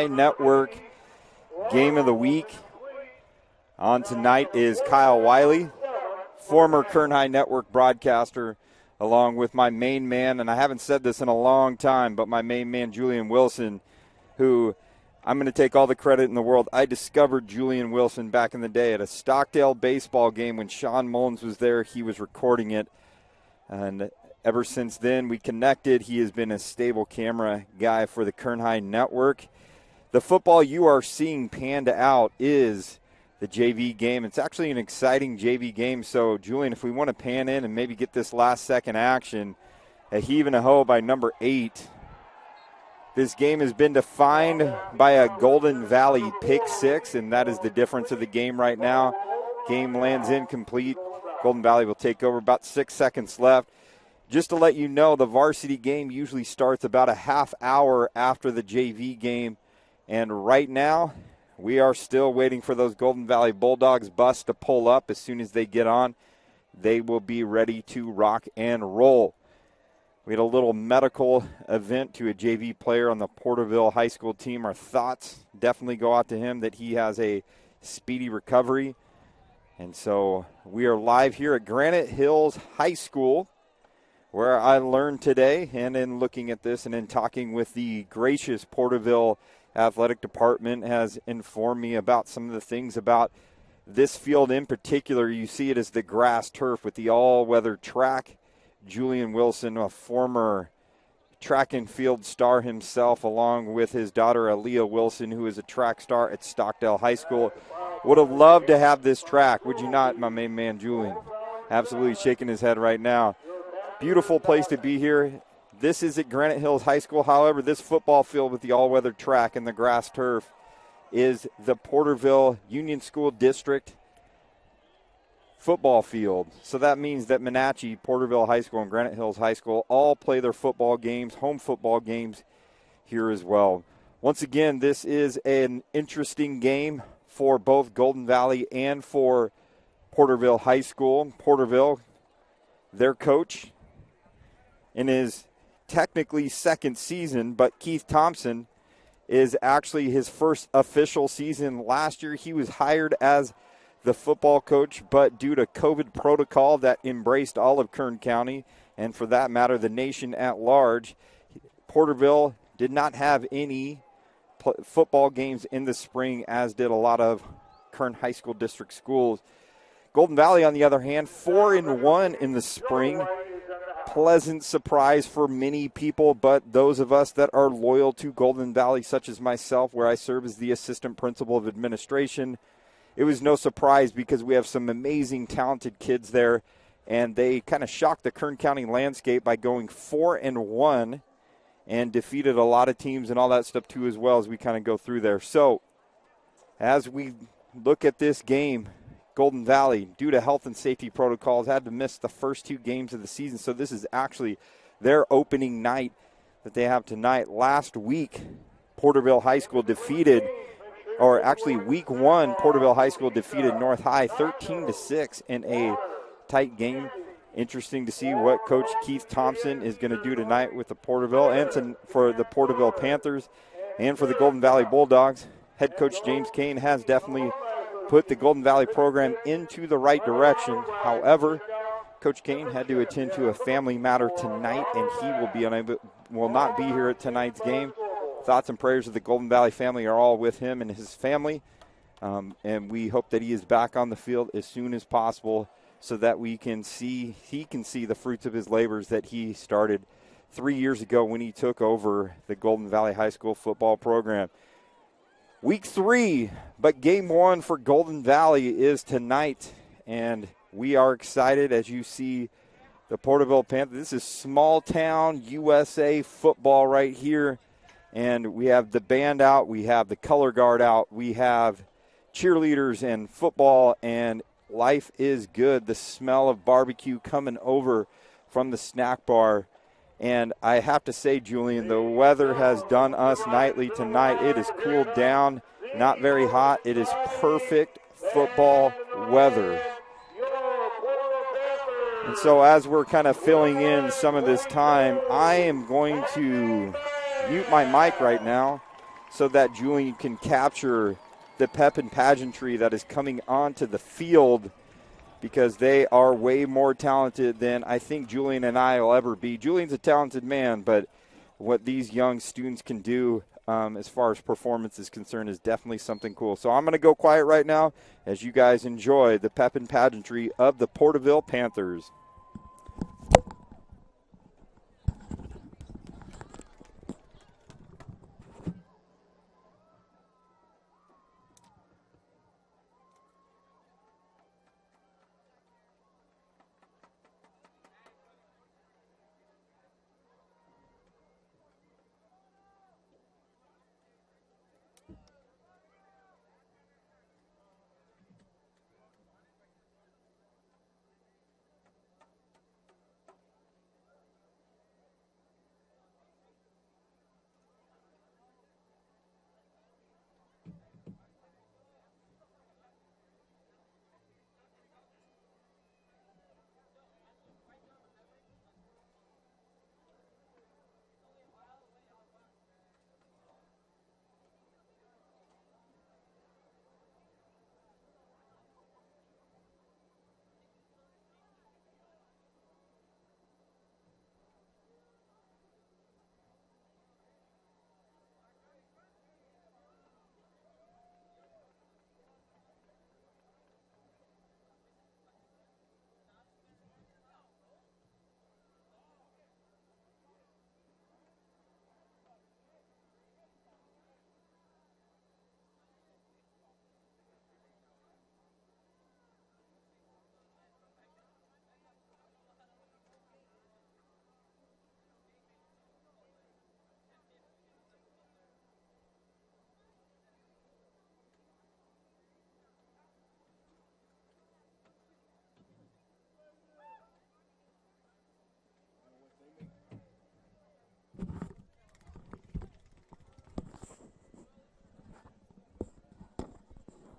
Network Game of the Week. On tonight is Kyle Wiley, former Kern High Network broadcaster, along with my main man, and I haven't said this in a long time, but my main man, Julian Wilson, who I'm going to take all the credit in the world. I discovered Julian Wilson back in the day at a Stockdale baseball game when Sean Mullins was there. He was recording it, and ever since then we connected. He has been a stable camera guy for the Kern High Network. The football you are seeing panned out is the JV game. It's actually an exciting JV game. So, Julian, if we want to pan in and maybe get this last-second action, a heave and a hoe by number 8. This game has been defined by a Golden Valley pick 6, and that is the difference of the game right now. Game lands incomplete. Golden Valley will take over. About 6 seconds left. Just to let you know, the varsity game usually starts about a half hour after the JV game. And right now, we are still waiting for those Golden Valley Bulldogs bus to pull up. As soon as they get on, they will be ready to rock and roll. We had a little medical event to a JV player on the Porterville High School team. Our thoughts definitely go out to him that he has a speedy recovery. And so we are live here at Granite Hills High School, where I learned today, and in looking at this and in talking with the gracious Porterville Athletic Department, has informed me about some of the things about this field in particular. You see it as the grass turf with the all-weather track. Julian Wilson, a former track and field star himself, along with his daughter Aaliyah Wilson, who is a track star at Stockdale High School, would have loved to have this track. Would you not, my main man Julian? Absolutely shaking his head right now. Beautiful place to be here. This is at Granite Hills High School. However, this football field with the all-weather track and the grass turf is the Porterville Union School District football field. So that means that Menachie, Porterville High School, and Granite Hills High School all play their football games, home football games, here as well. Once again, this is an interesting game for both Golden Valley and for Porterville High School. Porterville, their coach, in his technically second season, but Keith Thompson is actually his first official season. Last year he was hired as the football coach, but due to COVID protocol that embraced all of Kern County, and for that matter the nation at large, Porterville did not have any football games in the spring, as did a lot of Kern High School District schools. Golden Valley, on the other hand, 4-1 in the spring. Pleasant surprise for many people, but those of us that are loyal to Golden Valley, such as myself, where I serve as the assistant principal of administration, it was no surprise because we have some amazing, talented kids there, and they kind of shocked the Kern County landscape by going 4-1 and defeated a lot of teams and all that stuff too, as well, as we kind of go through there. So as we look at this game, Golden Valley, due to health and safety protocols, had to miss the first 2 games of the season. So this is actually their opening night that they have tonight. Last week, Porterville High School defeated, or actually week 1, Porterville High School defeated North High 13-6 in a tight game. Interesting to see what Coach Keith Thompson is going to do tonight with the Porterville, and for the Porterville Panthers and for the Golden Valley Bulldogs. Head coach James Kane has definitely put the Golden Valley program into the right direction. However, Coach Kane had to attend to a family matter tonight, and he will not be here at tonight's game. Thoughts and prayers of the Golden Valley family are all with him and his family, and we hope that he is back on the field as soon as possible, so that he can see the fruits of his labors that he started 3 years ago when he took over the Golden Valley High School football program. Week 3, but game 1 for Golden Valley is tonight, and we are excited as you see the Porterville Panthers. This is small town USA football right here, and we have the band out, we have the color guard out, we have cheerleaders and football, and life is good. The smell of barbecue coming over from the snack bar. And I have to say, Julian, the weather has done us nightly tonight. It is cooled down, not very hot. It is perfect football weather. And so as we're kind of filling in some of this time, I am going to mute my mic right now so that Julian can capture the pep and pageantry that is coming onto the field, because they are way more talented than I think Julian and I will ever be. Julian's a talented man, but what these young students can do as far as performance is concerned is definitely something cool. So I'm going to go quiet right now as you guys enjoy the pep and pageantry of the Porterville Panthers.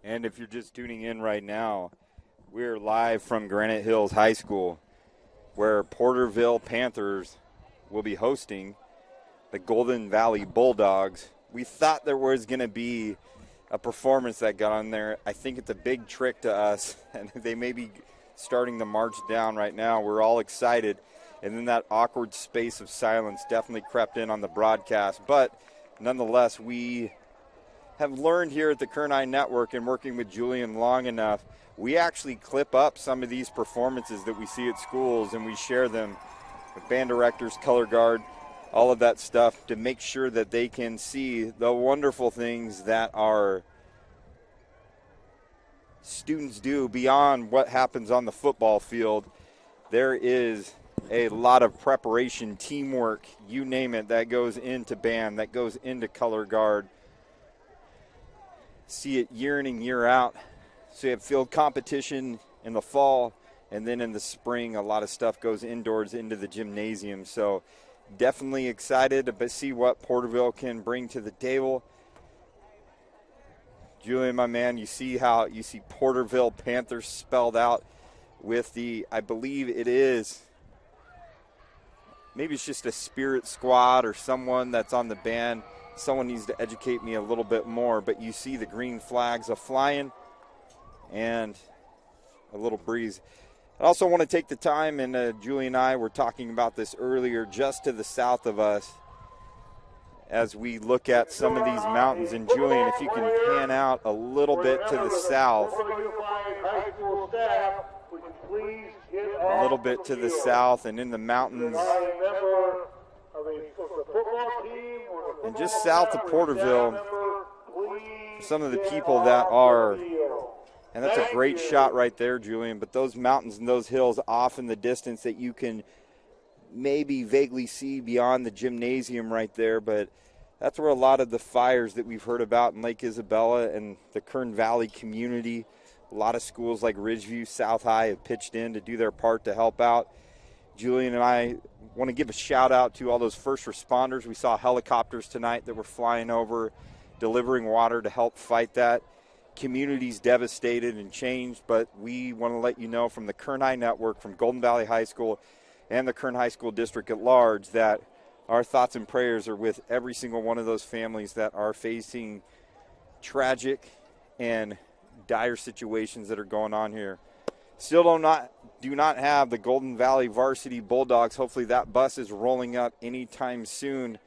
And if you're just tuning in right now, we're live from Granite Hills High School, where Porterville Panthers will be hosting the Golden Valley Bulldogs. We thought there was going to be a performance that got on there. I think it's a big trick to us, and they may be starting to march down right now. We're all excited, and then that awkward space of silence definitely crept in on the broadcast. But nonetheless, we have learned here at the Kern Network and working with Julian long enough, we actually clip up some of these performances that we see at schools, and we share them with band directors, color guard, all of that stuff to make sure that they can see the wonderful things that our students do beyond what happens on the football field. There is a lot of preparation, teamwork, you name it, that goes into band, that goes into color guard. See it year in and year out. So you have field competition in the fall, and then in the spring a lot of stuff goes indoors into the gymnasium. So definitely excited to see what Porterville can bring to the table. Julian, my man, you see Porterville Panthers spelled out with the, I believe it is, maybe it's just a spirit squad or someone that's on the band. Someone needs to educate me a little bit more, but you see the green flags a-flying and a little breeze. I also want to take the time, and Julie and I were talking about this earlier, just to the south of us, as we look at some of these mountains. And Julian, if you can pan out a little bit to the south, a little bit to the south and in the mountains, and just south of Porterville, some of the people that are, and that's a great shot right there, Julian, but those mountains and those hills off in the distance that you can maybe vaguely see beyond the gymnasium right there, but that's where a lot of the fires that we've heard about in Lake Isabella and the Kern Valley community, a lot of schools like Ridgeview, South High have pitched in to do their part to help out. Julian and I want to give a shout out to all those first responders. We saw helicopters tonight that were flying over, delivering water to help fight that. Communities devastated and changed, but we want to let you know from the Kern High Network, from Golden Valley High School and the Kern High School District at large, that our thoughts and prayers are with every single one of those families that are facing tragic and dire situations that are going on here. Still do not have the Golden Valley varsity Bulldogs. Hopefully that bus is rolling up anytime soon.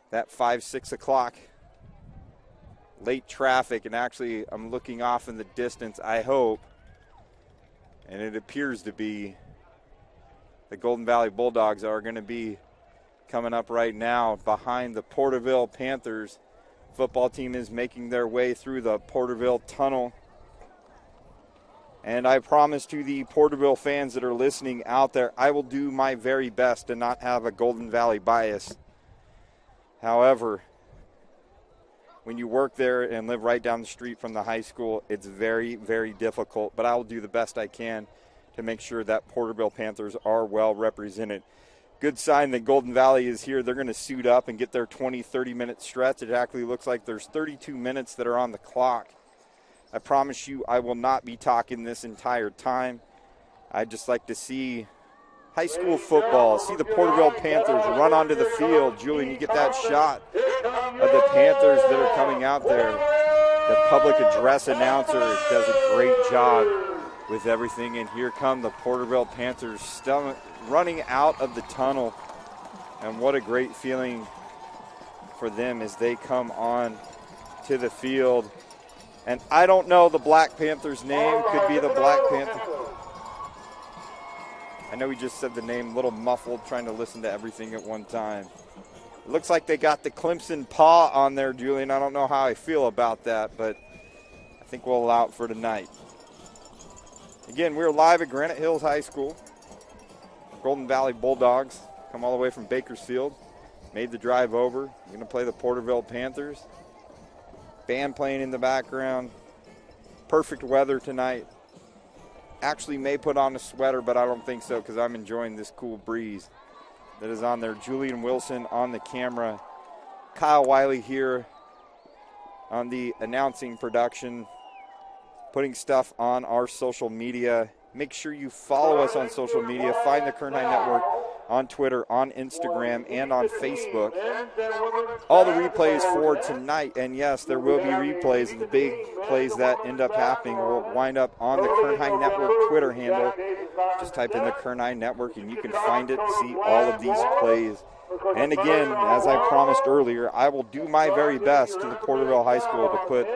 That 5, 6 o'clock late traffic, and actually I'm looking off in the distance, I hope, and it appears to be the Golden Valley Bulldogs are going to be coming up right now behind the Porterville Panthers. Football team is making their way through the Porterville tunnel. And I promise to the Porterville fans that are listening out there, I will do my very best to not have a Golden Valley bias. However, when you work there and live right down the street from the high school, it's very, very difficult. But I will do the best I can to make sure that Porterville Panthers are well represented. Good sign that Golden Valley is here. They're going to suit up and get their 20, 30-minute stretch. It actually looks like there's 32 minutes that are on the clock. I promise you I will not be talking this entire time. I'd just like to see high school football, see the Porterville Panthers run onto the field. Julian, you get that shot of the Panthers that are coming out there. The public address announcer does a great job with everything. And here come the Porterville Panthers running out of the tunnel. And what a great feeling for them as they come on to the field. And I don't know the Black Panther's name. Could be the Black Panther. I know he just said the name, a little muffled, trying to listen to everything at one time. It looks like they got the Clemson paw on there, Julian. I don't know how I feel about that, but I think we'll allow it for tonight. Again, we're live at Granite Hills High School. Golden Valley Bulldogs come all the way from Bakersfield. Made the drive over. We're going to play the Porterville Panthers. Band playing in the background. Perfect weather tonight. Actually may put on a sweater, but I don't think so because I'm enjoying this cool breeze that is on there. Julian Wilson on the camera. Kyle Wiley here on the announcing production, putting stuff on our social media. Make sure you follow us on social media. Find the Kern High Network on Twitter, on Instagram, and on Facebook. All the replays for tonight, and yes, there will be replays of the big plays that end up happening, will wind up on the Kern High Network Twitter handle. Just type in the Kern High Network, and you can find it, see all of these plays. And again, as I promised earlier, I will do my very best to the Porterville High School to put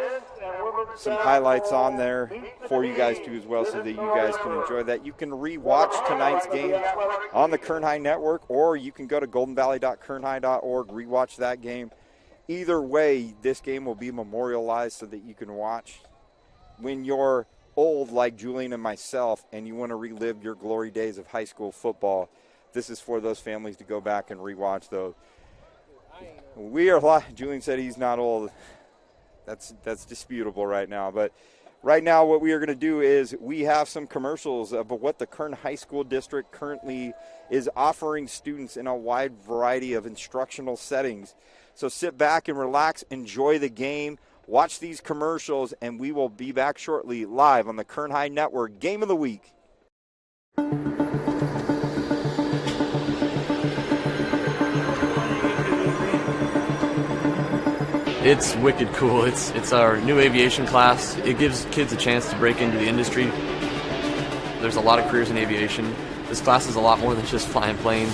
some highlights on there for you guys too as well, so that you guys can enjoy that. You can re-watch tonight's game on the Kern High Network, or you can go to goldenvalley.kernhigh.org, re-watch that game. Either way, this game will be memorialized so that you can watch when you're old like Julian and myself and you want to relive your glory days of high school football. This is for those families to go back and re-watch those. We are live. Julian said he's not old. That's disputable right now. But right now what we are going to do is we have some commercials of what the Kern High School District currently is offering students in a wide variety of instructional settings. So sit back and relax, enjoy the game, watch these commercials, and we will be back shortly live on the Kern High Network Game of the Week. It's wicked cool. It's our new aviation class. It gives kids a chance to break into the industry. There's a lot of careers in aviation. This class is a lot more than just flying planes.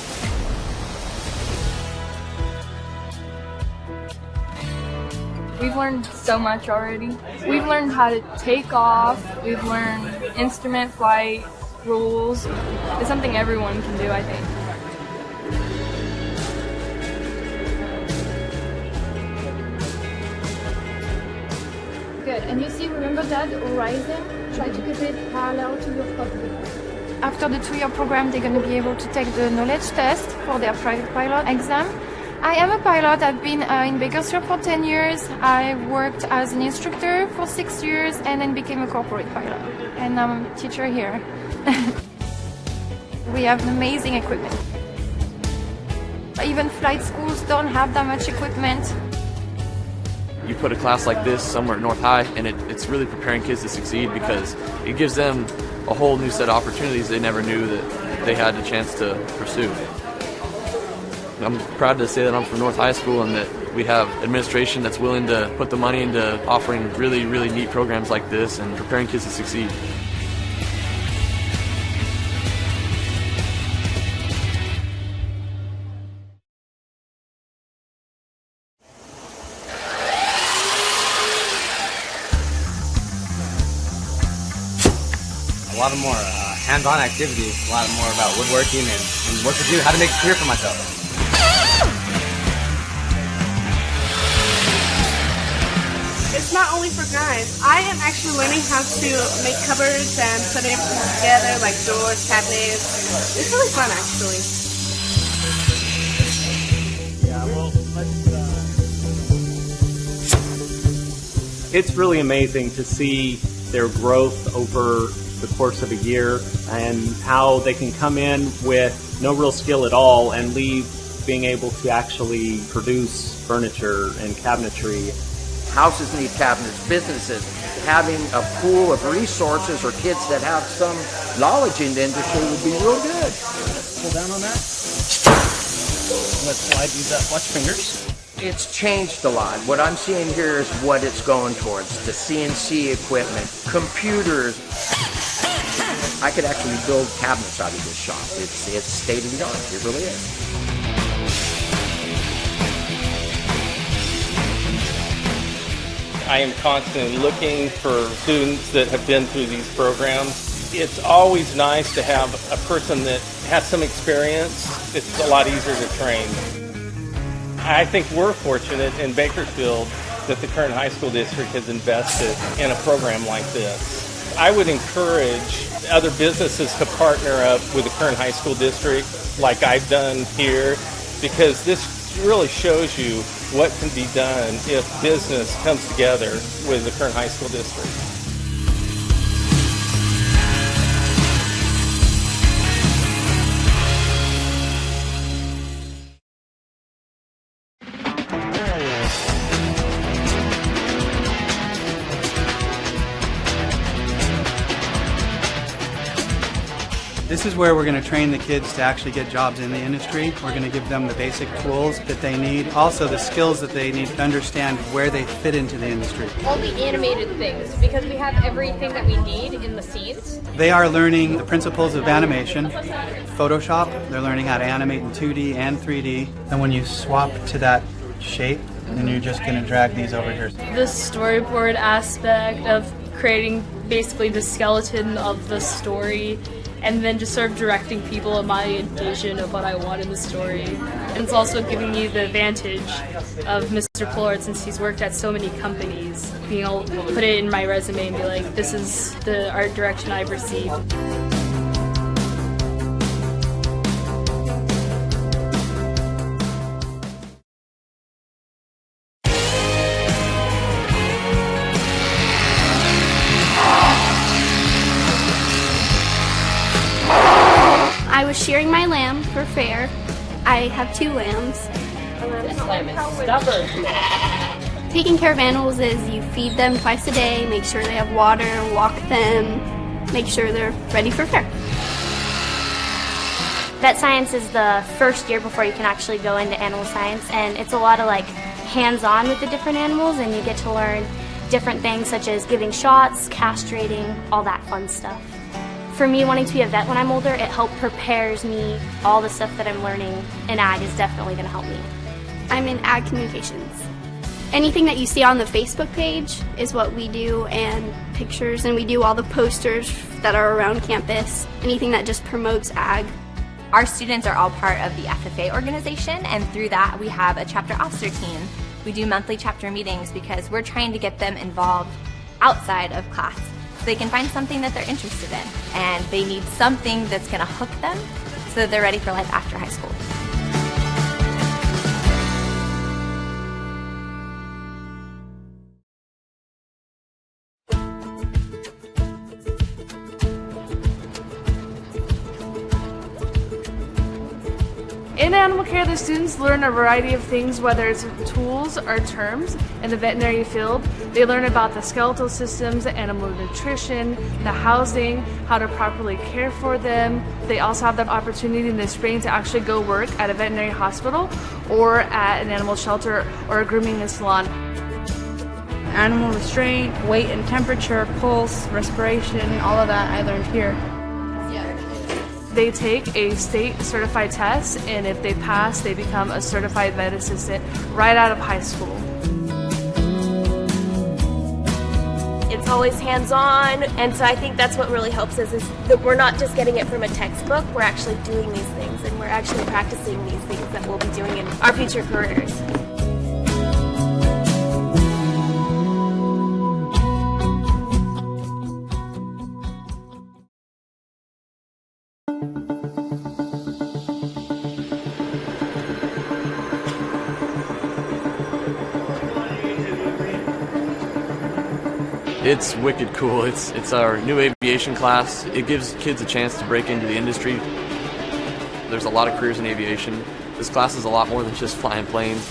We've learned so much already. We've learned how to take off. We've learned instrument flight rules. It's something everyone can do, I think. Good. And you see, remember that horizon? Try to keep it parallel to your cockpit. After the 2-year program, they're going to be able to take the knowledge test for their private pilot exam. I am a pilot. I've been in Bakersfield for 10 years. I worked as an instructor for 6 years and then became a corporate pilot. And I'm a teacher here. We have amazing equipment. Even flight schools don't have that much equipment. You put a class like this somewhere at North High, and it's really preparing kids to succeed because it gives them a whole new set of opportunities they never knew that they had the chance to pursue. I'm proud to say that I'm from North High School and that we have administration that's willing to put the money into offering really, really neat programs like this and preparing kids to succeed. A lot of more hands-on activities, a lot more about woodworking and what to do, how to make a career for myself. It's not only for guys. I am actually learning how to make cupboards and put everything together, like doors, cabinets. It's really fun, actually. Yeah, well, it's really amazing to see their growth over the course of a year and how they can come in with no real skill at all and leave being able to actually produce furniture and cabinetry. Houses need cabinets, businesses. Having a pool of resources or kids that have some knowledge in the industry would be real good. Pull down on that. Let's slide these up. Watch fingers. It's changed a lot. What I'm seeing here is what it's going towards. The CNC equipment, computers. I could actually build cabinets out of this shop. It's state of the art. It really is. I am constantly looking for students that have been through these programs. It's always nice to have a person that has some experience. It's a lot easier to train. I think we're fortunate in Bakersfield that the Kern High School District has invested in a program like this. I would encourage other businesses to partner up with the Kern High School District like I've done here, because this really shows you what can be done if business comes together with the Kern High School District. This is where we're going to train the kids to actually get jobs in the industry. We're going to give them the basic tools that they need, also the skills that they need to understand where they fit into the industry. All the animated things, because we have everything that we need in the scenes. They are learning the principles of animation, Photoshop. They're learning how to animate in 2D and 3D. And when you swap to that shape, then you're just going to drag these over here. The storyboard aspect of creating basically the skeleton of the story, and then just sort of directing people in my vision of what I want in the story. And it's also giving me the advantage of Mr. Plord, since he's worked at so many companies, being able to put it in my resume and be like, this is the art direction I've received. I was shearing my lamb for fair. I have 2 lambs. This lamb is stubborn. Taking care of animals is you feed them twice a day, make sure they have water, walk them, make sure they're ready for fair. Vet science is the first year before you can actually go into animal science, and it's a lot of like hands-on with the different animals, and you get to learn different things such as giving shots, castrating, all that fun stuff. For me, wanting to be a vet when I'm older, it helped prepares me. All the stuff that I'm learning in ag is definitely going to help me. I'm in ag communications. Anything that you see on the Facebook page is what we do, and pictures, and we do all the posters that are around campus, anything that just promotes ag. Our students are all part of the FFA organization, and through that we have a chapter officer team. We do monthly chapter meetings because we're trying to get them involved outside of class, so they can find something that they're interested in, and they need something that's going to hook them so that they're ready for life after high school. In animal care, the students learn a variety of things, whether it's tools or terms. In the veterinary field, they learn about the skeletal systems, animal nutrition, the housing, how to properly care for them. They also have the opportunity in the spring to actually go work at a veterinary hospital or at an animal shelter or a grooming salon. Animal restraint, weight and temperature, pulse, respiration, all of that I learned here. They take a state certified test, and if they pass, they become a certified vet assistant right out of high school. It's always hands-on, and so I think that's what really helps us is that we're not just getting it from a textbook, we're actually doing these things, and we're actually practicing these things that we'll be doing in our future careers. It's wicked cool. It's our new aviation class. It gives kids a chance to break into the industry. There's a lot of careers in aviation. This class is a lot more than just flying planes.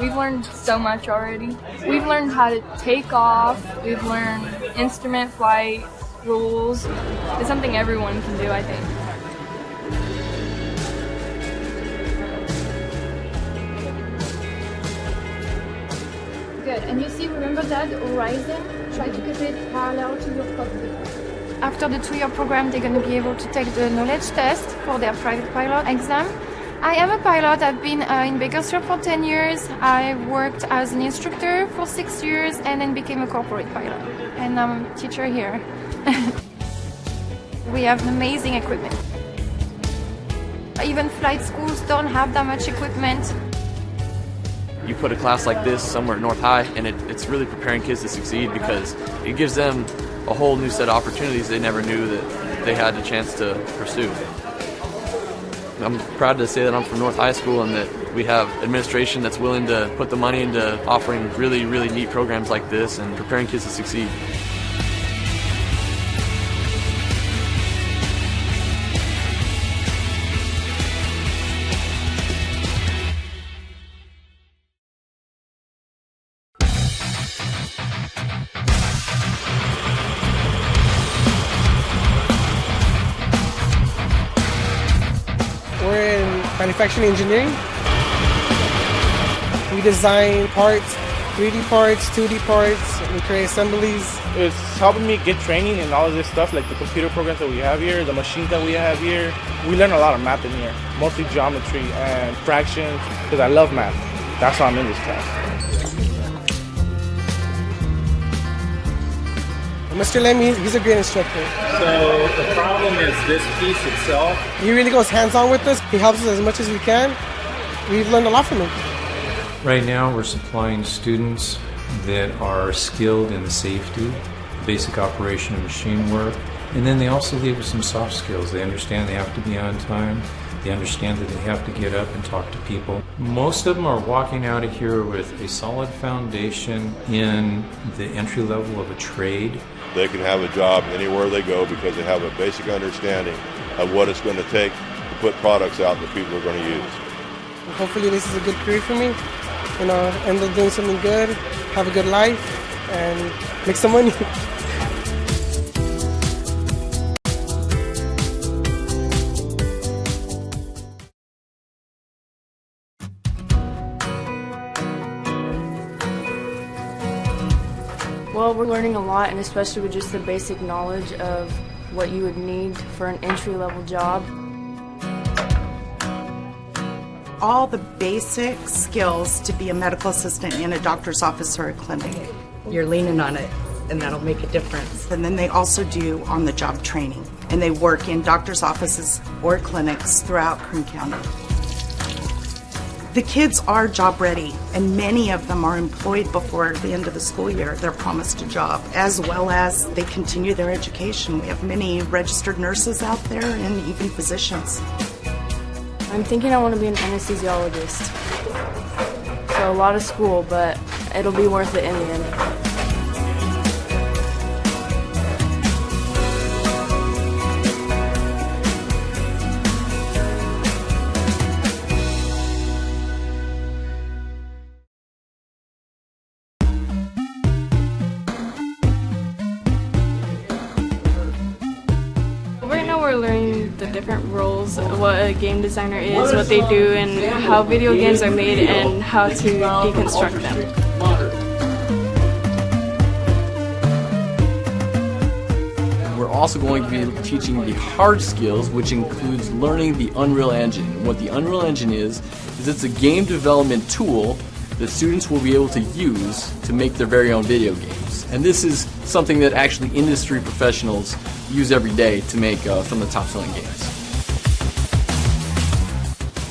We've learned so much already. We've learned how to take off. We've learned instrument flight rules. It's something everyone can do, I think. Good. And you see, remember that horizon? Try to keep it parallel to your cockpit. After the 2-year program, they're going to be able to take the knowledge test for their private pilot exam. I am a pilot. I've been in Bakersfield for 10 years. I worked as an instructor for 6 years and then became a corporate pilot. And I'm a teacher here. We have amazing equipment. Even flight schools don't have that much equipment. You put a class like this somewhere at North High, and it's really preparing kids to succeed because it gives them a whole new set of opportunities they never knew that they had the chance to pursue. I'm proud to say that I'm from North High School and that we have administration that's willing to put the money into offering really, really neat programs like this and preparing kids to succeed. We're in manufacturing engineering. We design parts, 3D parts, 2D parts, we create assemblies. It's helping me get training in all of this stuff, like the computer programs that we have here, the machines that we have here. We learn a lot of math in here, mostly geometry and fractions, because I love math. That's why I'm in this class. Mr. Lem, he's a great instructor. So the problem is this piece itself. He really goes hands-on with us. He helps us as much as we can. We've learned a lot from him. Right now we're supplying students that are skilled in the safety, basic operation of machine work, and then they also leave with some soft skills. They understand they have to be on time. They understand that they have to get up and talk to people. Most of them are walking out of here with a solid foundation in the entry level of a trade. They can have a job anywhere they go because they have a basic understanding of what it's going to take to put products out that people are going to use. Hopefully this is a good career for me. You know, end up doing something good, have a good life, and make some money. Well, we're learning a lot, and especially with just the basic knowledge of what you would need for an entry-level job. All the basic skills to be a medical assistant in a doctor's office or a clinic. You're leaning on it, and that'll make a difference. And then they also do on-the-job training, and they work in doctor's offices or clinics throughout Kern County. The kids are job ready, and many of them are employed before the end of the school year. They're promised a job, as well as they continue their education. We have many registered nurses out there and even physicians. I'm thinking I want to be an anesthesiologist. So a lot of school, but it'll be worth it in the end. different roles, what a game designer is, what they do, and how video games are made, and how to deconstruct them. We're also going to be teaching the hard skills, which includes learning the Unreal Engine. And what the Unreal Engine is it's a game development tool that students will be able to use to make their very own video games. And this is something that actually industry professionals use every day to make some of the top-selling games.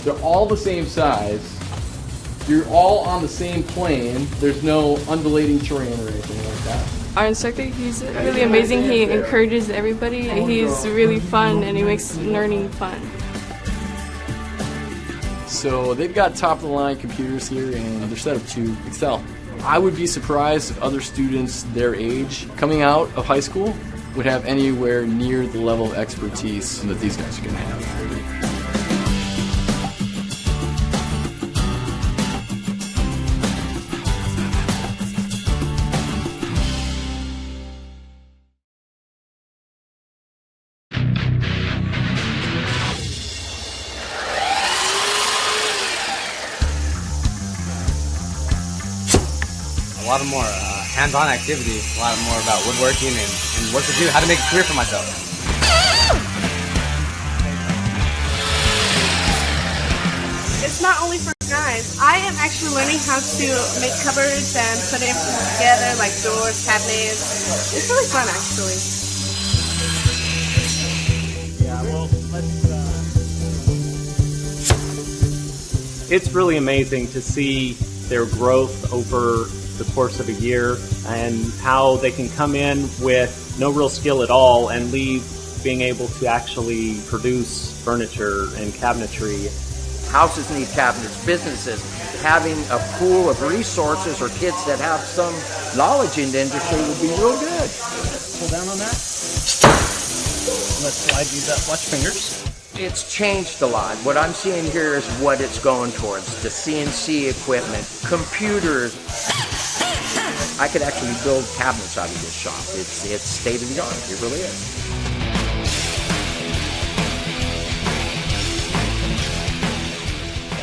They're all the same size. You're all on the same plane. There's no undulating terrain or anything like that. Our instructor, he's really amazing. He encourages everybody. He's really fun, and he makes learning fun. So they've got top-of-the-line computers here, and they're set up to excel. I would be surprised if other students their age coming out of high school would have anywhere near the level of expertise that these guys are going to have. A lot of more hands-on activities, a lot more about woodworking and what to do, how to make a career for myself. It's not only for guys. I am actually learning how to make cupboards and put everything together, like doors, cabinets. It's really fun, actually. Yeah, well, It's really amazing to see their growth over the course of a year and how they can come in with no real skill at all and leave being able to actually produce furniture and cabinetry. Houses need cabinets, businesses having a pool of resources or kids that have some knowledge in the industry would be real good. Pull down on that. Let's slide these up. Watch fingers. It's changed a lot. What I'm seeing here is what it's going towards. The CNC equipment, computers. I could actually build cabinets out of this shop. It's state of the art. It really is.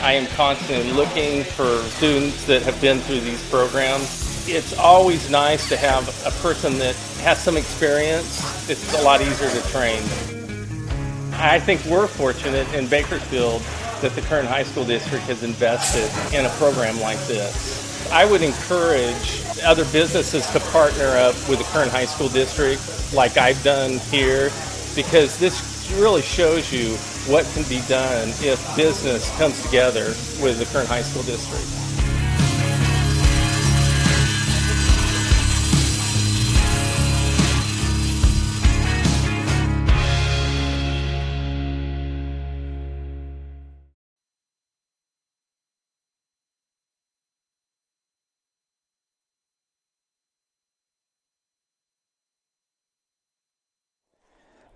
I am constantly looking for students that have been through these programs. It's always nice to have a person that has some experience. It's a lot easier to train. I think we're fortunate in Bakersfield that the Kern High School District has invested in a program like this. I would encourage other businesses to partner up with the Kern High School District like I've done here, because this really shows you what can be done if business comes together with the Kern High School District.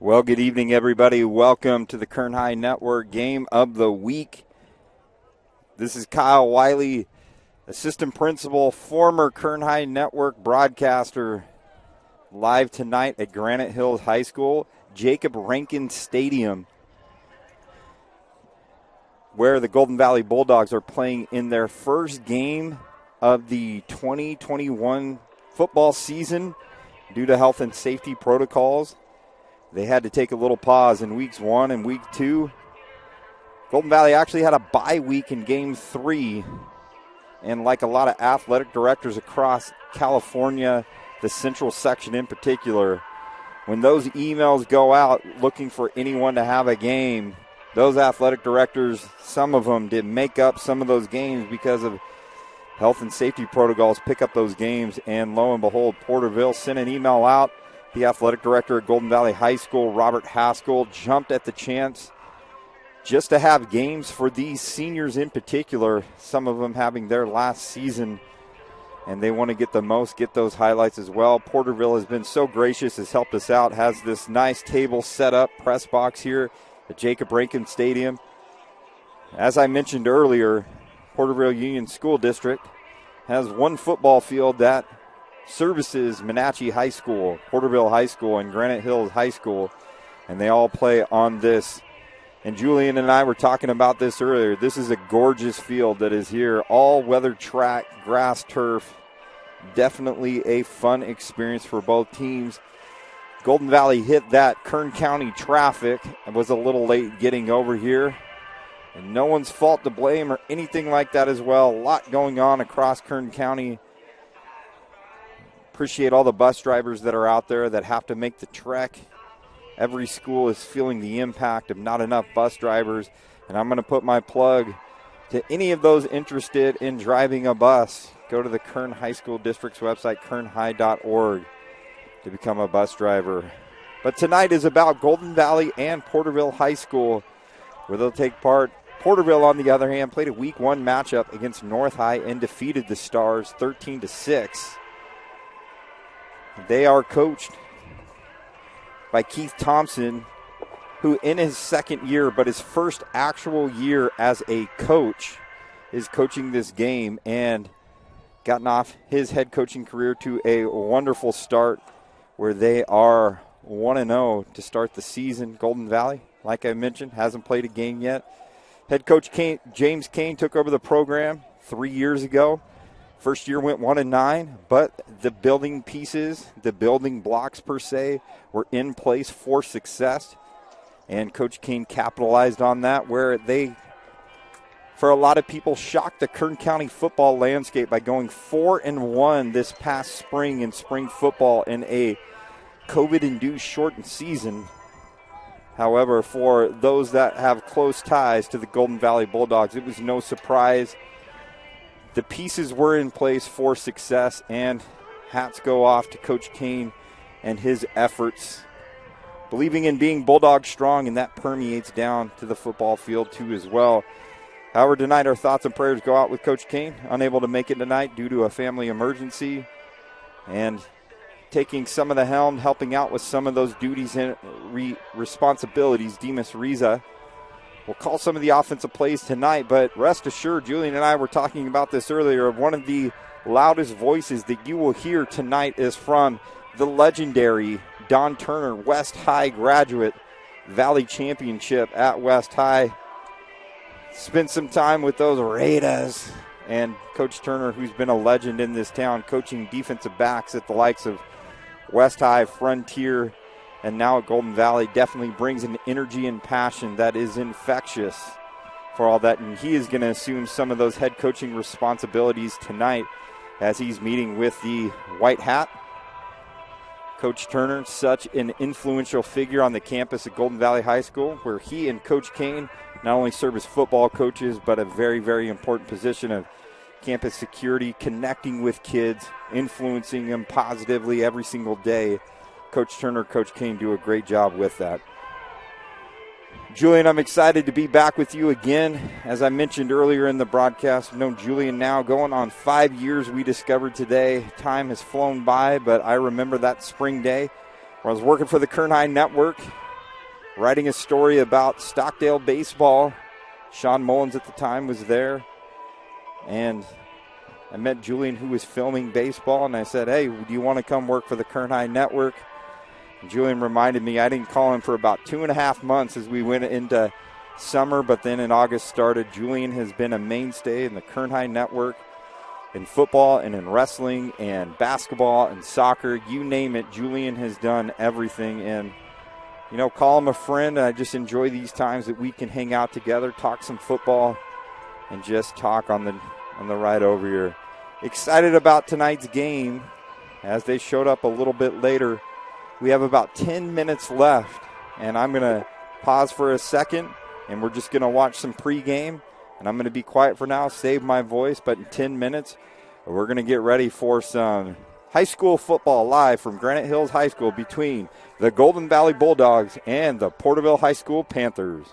Well, good evening, everybody. Welcome to the Kern High Network Game of the Week. This is Kyle Wiley, assistant principal, former Kern High Network broadcaster, live tonight at Granite Hills High School, Jacob Rankin Stadium, where the Golden Valley Bulldogs are playing in their first game of the 2021 football season due to health and safety protocols. They had to take a little pause in weeks 1 and week 2. Golden Valley actually had a bye week in game 3. And like a lot of athletic directors across California, the central section in particular, when those emails go out looking for anyone to have a game, those athletic directors, some of them did make up some of those games because of health and safety protocols, pick up those games. And lo and behold, Porterville sent an email out. The athletic director at Golden Valley High School, Robert Haskell, jumped at the chance just to have games for these seniors in particular, some of them having their last season, and they want to get the most, get those highlights as well. Porterville has been so gracious, has helped us out, has this nice table set up, press box here at Jacob Rankin Stadium. As I mentioned earlier, Porterville Union School District has one football field that services Menachie High School, Porterville High School, and Granite Hills High School, and they all play on this And Julian and I were talking about this earlier. This is a gorgeous field that is here. All-weather track, grass, turf. Definitely a fun experience for both teams. Golden Valley hit that Kern County traffic and was a little late getting over here. And no one's fault to blame or anything like that as well. A lot going on across Kern County. Appreciate all the bus drivers that are out there that have to make the trek. Every school is feeling the impact of not enough bus drivers. And I'm going to put my plug to any of those interested in driving a bus. Go to the Kern High School District's website, kernhigh.org, to become a bus driver. But tonight is about Golden Valley and Porterville High School, where they'll take part. Porterville, on the other hand, played a Week 1 matchup against North High and defeated the Stars 13-6. They are coached by Keith Thompson, who in his second year, but his first actual year as a coach, is coaching this game and gotten off his head coaching career to a wonderful start where they are 1-0 to start the season. Golden Valley, like I mentioned, hasn't played a game yet. Head coach James Kane took over the program 3 years ago. First year went 1-9, but the building pieces, the building blocks per se, were in place for success. And Coach Kane capitalized on that, where they, for a lot of people, shocked the Kern County football landscape by going 4-1 this past spring in spring football in a COVID-induced shortened season. However, for those that have close ties to the Golden Valley Bulldogs, it was no surprise. The pieces were in place for success, and hats go off to Coach Kane and his efforts, believing in being Bulldog strong, and that permeates down to the football field too as well. However, tonight our thoughts and prayers go out with Coach Kane, unable to make it tonight due to a family emergency, and taking some of the helm, helping out with some of those duties and responsibilities. Demas Riza will call some of the offensive plays tonight, but rest assured, Julian and I were talking about this earlier, one of the loudest voices that you will hear tonight is from the legendary Don Turner, West High graduate, Valley Championship at West High. Spent some time with those Raiders, and Coach Turner, who's been a legend in this town, coaching defensive backs at the likes of West High, Frontier, and now at Golden Valley, definitely brings an energy and passion that is infectious for all that. And he is going to assume some of those head coaching responsibilities tonight as he's meeting with the White Hat. Coach Turner, such an influential figure on the campus at Golden Valley High School, where he and Coach Kane not only serve as football coaches, but a very, very important position of campus security, connecting with kids, influencing them positively every single day. Coach Turner, Coach Kane do a great job with that. Julian, I'm excited to be back with you again. As I mentioned earlier in the broadcast, I've known Julian now going on 5 years. We discovered today time has flown by, but I remember that spring day where I was working for the Kern High Network, writing a story about Stockdale baseball. Sean Mullins at the time was there, and I met Julian, who was filming baseball, and I said, hey, do you want to come work for the Kern High Network? Julian reminded me I didn't call him for about 2.5 months as we went into summer, but then in August started. Julian has been a mainstay in the Kern High Network in football and in wrestling and basketball and soccer. You name it, Julian has done everything. And, you know, call him a friend. I just enjoy these times that we can hang out together, talk some football, and just talk on the ride over here. Excited about tonight's game as they showed up a little bit later. We have about 10 minutes left, and I'm going to pause for a second, and we're just going to watch some pregame, and I'm going to be quiet for now, save my voice, but in 10 minutes, we're going to get ready for some high school football live from Granite Hills High School between the Golden Valley Bulldogs and the Porterville High School Panthers.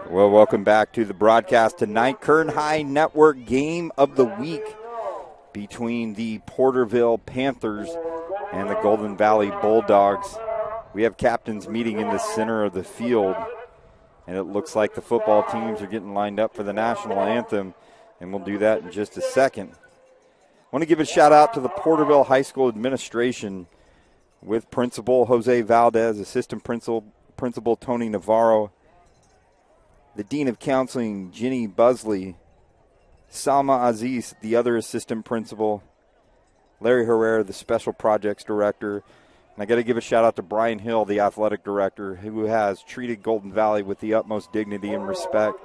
Well, welcome back to the broadcast tonight. Kern High Network Game of the Week between the Porterville Panthers and the Golden Valley Bulldogs. We have captains meeting in the center of the field, and it looks like the football teams are getting lined up for the national anthem, and we'll do that in just a second. I want to give a shout out to the Porterville High School administration with Principal Jose Valdez, Assistant Principal Tony Navarro, the Dean of Counseling, Ginny Busley, Salma Aziz, the other Assistant Principal, Larry Herrera, the Special Projects Director, and I got to give a shout out to Brian Hill, the Athletic Director, who has treated Golden Valley with the utmost dignity and respect.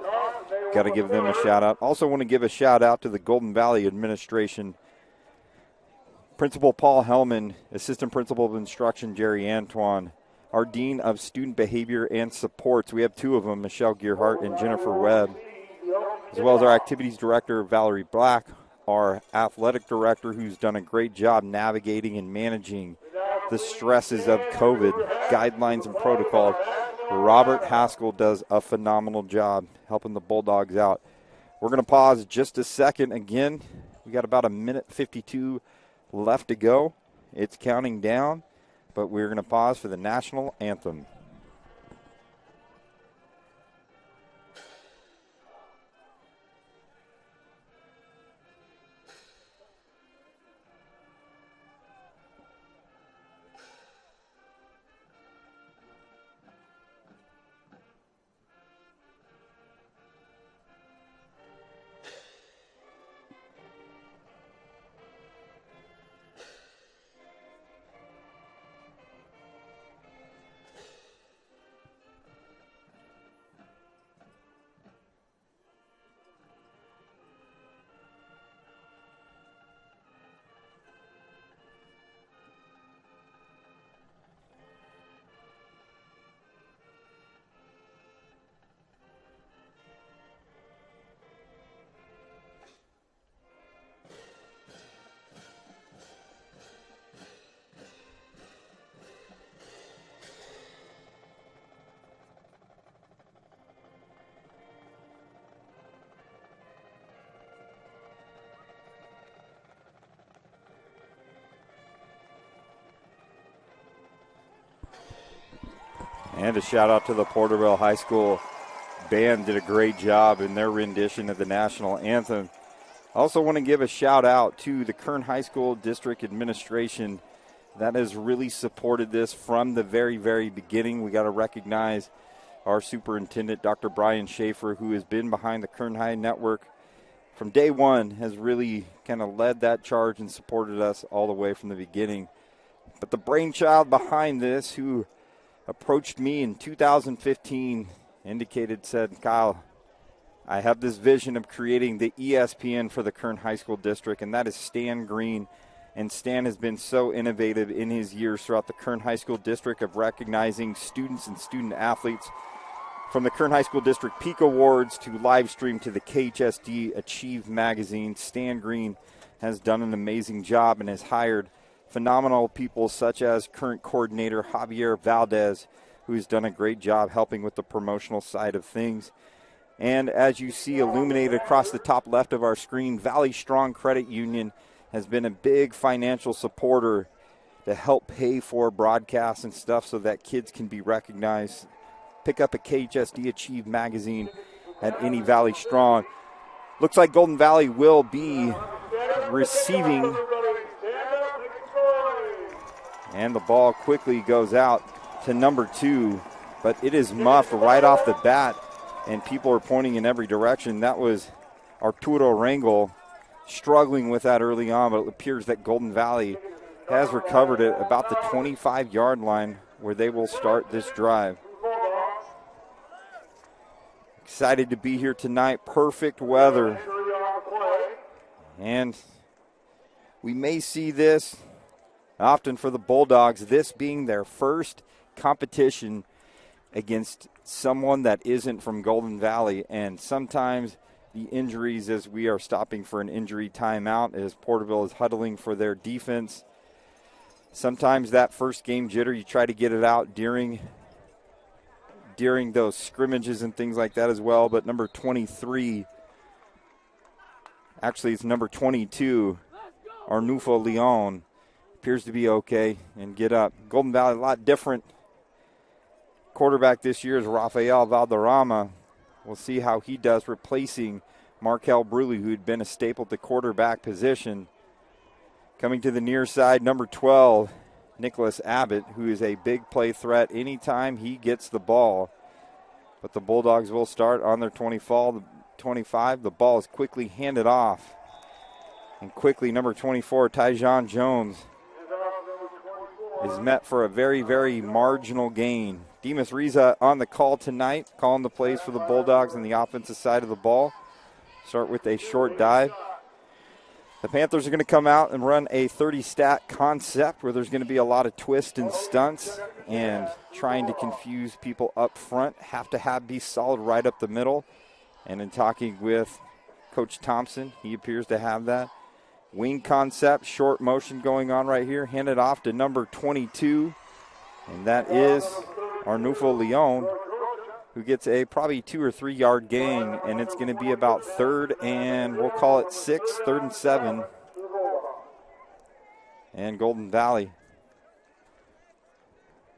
Got to give them a shout out. Also want to give a shout out to the Golden Valley administration, Principal Paul Hellman, Assistant Principal of Instruction Jerry Antoine, our Dean of Student Behavior and Supports. We have two of them, Michelle Gearhart and Jennifer Webb, as well as our Activities Director, Valerie Black, our Athletic Director, who's done a great job navigating and managing the stresses of COVID, guidelines and protocols. Robert Haskell does a phenomenal job helping the Bulldogs out. We're going to pause just a second. Again, we got about a minute 52 left to go. It's counting down, but we're going to pause for the national anthem. And a shout out to the Porterville High School band, did a great job in their rendition of the national anthem. I also want to give a shout out to the Kern High School District Administration that has really supported this from the very, very beginning. We got to recognize our superintendent, Dr. Brian Schaefer, who has been behind the Kern High Network from day one, has really kind of led that charge and supported us all the way from the beginning. But the brainchild behind this, who approached me in 2015, said, Kyle, I have this vision of creating the ESPN for the Kern High School District, and that is Stan Green. And Stan has been so innovative in his years throughout the Kern High School District of recognizing students and student athletes, from the Kern High School District Peak Awards to Livestream to the KHSD Achieve magazine. Stan Green has done an amazing job and has hired phenomenal people such as current coordinator Javier Valdez, who's done a great job helping with the promotional side of things. And as you see illuminated across the top left of our screen, Valley Strong Credit Union has been a big financial supporter to help pay for broadcasts and stuff so that kids can be recognized. Pick up a KHSD Achieve magazine at any Valley Strong. Looks like Golden Valley will be receiving, and the ball quickly goes out to number 2, but it is muffed right off the bat, and people are pointing in every direction. That was Arturo Rangel struggling with that early on, but it appears that Golden Valley has recovered it about the 25-yard line where they will start this drive. Excited to be here tonight. Perfect weather. And we may see this often for the Bulldogs, this being their first competition against someone that isn't from Golden Valley. And sometimes the injuries, as we are stopping for an injury timeout, as Porterville is huddling for their defense, sometimes that first game jitter, you try to get it out during during those scrimmages and things like that as well. But number 23, actually it's number 22, Arnulfo Leon, appears to be okay and get up. Golden Valley, a lot different quarterback this year is Rafael Valderrama. We'll see how he does, replacing Markel Bruley, who had been a staple at the quarterback position. Coming to the near side, number 12, Nicholas Abbott, who is a big play threat anytime he gets the ball. But the Bulldogs will start on their 25. The ball is quickly handed off. And quickly, number 24, Tyjon Jones, is met for a very, very marginal gain. Demas Riza on the call tonight, calling the plays for the Bulldogs on the offensive side of the ball. Start with a short dive. The Panthers are going to come out and run a 30-stat concept where there's going to be a lot of twists and stunts and trying to confuse people up front. Have to be solid right up the middle. And in talking with Coach Thompson, he appears to have that. Wing concept, short motion going on right here. Handed off to number 22, and that is Arnulfo Leon, who gets a probably 2 or 3 yard gain, and it's going to be about 3rd and we'll call it 3rd and 7. And Golden Valley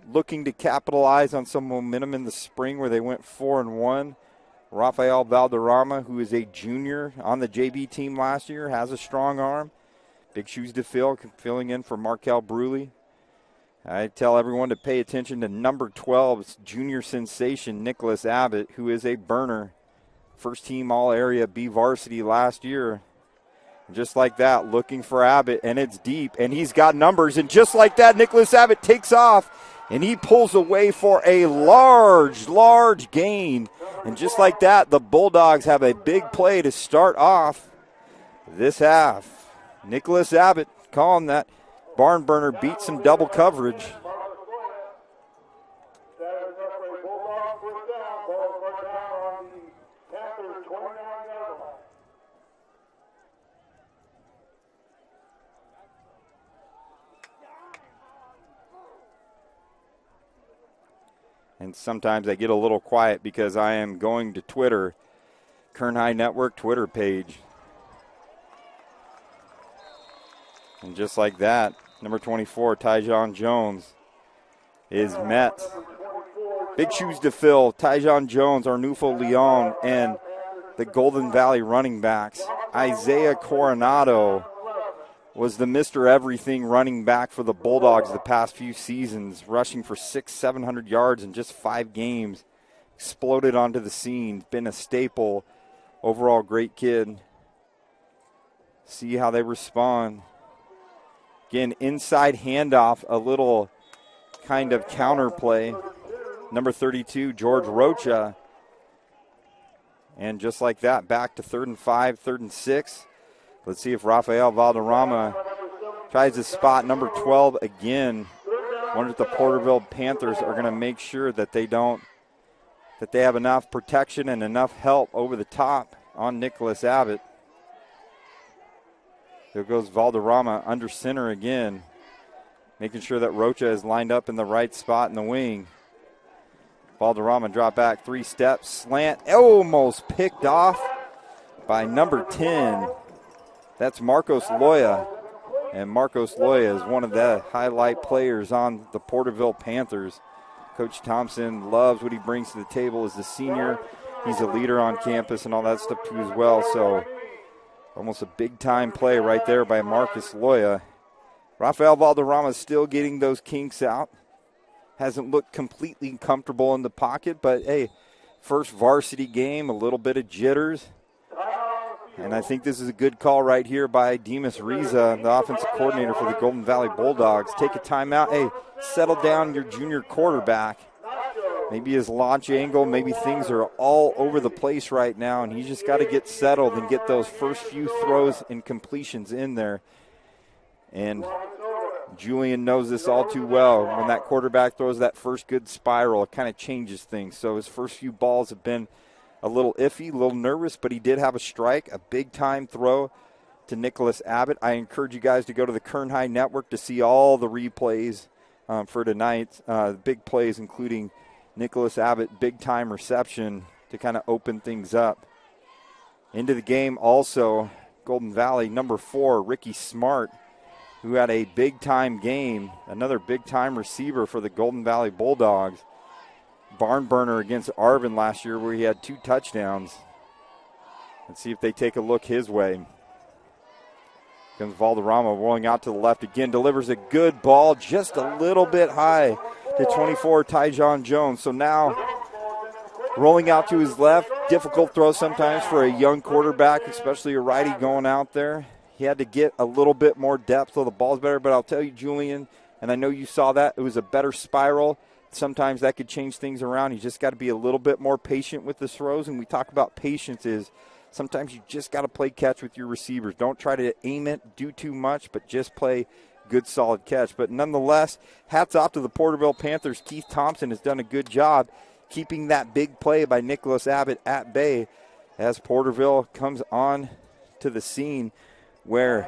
looking to capitalize on some momentum in the spring where they went 4-1. Rafael Valderrama, who is a junior on the JV team last year, has a strong arm. Big shoes to fill, filling in for Markel Bruley. I tell everyone to pay attention to number 12, junior sensation Nicholas Abbott, who is a burner. First team All-Area B varsity last year. Just like that, looking for Abbott, and it's deep, and he's got numbers. And just like that, Nicholas Abbott takes off, and he pulls away for a large, large gain. And just like that, the Bulldogs have a big play to start off this half. Nicholas Abbott calling that barn burner, beat some double coverage. And sometimes I get a little quiet because I am going to Twitter, Kern High Network Twitter page. And just like that, number 24, Tyjon Jones, is met. Big shoes to fill. Tyjon Jones, Arnulfo Leon, and the Golden Valley running backs. Isaiah Coronado was the Mr. Everything running back for the Bulldogs the past few seasons, rushing for 600-700 yards in just 5 games. Exploded onto the scene, been a staple. Overall, great kid. See how they respond. Again, inside handoff, a little kind of counter play. Number 32, George Rocha. And just like that, back to 3rd and 5, 3rd and 6. Let's see if Rafael Valderrama tries to spot number 12 again. Wonder if the Porterville Panthers are going to make sure that they have enough protection and enough help over the top on Nicholas Abbott. There goes Valderrama under center again, making sure that Rocha is lined up in the right spot in the wing. Valderrama drop back 3 steps, slant, almost picked off by number 10. That's Marcos Loya, and Marcos Loya is one of the highlight players on the Porterville Panthers. Coach Thompson loves what he brings to the table as a senior. He's a leader on campus and all that stuff too as well, so almost a big-time play right there by Marcus Loya. Rafael Valderrama is still getting those kinks out. Hasn't looked completely comfortable in the pocket, but hey, first varsity game, a little bit of jitters. And I think this is a good call right here by Demas Riza, the offensive coordinator for the Golden Valley Bulldogs. Take a timeout. Hey, settle down your junior quarterback. Maybe his launch angle, maybe things are all over the place right now, and he's just got to get settled and get those first few throws and completions in there. And Julian knows this all too well. When that quarterback throws that first good spiral, it kind of changes things. So his first few balls have been a little iffy, a little nervous, but he did have a strike, a big-time throw to Nicholas Abbott. I encourage you guys to go to the Kern High Network to see all the replays for tonight. Big plays, including Nicholas Abbott, big-time reception to kind of open things up. Into the game also, Golden Valley, number 4, Ricky Smart, who had a big-time game, another big-time receiver for the Golden Valley Bulldogs. Barn burner against Arvin last year where he had 2 touchdowns. Let's see if they take a look his way. Comes Valderrama rolling out to the left again, delivers a good ball just a little bit high to 24, Tyjon Jones. So now rolling out to his left, difficult throw sometimes for a young quarterback, especially a righty going out there. He had to get a little bit more depth so the ball's better, but I'll tell you, Julian, and I know you saw that, it was a better spiral. Sometimes that could change things around. You just got to be a little bit more patient with the throws, and we talk about patience is sometimes you just got to play catch with your receivers. Don't try to aim it, do too much, but just play good, solid catch. But nonetheless, hats off to the Porterville Panthers. Keith Thompson has done a good job keeping that big play by Nicholas Abbott at bay as Porterville comes on to the scene where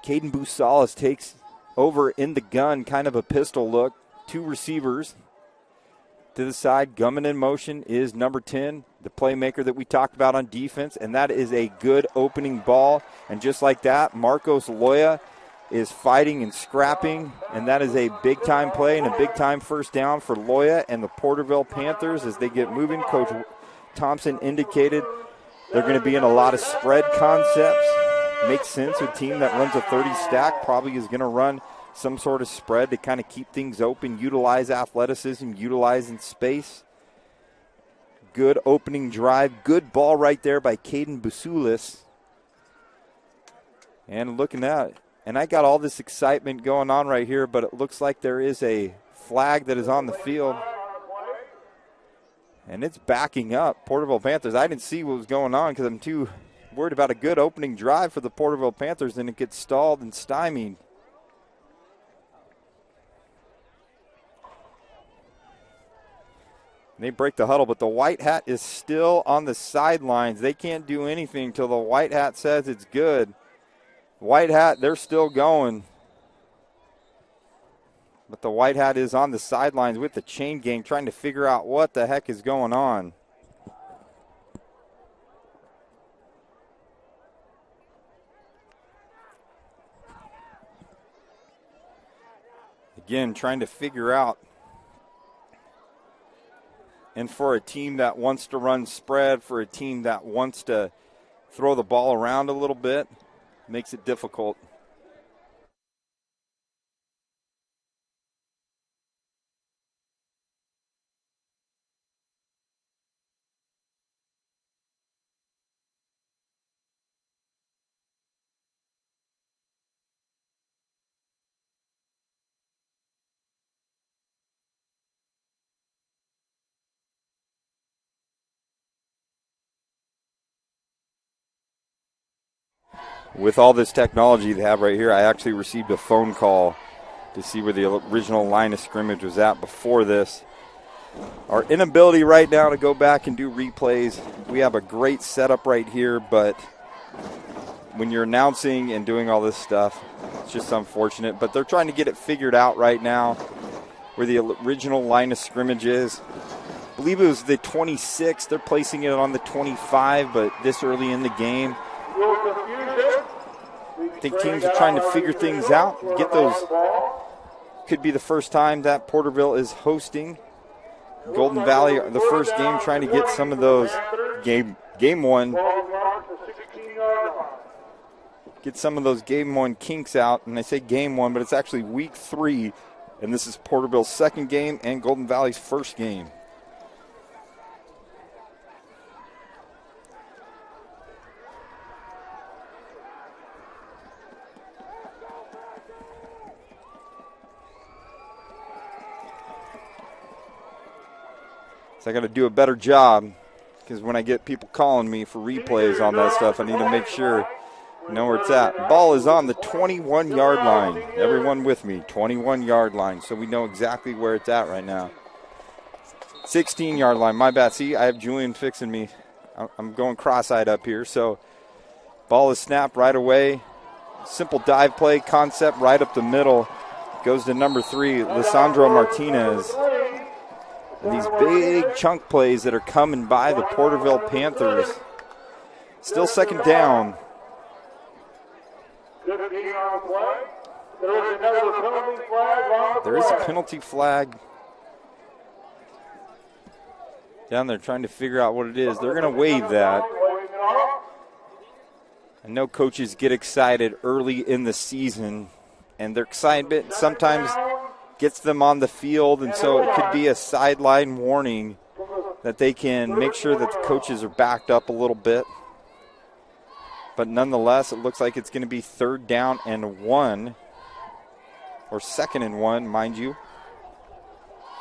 Caden Busalis takes over in the gun, kind of a pistol look. 2 receivers to the side. Gumming in motion is number 10, the playmaker that we talked about on defense, and that is a good opening ball. And just like that, Marcos Loya is fighting and scrapping, and that is a big-time play and a big-time first down for Loya and the Porterville Panthers as they get moving. Coach Thompson indicated they're going to be in a lot of spread concepts. Makes sense. A team that runs a 30 stack probably is going to run some sort of spread to kind of keep things open, utilize athleticism, utilizing space. Good opening drive. Good ball right there by Caden Busulis. And looking at it, and I got all this excitement going on right here, but it looks like there is a flag that is on the field. And it's backing up. Porterville Panthers, I didn't see what was going on because I'm too worried about a good opening drive for the Porterville Panthers, and it gets stalled and stymied. They break the huddle, but the white hat is still on the sidelines. They can't do anything till the white hat says it's good. White hat, they're still going. But the white hat is on the sidelines with the chain gang trying to figure out what the heck is going on. Again, trying to figure out. And for a team that wants to run spread, for a team that wants to throw the ball around a little bit, makes it difficult. With all this technology they have right here, I actually received a phone call to see where the original line of scrimmage was at before this. Our inability right now to go back and do replays, we have a great setup right here, but when you're announcing and doing all this stuff, it's just unfortunate. But they're trying to get it figured out right now where the original line of scrimmage is. I believe it was the 26. They're placing it on the 25, but this early in the game. I think teams are trying to figure things out, get those. Could be the first time that Porterville is hosting Golden Valley, the first game, trying to get some of those game one. Get some of those game one kinks out, and I say game one, but it's actually week 3, and this is Porterville's second game and Golden Valley's first game. So I got to do a better job because when I get people calling me for replays on that stuff, I need to make sure I know where it's at. Ball is on the 21-yard line. Everyone with me, 21-yard line. So we know exactly where it's at right now. 16-yard line, my bad. See, I have Julian fixing me. I'm going cross-eyed up here. So ball is snapped right away. Simple dive play concept right up the middle. goes to number 3, Lisandro Martinez. And these big chunk plays that are coming by the Porterville Panthers. Still second down. There is a penalty flag down there trying to figure out what it is. They're going to waive that. I know coaches get excited early in the season, and their excitement sometimes gets them on the field, and so it could be a sideline warning that they can make sure that the coaches are backed up a little bit. But nonetheless, it looks like it's going to be 3rd down and 1, or 2nd and 1, mind you,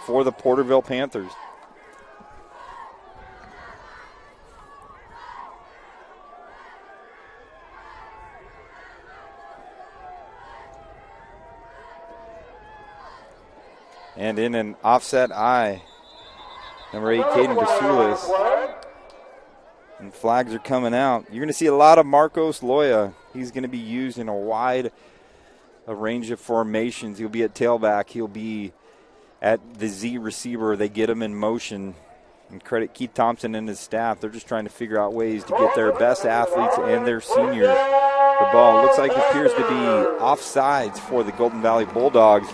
for the Porterville Panthers. And in an offset eye, number 8, Caden Basulis. And flags are coming out. You're going to see a lot of Marcos Loya. He's going to be used in a wide range of formations. He'll be at tailback. He'll be at the Z receiver. They get him in motion. And credit Keith Thompson and his staff. They're just trying to figure out ways to get their best athletes and their seniors the ball. Looks like it appears to be offsides for the Golden Valley Bulldogs.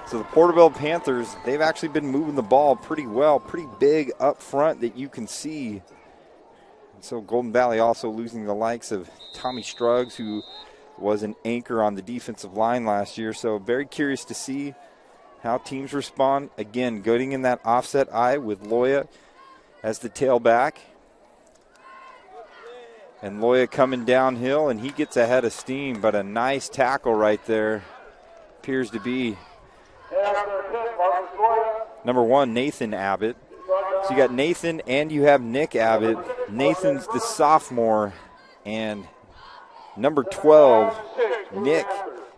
So the Porterville Panthers, they've actually been moving the ball pretty well, pretty big up front that you can see. So Golden Valley also losing the likes of Tommy Struggs, who was an anchor on the defensive line last year. So very curious to see how teams respond. Again, going in that offset eye with Loya as the tailback. And Loya coming downhill, and he gets ahead of steam, but a nice tackle right there. Appears to be number 1, Nathan Abbott. So you got Nathan and you have Nick Abbott. Nathan's the sophomore, and number 12, Nick,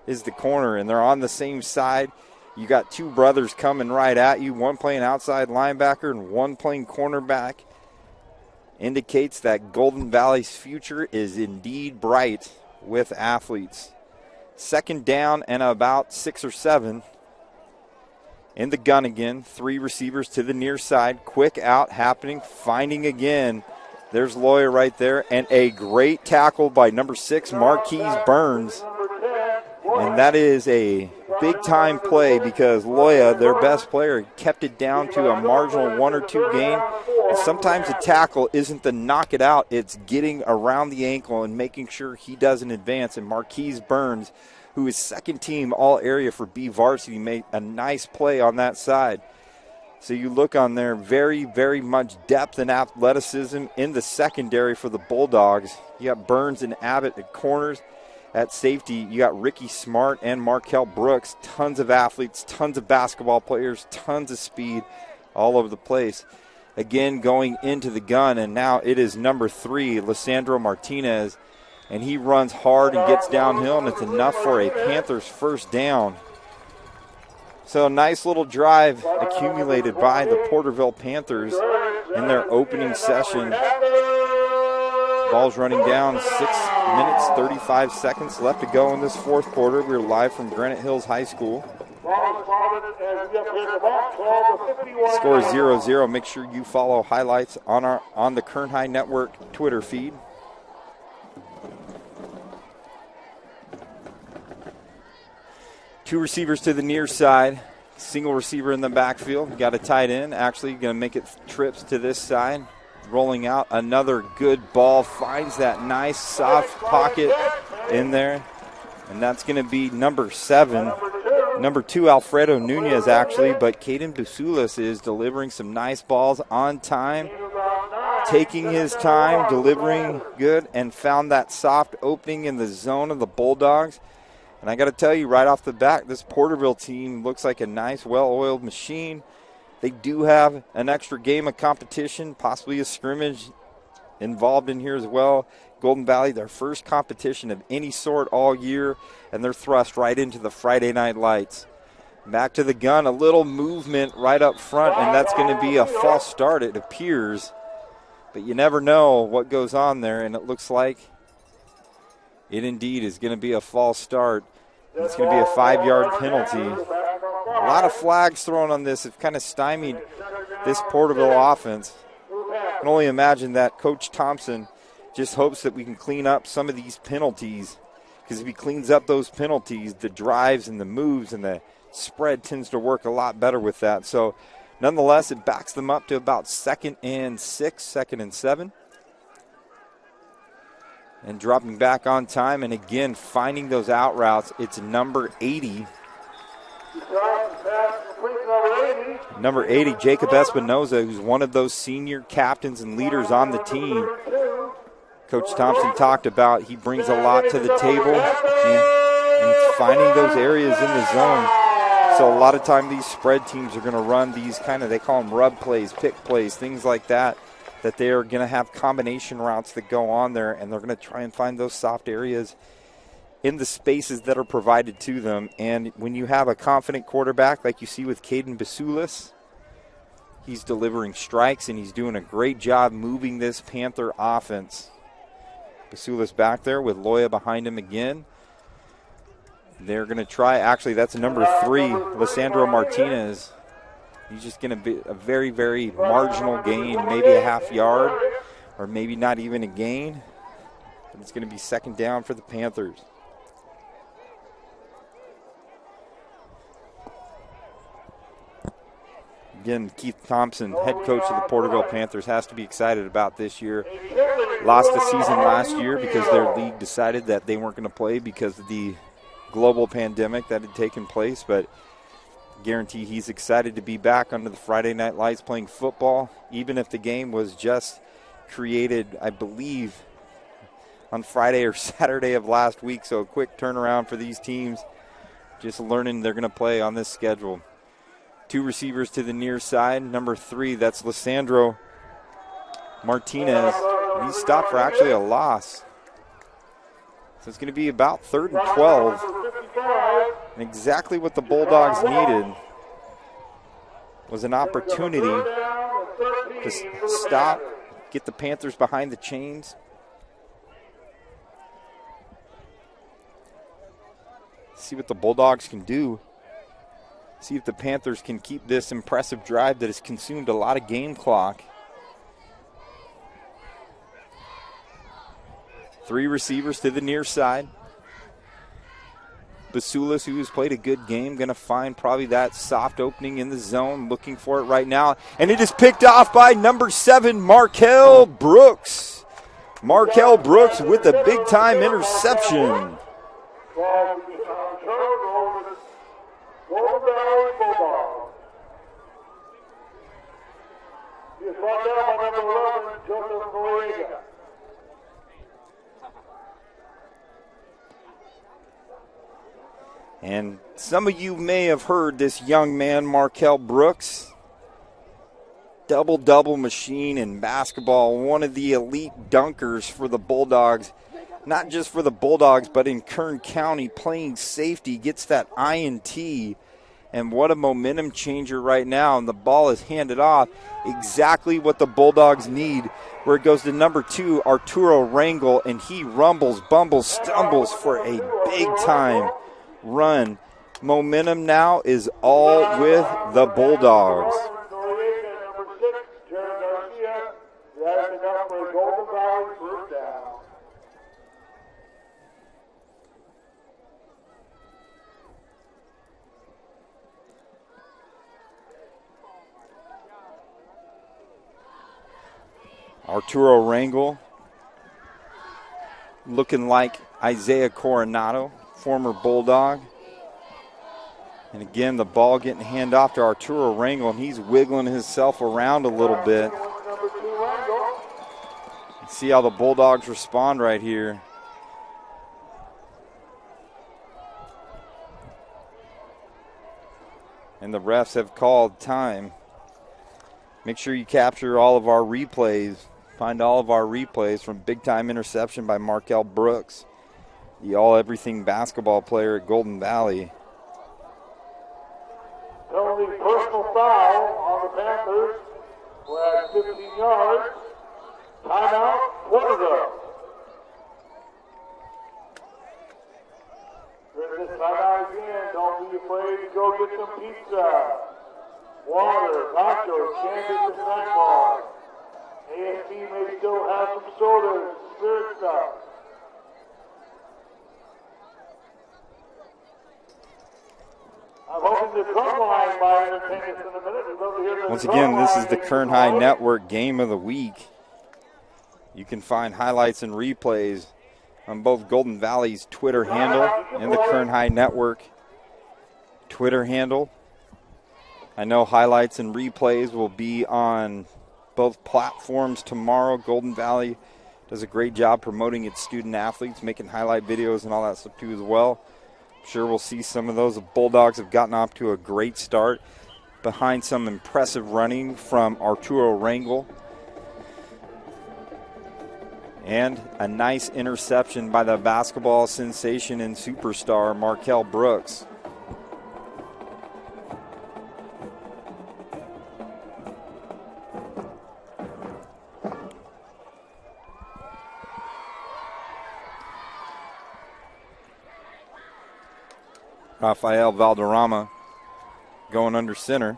is the corner, and they're on the same side. You got 2 brothers coming right at you, one playing outside linebacker and one playing cornerback. Indicates that Golden Valley's future is indeed bright with athletes. 2nd down and about 6 or 7. In the gun again, 3 receivers to the near side. Quick out happening, finding again. There's Loya right there, and a great tackle by number 6, Marquise Burns. And that is a big-time play because Loya, their best player, kept it down to a marginal 1 or 2 gain. And sometimes a tackle isn't the knock it out, it's getting around the ankle and making sure he doesn't advance. And Marquise Burns, who is 2nd team all-area for B varsity, made a nice play on that side. So you look on there, very, very much depth and athleticism in the secondary for the Bulldogs. You got Burns and Abbott at corners. At safety, you got Ricky Smart and Markel Brooks. Tons of athletes, tons of basketball players, tons of speed all over the place. Again, going into the gun, and now it is number 3, Lisandro Martinez. And he runs hard and gets downhill, and it's enough for a Panthers 1st down. So a nice little drive accumulated by the Porterville Panthers in their opening session. Ball's running down, 6 minutes, 35 seconds left to go in this 4th quarter. We're live from Granite Hills High School. Score is 0-0. Make sure you follow highlights on the Kern High Network Twitter feed. Two receivers to the near side. Single receiver in the backfield. Got a tight end. Actually going to make it trips to this side. Rolling out another good ball. Finds that nice soft pocket in there. And that's going to be number 7. Number 2, Alfredo Nunez, actually. But Caden Basulis is delivering some nice balls on time. Taking his time, delivering good, and found that soft opening in the zone of the Bulldogs. And I got to tell you right off the bat, this Porterville team looks like a nice, well-oiled machine. They do have an extra game of competition, possibly a scrimmage involved in here as well. Golden Valley, their first competition of any sort all year, and they're thrust right into the Friday night lights. Back to the gun, a little movement right up front, and that's going to be a false start, it appears. But you never know what goes on there, and it looks like it indeed is going to be a false start. It's going to be a 5-yard penalty. A lot of flags thrown on this have kind of stymied this Porterville offense. I can only imagine that Coach Thompson just hopes that we can clean up some of these penalties, because if he cleans up those penalties, the drives and the moves and the spread tends to work a lot better with that. So nonetheless, it backs them up to about 2nd and 6, 2nd and 7. And dropping back on time, and again, finding those out routes. It's number 80. Number 80, Jacob Espinoza, who's one of those senior captains and leaders on the team. Coach Thompson talked about he brings a lot to the table, and finding those areas in the zone. So a lot of time these spread teams are going to run these kind of, they call them rub plays, pick plays, things like that, that they are going to have combination routes that go on there, and they're going to try and find those soft areas in the spaces that are provided to them. And when you have a confident quarterback like you see with Caden Basulis, he's delivering strikes, and he's doing a great job moving this Panther offense. Basulis back there with Loya behind him again. They're going to try, actually that's number 3, Lissandro Martinez. He's just going to be a very, very marginal gain, maybe a half yard, or maybe not even a gain. But it's going to be 2nd down for the Panthers. Again, Keith Thompson, head coach of the Porterville Panthers, has to be excited about this year. Lost the season last year because their league decided that they weren't going to play because of the global pandemic that had taken place, but guarantee he's excited to be back under the Friday Night Lights playing football, even if the game was just created, I believe, on Friday or Saturday of last week. So a quick turnaround for these teams, just learning they're going to play on this schedule. 2 receivers to the near side. Number 3, that's Lissandro Martinez. He stopped for actually a loss. So it's going to be about 3rd and 12. And exactly what the Bulldogs needed was an opportunity to stop, get the Panthers behind the chains. See what the Bulldogs can do. See if the Panthers can keep this impressive drive that has consumed a lot of game clock. 3 receivers to the near side. Basulis, who has played a good game, going to find probably that soft opening in the zone, looking for it right now. And it is picked off by number 7, Markel Brooks. Markel Brooks with a big-time interception. And some of you may have heard this young man, Markel Brooks. Double-double machine in basketball, one of the elite dunkers for the Bulldogs. Not just for the Bulldogs, but in Kern County, playing safety, gets that INT. And what a momentum changer right now. And the ball is handed off. Exactly what the Bulldogs need. Where it goes to number 2, Arturo Rangel, and he rumbles, bumbles, stumbles for a big-time run. Momentum now is all with the Bulldogs. Arturo Rangel looking like Isaiah Coronado, former Bulldog. And again, the ball getting handed off to Arturo Rangel, and he's wiggling himself around a little bit. See how the Bulldogs respond right here. And the refs have called time. Make sure you capture all of our replays. Find all of our replays from big-time interception by Markel Brooks, the all-everything basketball player at Golden Valley. Penalty personal foul on the Panthers. We're at 15 yards. Timeout, Porterville. During this timeout, afraid to go get some pizza, water, nachos, candy at the snack bar. ASP may still have some sodas, spirit stuff. I'm hoping the Kern line by entertain us in a minute. We'd love to hear the Once Kern again, this is line. the Kern High Network Game of the Week. You can find highlights and replays on both Golden Valley's Twitter handle and the Kern High Network Twitter handle. I know highlights and replays will be on both platforms tomorrow. Golden Valley does a great job promoting its student athletes, making highlight videos and all that stuff too as well. I'm sure we'll see some of those. The Bulldogs have gotten off to a great start behind some impressive running from Arturo Rangel. And a nice interception by the basketball sensation and superstar Markel Brooks. Rafael Valderrama going under center.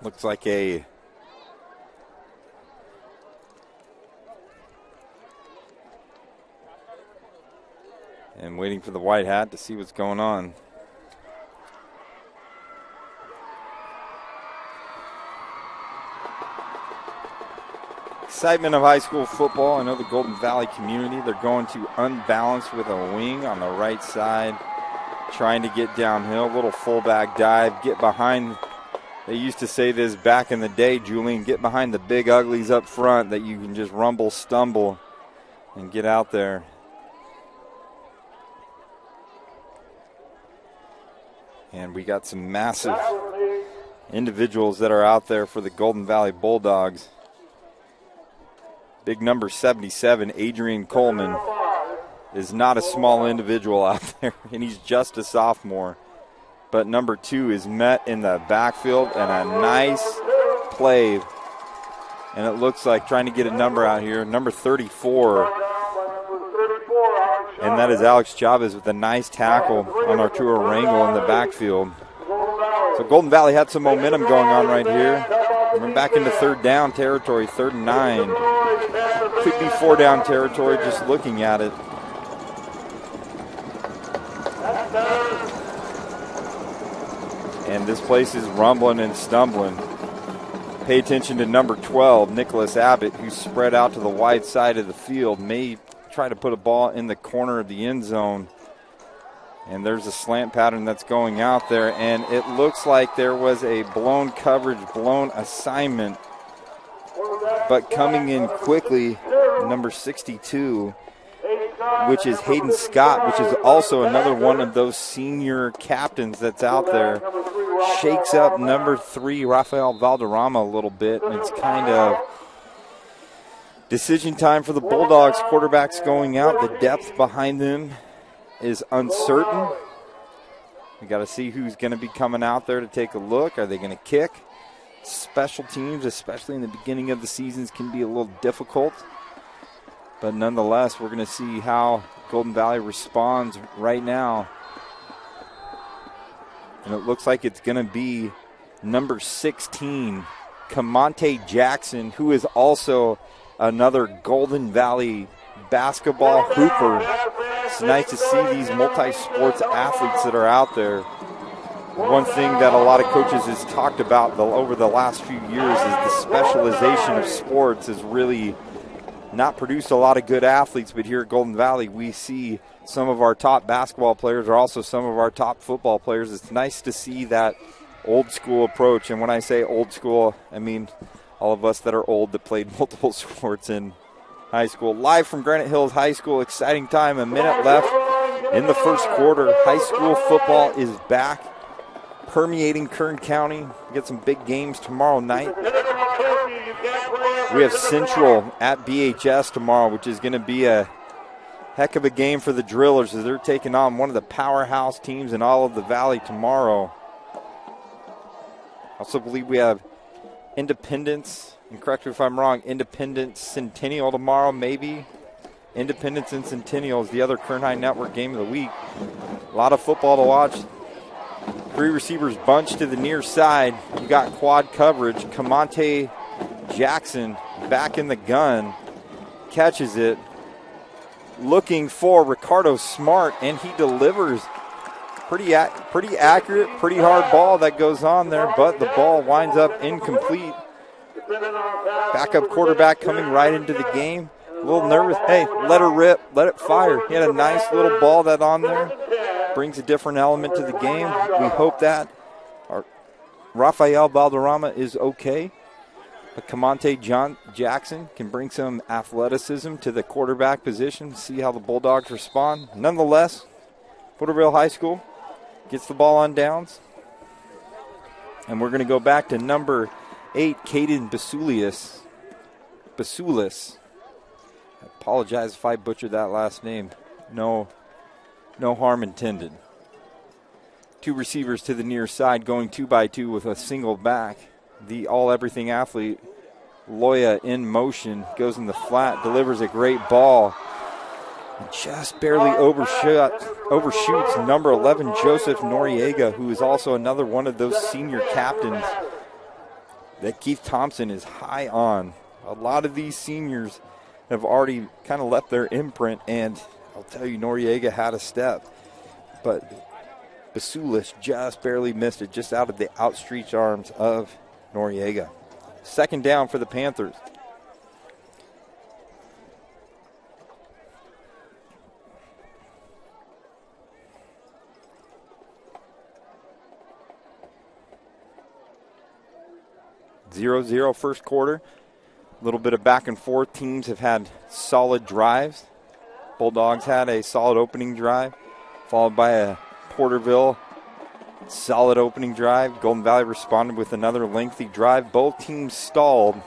Looks like a and waiting for the white hat to see what's going on. Excitement of high school football. I know the Golden Valley community, they're going to unbalance with a wing on the right side, trying to get downhill. Little fullback dive, get behind. They used to say this back in the day, Julian, get behind the big uglies up front that you can just rumble, stumble, and get out there. And we got some massive individuals that are out there for the Golden Valley Bulldogs. Big number 77, Adrian Coleman, is not a small individual out there, and he's just a sophomore. But number 2 is met in the backfield, and a nice play. And it looks like trying to get a number out here, number 34. And that is Alex Chavez with a nice tackle on Arturo Rangel in the backfield. So Golden Valley had some momentum going on right here. We're back into third down territory, 3rd and 9. Could be 4 down territory just looking at it. And this place is rumbling and stumbling. Pay attention to number 12, Nicholas Abbott, who's spread out to the wide side of the field. May try to put a ball in the corner of the end zone. And there's a slant pattern that's going out there. And it looks like there was a blown coverage, blown assignment. But coming in quickly, number 62, which is Hayden Scott, which is also another one of those senior captains that's out there, shakes up number 3, Rafael Valderrama, a little bit. And it's kind of decision time for the Bulldogs. Quarterbacks going out. The depth behind them is uncertain. We got to see who's going to be coming out there to take a look. Are they going to kick? Special teams, especially in the beginning of the seasons, can be a little difficult. But nonetheless, we're going to see how Golden Valley responds right now. And it looks like it's going to be number 16, Camonte Jackson, who is also another Golden Valley basketball hooper. It's nice to see these multi-sports athletes that are out there. One thing that a lot of coaches has talked about over the last few years is the specialization of sports has really not produced a lot of good athletes, but here at Golden Valley we see some of our top basketball players are also some of our top football players. It's nice to see that old school approach, and when I say old school, I mean all of us that are old that played multiple sports in high school. Live from Granite Hills High School, exciting time, a minute left in the first quarter. High school football is back, permeating Kern County. We get some big games tomorrow night. We have Central at BHS tomorrow, which is going to be a heck of a game for the Drillers as they're taking on one of the powerhouse teams in all of the Valley tomorrow. I also believe we have Independence, and correct me if I'm wrong, Independence Centennial tomorrow, maybe. Independence and Centennial is the other Kern High Network game of the week. A lot of football to watch. 3 receivers bunched to the near side. You got quad coverage. Camonte Jackson back in the gun. Catches it. Looking for Ricardo Smart, and he delivers. Pretty accurate, pretty hard ball that goes on there, but the ball winds up incomplete. Backup quarterback coming right into the game. A little nervous. Hey, let her rip. Let it fire. He had a nice little ball that on there. Brings a different element to the game. We hope that Rafael Valderrama is okay. But Camonte Jackson can bring some athleticism to the quarterback position. See how the Bulldogs respond. Nonetheless, Porterville High School gets the ball on downs. And we're going to go back to number 8, Caden Basulis. I apologize if I butchered that last name. No harm intended. 2 receivers to the near side going 2-by-2 with a single back. The all-everything athlete, Loya, in motion, goes in the flat, delivers a great ball. Just barely overshoots number 11, Joseph Noriega, who is also another one of those senior captains that Keith Thompson is high on. A lot of these seniors have already kind of left their imprint, and I'll tell you, Noriega had a step. But Basulis just barely missed it, just out of the outstretched arms of Noriega. 2nd down for the Panthers. Zero first quarter. A little bit of back and forth. Teams have had solid drives. Bulldogs had a solid opening drive, followed by a Porterville solid opening drive. Golden Valley responded with another lengthy drive. Both teams stalled.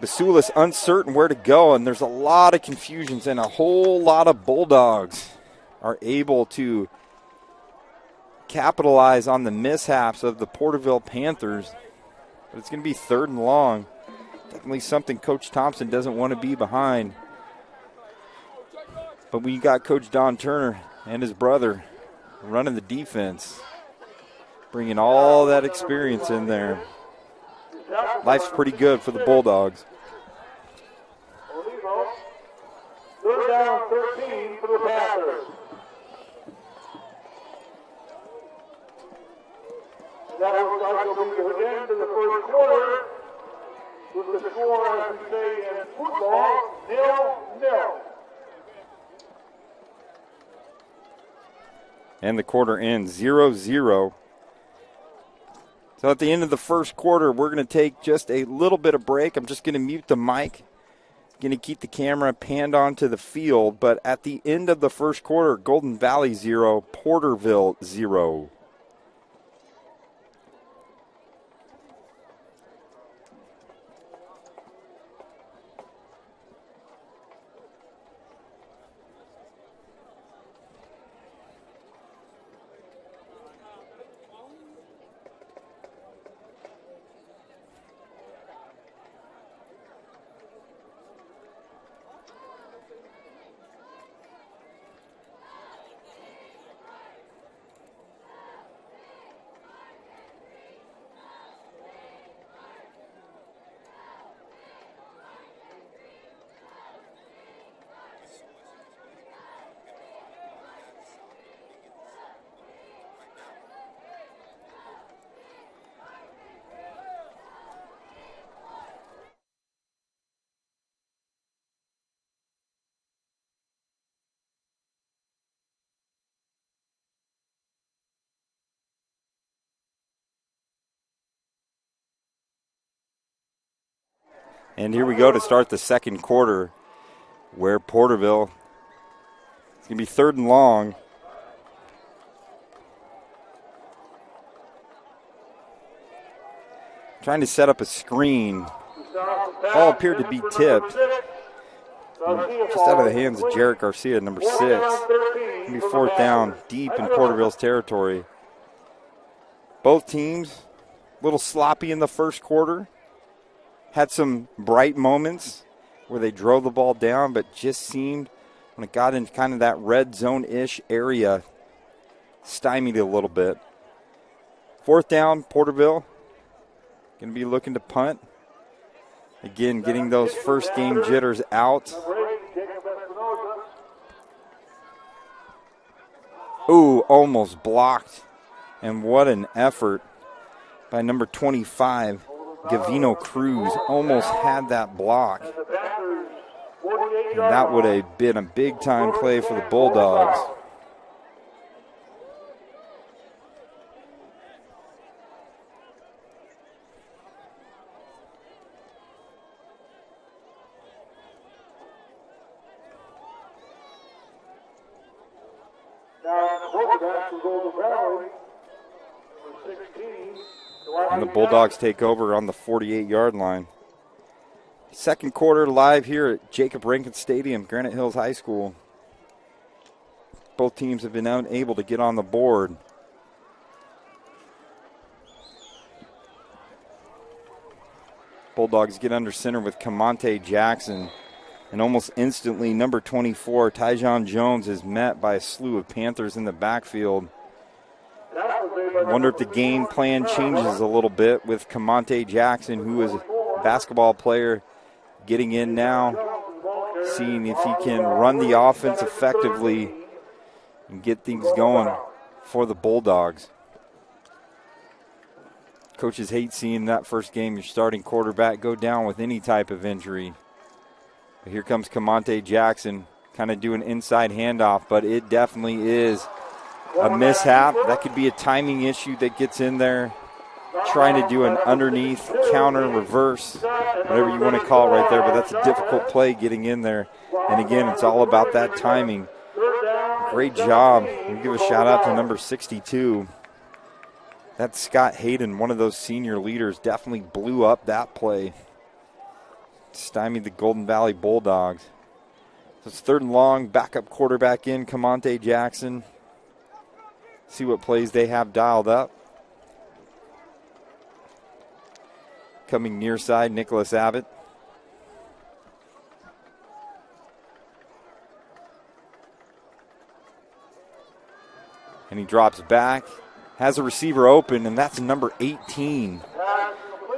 Basulis uncertain where to go, and there's a lot of confusions, and a whole lot of Bulldogs are able to capitalize on the mishaps of the Porterville Panthers. But it's going to be 3rd and long. Definitely something Coach Thompson doesn't want to be behind. But we got Coach Don Turner and his brother running the defense, bringing all that experience in there. Life's pretty good for the Bulldogs. 3rd down, 13 for the Panthers. That looks like it'll be the end of the first quarter, with the score, as we say in football, 0-0. And the quarter ends 0-0. So at the end of the first quarter, we're going to take just a little bit of break. I'm just going to mute the mic. Going to keep the camera panned onto the field. But at the end of the first quarter, Golden Valley 0, Porterville 0. And here we go to start the second quarter, where Porterville, it's going to be 3rd and long. Trying to set up a screen. Ball appeared to be tipped. Just out of the hands of Jarrett Garcia, number 6. It's going to be 4th down, deep in Porterville's territory. Both teams a little sloppy in the first quarter. Had some bright moments. where they drove the ball down, but just seemed, when it got into kind of that red zone-ish area, stymied a little bit. 4th down, Porterville going to be looking to punt. Again, getting those first game jitters out. Ooh, almost blocked. And what an effort by number 25, Gavino Cruz. Almost had that block. And that would have been a big-time play for the Bulldogs. And the Bulldogs take over on the 48-yard line. Second quarter live here at Jacob Rankin Stadium, Granite Hills High School. Both teams have been unable to get on the board. Bulldogs get under center with Camonte Jackson. And almost instantly, number 24, Tyjon Jones, is met by a slew of Panthers in the backfield. I wonder if the game plan changes a little bit with Camonte Jackson, who is a basketball player, getting in now, seeing if he can run the offense effectively and get things going for the Bulldogs. Coaches hate seeing that first game your starting quarterback go down with any type of injury. But here comes Camonte Jackson, kind of doing inside handoff, but it definitely is a mishap. That could be a timing issue that gets in there. Trying to do an underneath, counter, reverse, whatever you want to call it right there, but that's a difficult play getting in there. And again, it's all about that timing. Great job. We give a shout out to number 62. That's Scott Hayden, one of those senior leaders, definitely blew up that play. Stymied the Golden Valley Bulldogs. So it's 3rd and long, backup quarterback in, Camonte Jackson. See what plays they have dialed up. Coming near side, Nicholas Abbott. And he drops back, has a receiver open, and that's number 18.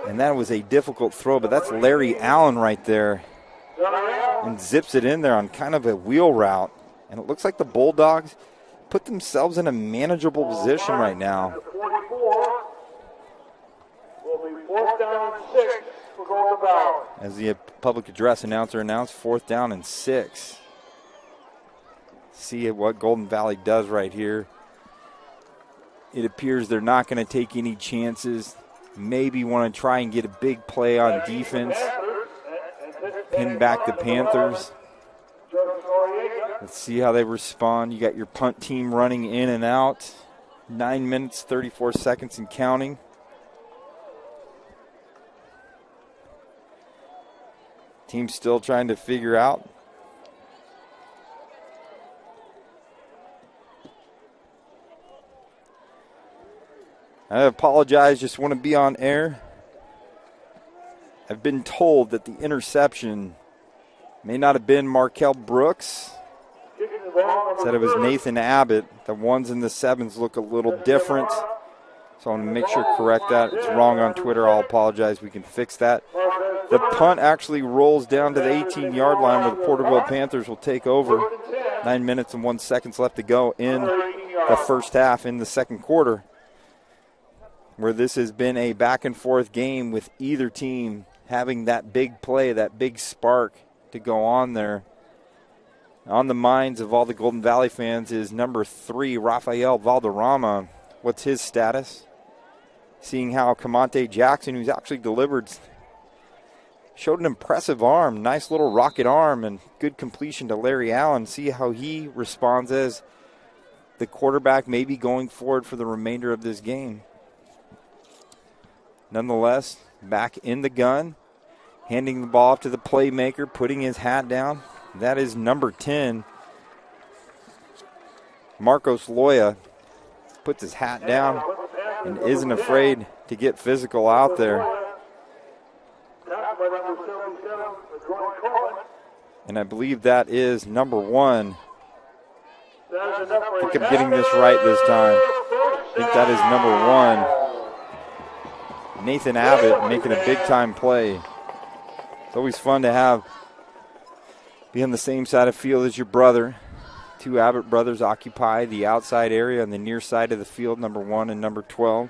And that was a difficult throw, but that's Larry Allen right there. And zips it in there on kind of a wheel route. And it looks like the Bulldogs put themselves in a manageable position right now. As the public address announcer announced, 4th down and 6. See what Golden Valley does right here. It appears they're not going to take any chances. Maybe want to try and get a big play on defense. Pin back the Panthers. Let's see how they respond. You got your punt team running in and out. 9 minutes, 34 seconds and counting. Team still trying to figure out. I apologize, just want to be on air. I've been told that the interception may not have been Markel Brooks. Said it was Nathan Abbott. The 1s and the 7s look a little different. So I want to make sure to correct that. It's wrong on Twitter. I'll apologize. We can fix that. The punt actually rolls down to the 18-yard line where the Porterville Panthers will take over. 9 minutes and 1 second left to go in the first half in the second quarter, where this has been a back-and-forth game with either team having that big play, that big spark to go on there. On the minds of all the Golden Valley fans is number 3, Rafael Valderrama. What's his status? Seeing how Camonte Jackson, who's actually delivered, showed an impressive arm, nice little rocket arm, and good completion to Larry Allen. See how he responds as the quarterback may be going forward for the remainder of this game. Nonetheless, back in the gun, handing the ball off to the playmaker, putting his hat down. That is number 10, Marcos Loya. Puts his hat down and isn't afraid to get physical out there. And I believe that is number 1. I think I'm getting this right this time. I think that is number 1. Nathan Abbott making a big-time play. It's always fun to be on the same side of the field as your brother. 2 Abbott brothers occupy the outside area on the near side of the field, number 1 and number 12.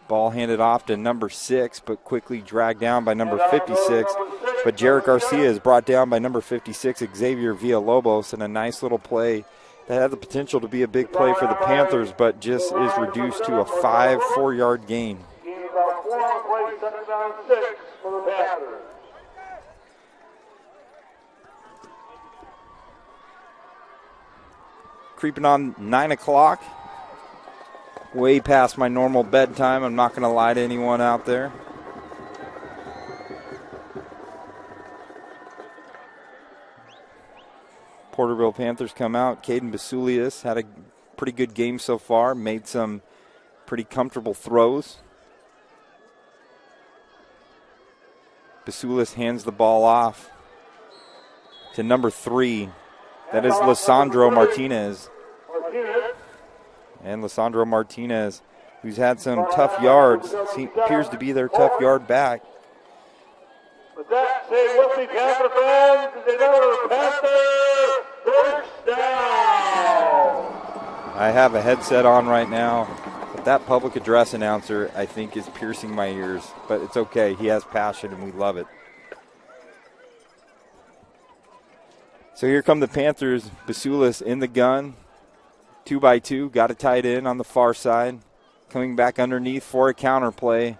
Ball handed off to number 6, but quickly dragged down by number 56. But Jarrett Garcia is brought down by number 56, Xavier Villalobos, in a nice little play that had the potential to be a big play for the Panthers, but just is reduced to a 4-yard gain. Creeping on 9 o'clock. Way past my normal bedtime. I'm not going to lie to anyone out there. Porterville Panthers come out. Caden Basulius had a pretty good game so far. Made some pretty comfortable throws. Basulius hands the ball off to number 3. That is Lissandro Martinez. And Lissandro Martinez, who's had some tough yards, appears to be their tough yard back. With that, say with me, Panther fans, is another Panther first down. I have a headset on right now, but that public address announcer, I think, is piercing my ears. But it's okay. He has passion, and we love it. So here come the Panthers. Basulis in the gun. 2x2, got a tight end on the far side. Coming back underneath for a counter play.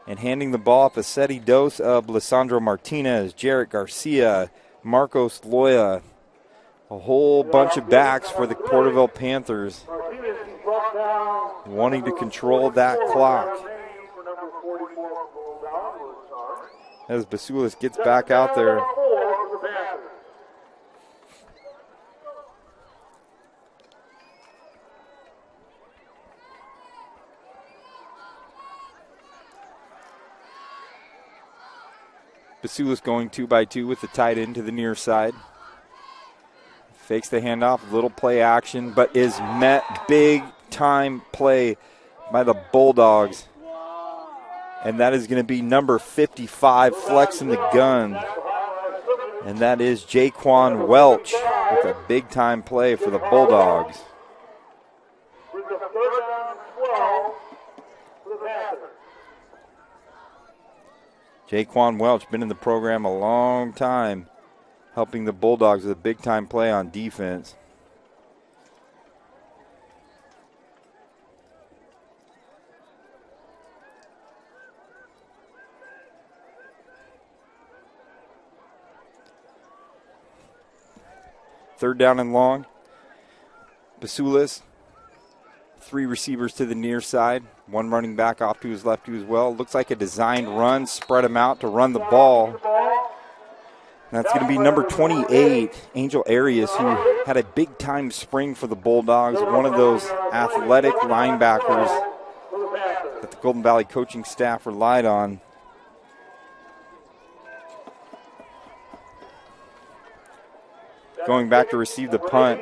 And handing the ball off a steady dose of Lissandro Martinez, Jarrett Garcia, Marcos Loya. A whole bunch of backs for the Porterville Panthers. Wanting to control that clock. As Basulis gets back out there. Basulis going 2x2 with the tight end to the near side. Fakes the handoff, little play action, but is met big time play by the Bulldogs. And that is going to be number 55 flexing the gun. And that is Jaquan Welch with a big time play for the Bulldogs. Jaquan Welch, been in the program a long time, helping the Bulldogs with a big-time play on defense. Third down and long. Basulis, 3 receivers to the near side. 1 running back off to his left as well. Looks like a designed run. Spread him out to run the ball. And that's going to be number 28, Angel Arias, who had a big-time spring for the Bulldogs. One of those athletic linebackers that the Golden Valley coaching staff relied on. Going back to receive the punt,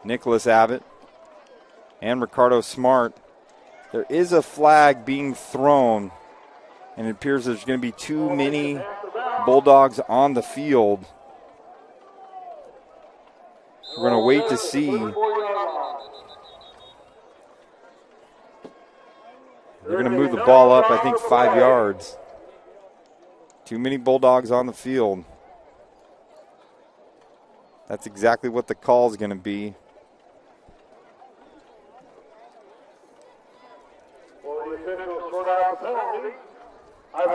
Nicholas Abbott and Ricardo Smart. There is a flag being thrown, and it appears there's going to be too many Bulldogs on the field. We're going to wait to see. They're going to move the ball up, I think, 5 yards. Too many Bulldogs on the field. That's exactly what the call is going to be.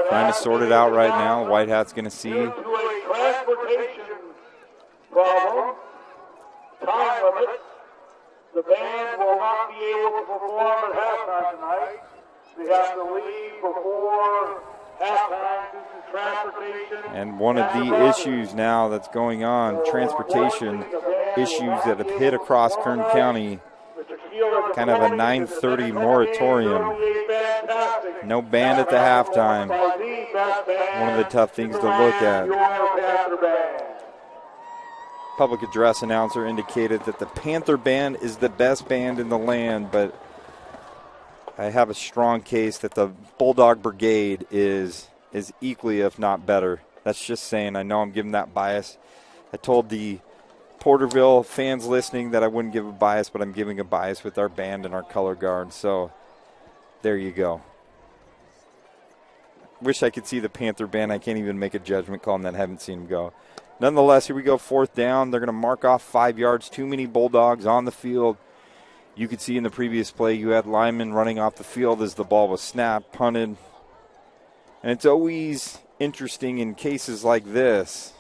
Trying to sort it out right now. White Hat's going to see. Transportation problem. Time limit. The band will not be able to perform at halftime tonight. They have to leave before halftime due to transportation. And one of the issues now that's going on, transportation issues that have hit across Kern County. kind of a 9:30 moratorium. No band at the halftime. One of the tough things to look at. Public address announcer indicated that the Panther Band is the best band in the land, but I have a strong case that the Bulldog Brigade is equally, if not better. That's just saying. I know I'm giving that bias. I told the Porterville fans listening that I wouldn't give a bias, but I'm giving a bias with our band and our color guard. So there you go. Wish I could see the Panther Band. I can't even make a judgment call on that. I haven't seen them go. Nonetheless, here we go, 4th down. They're going to mark off 5 yards. Too many Bulldogs on the field. You could see in the previous play you had linemen running off the field as the ball was snapped, punted. And it's always interesting in cases like this.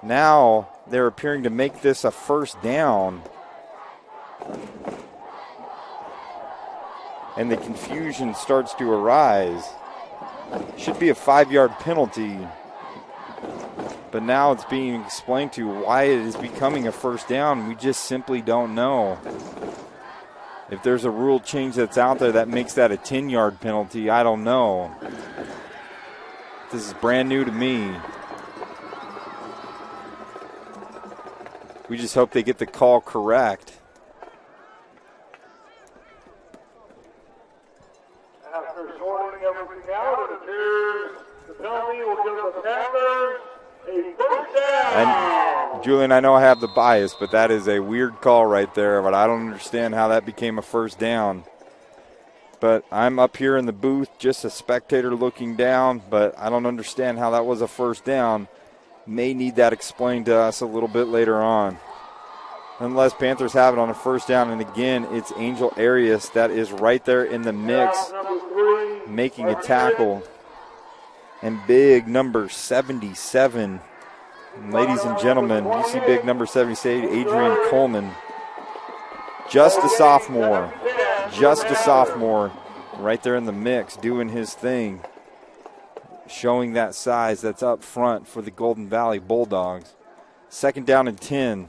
Now they're appearing to make this a 1st down. And the confusion starts to arise. Should be a 5-yard penalty. But now it's being explained to why it is becoming a 1st down. We just simply don't know. If there's a rule change that's out there that makes that a 10-yard penalty, I don't know. This is brand new to me. We just hope they get the call correct. After sorting everything out, it appears the penalty will give the Panthers a 1st down. And Julian, I know I have the bias, but that is a weird call right there, but I don't understand how that became a 1st down. But I'm up here in the booth, just a spectator looking down, but I don't understand how that was a 1st down. May need that explained to us a little bit later on. Nonetheless, Panthers have it on a 1st down, and again, it's Angel Arias that is right there in the mix, making a tackle. And big number 77. And ladies and gentlemen, you see big number 77, Adrian Coleman. Just a sophomore. Just a sophomore. Right there in the mix, doing his thing. Showing that size that's up front for the Golden Valley Bulldogs. 2nd down and 10.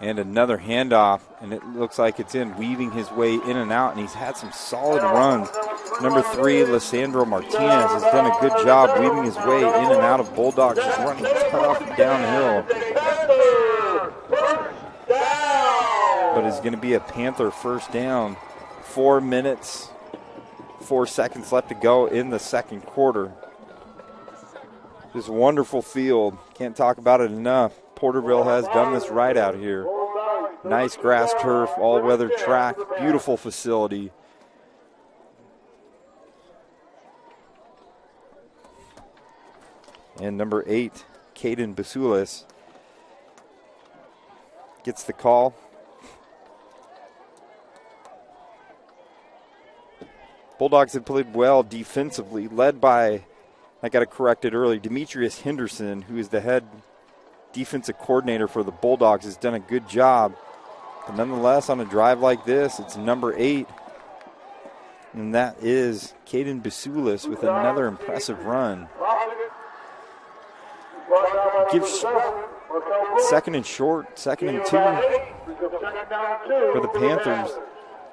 And another handoff, and it looks like it's weaving his way in and out, and he's had some solid runs. Number 3, Lissandro Martinez, has done a good job weaving his way in and out of Bulldogs. He's running tough downhill. But it's going to be a Panther 1st down. 4 minutes, 4 seconds left to go in the 2nd quarter. This wonderful field, can't talk about it enough. Porterville has done this right out here. Nice grass turf, all-weather track, beautiful facility. And number 8, Caden Basulis, gets the call. Bulldogs have played well defensively, led by, I got to correct it early, Demetrius Henderson, who is the head defensive coordinator for the Bulldogs, has done a good job. But nonetheless, on a drive like this, it's number 8. And that is Caden Basulis with another impressive run. Gives 2nd and short, 2nd and 2 for the Panthers.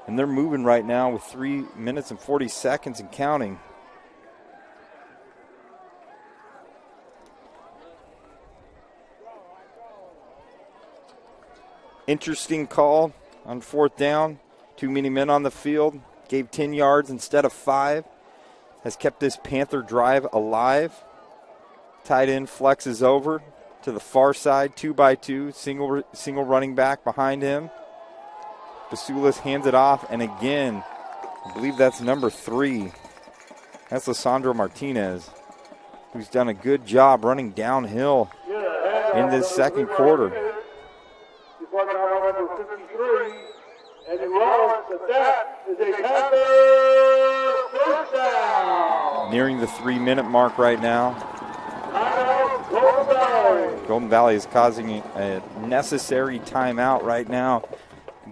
And they're moving right now with 3 minutes and 40 seconds and counting. Interesting call on 4th down. Too many men on the field. Gave 10 yards instead of 5. Has kept this Panther drive alive. Tight end flexes over to the far side, 2-by-2. Single running back behind him. Basulis hands it off, and again, I believe that's number 3. That's Lissandro Martinez, who's done a good job running downhill in this 2nd quarter. And he rolls that is a Panther 1st down. Nearing the 3-minute mark right now. Golden Valley is causing a necessary timeout right now.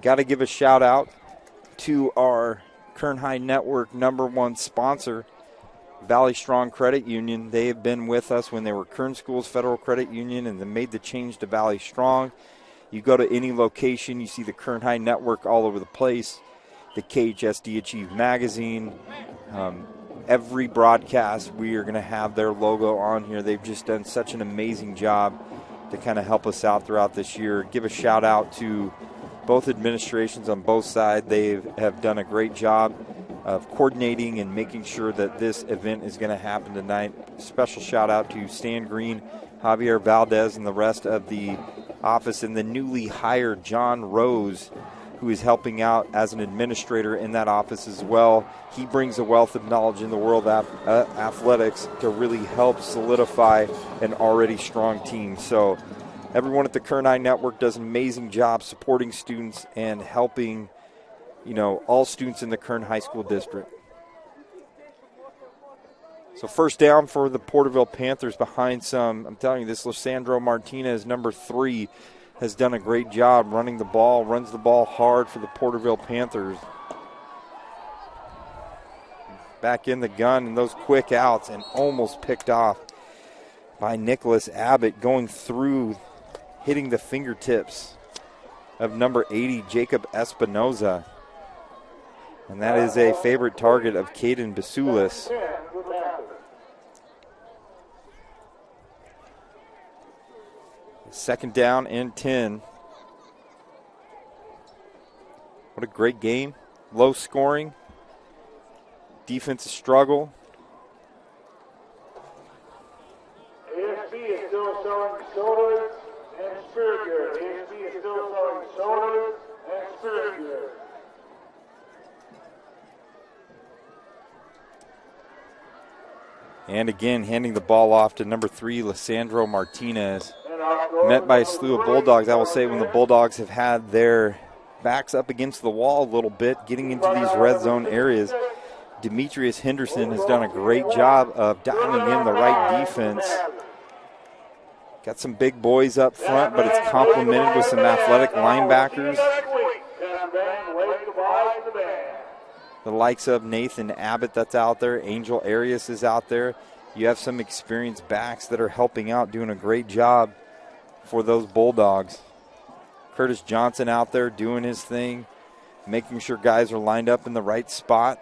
Got to give a shout out to our Kern High Network #1 sponsor, Valley Strong Credit Union. They have been with us when they were Kern Schools Federal Credit Union and then made the change to Valley Strong. You go to any location, you see the Kern High Network all over the place, the KHSD Achieve magazine. Every broadcast, we are going to have their logo on here. They've just done such an amazing job to kind of help us out throughout this year. Give a shout out to both administrations on both sides. They have done a great job of coordinating and making sure that this event is going to happen tonight. Special shout out to Stan Green, Javier Valdez, and the rest of the office, and the newly hired John Rose, who is helping out as an administrator in that office as well. He brings a wealth of knowledge in the world of athletics to really help solidify an already strong team. So everyone at the Kern High Network does an amazing job supporting students and helping, all students in the Kern High School District. So first down for the Porterville Panthers behind I'm telling you, this Lissandro Martinez, number 3, has done a great job running the ball, runs the ball hard for the Porterville Panthers. Back in the gun and those quick outs and almost picked off by Nicholas Abbott, going through, hitting the fingertips of number 80, Jacob Espinoza. And that is a favorite target of Caden Basulis. Second down and 10. What a great game. Low scoring. Defensive struggle. ASB is still selling sodas and spirit beer. ASB is still selling sodas and spirit beer. And again, handing the ball off to number 3, Lissandro Martinez. Met by a slew of Bulldogs. I will say, when the Bulldogs have had their backs up against the wall a little bit, getting into these red zone areas, Demetrius Henderson has done a great job of dialing in the right defense. Got some big boys up front, but it's complemented with some athletic linebackers. The likes of Nathan Abbott that's out there. Angel Arias is out there. You have some experienced backs that are helping out, doing a great job for those Bulldogs. Curtis Johnson out there doing his thing, making sure guys are lined up in the right spot.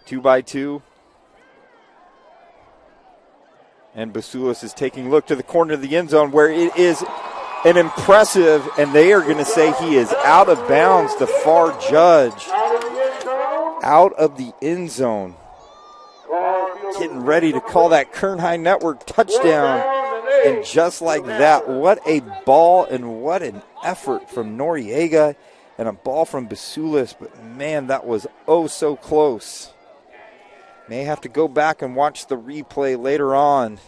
2x2. And Basulis is taking a look to the corner of the end zone where it is an impressive, and they are going to say he is out of bounds. The far judge out of the end zone. Getting ready to call that Kern High Network touchdown. And just like that, what a ball and what an effort from Noriega, and a ball from Basulis. But man, that was oh so close. May have to go back and watch the replay later on.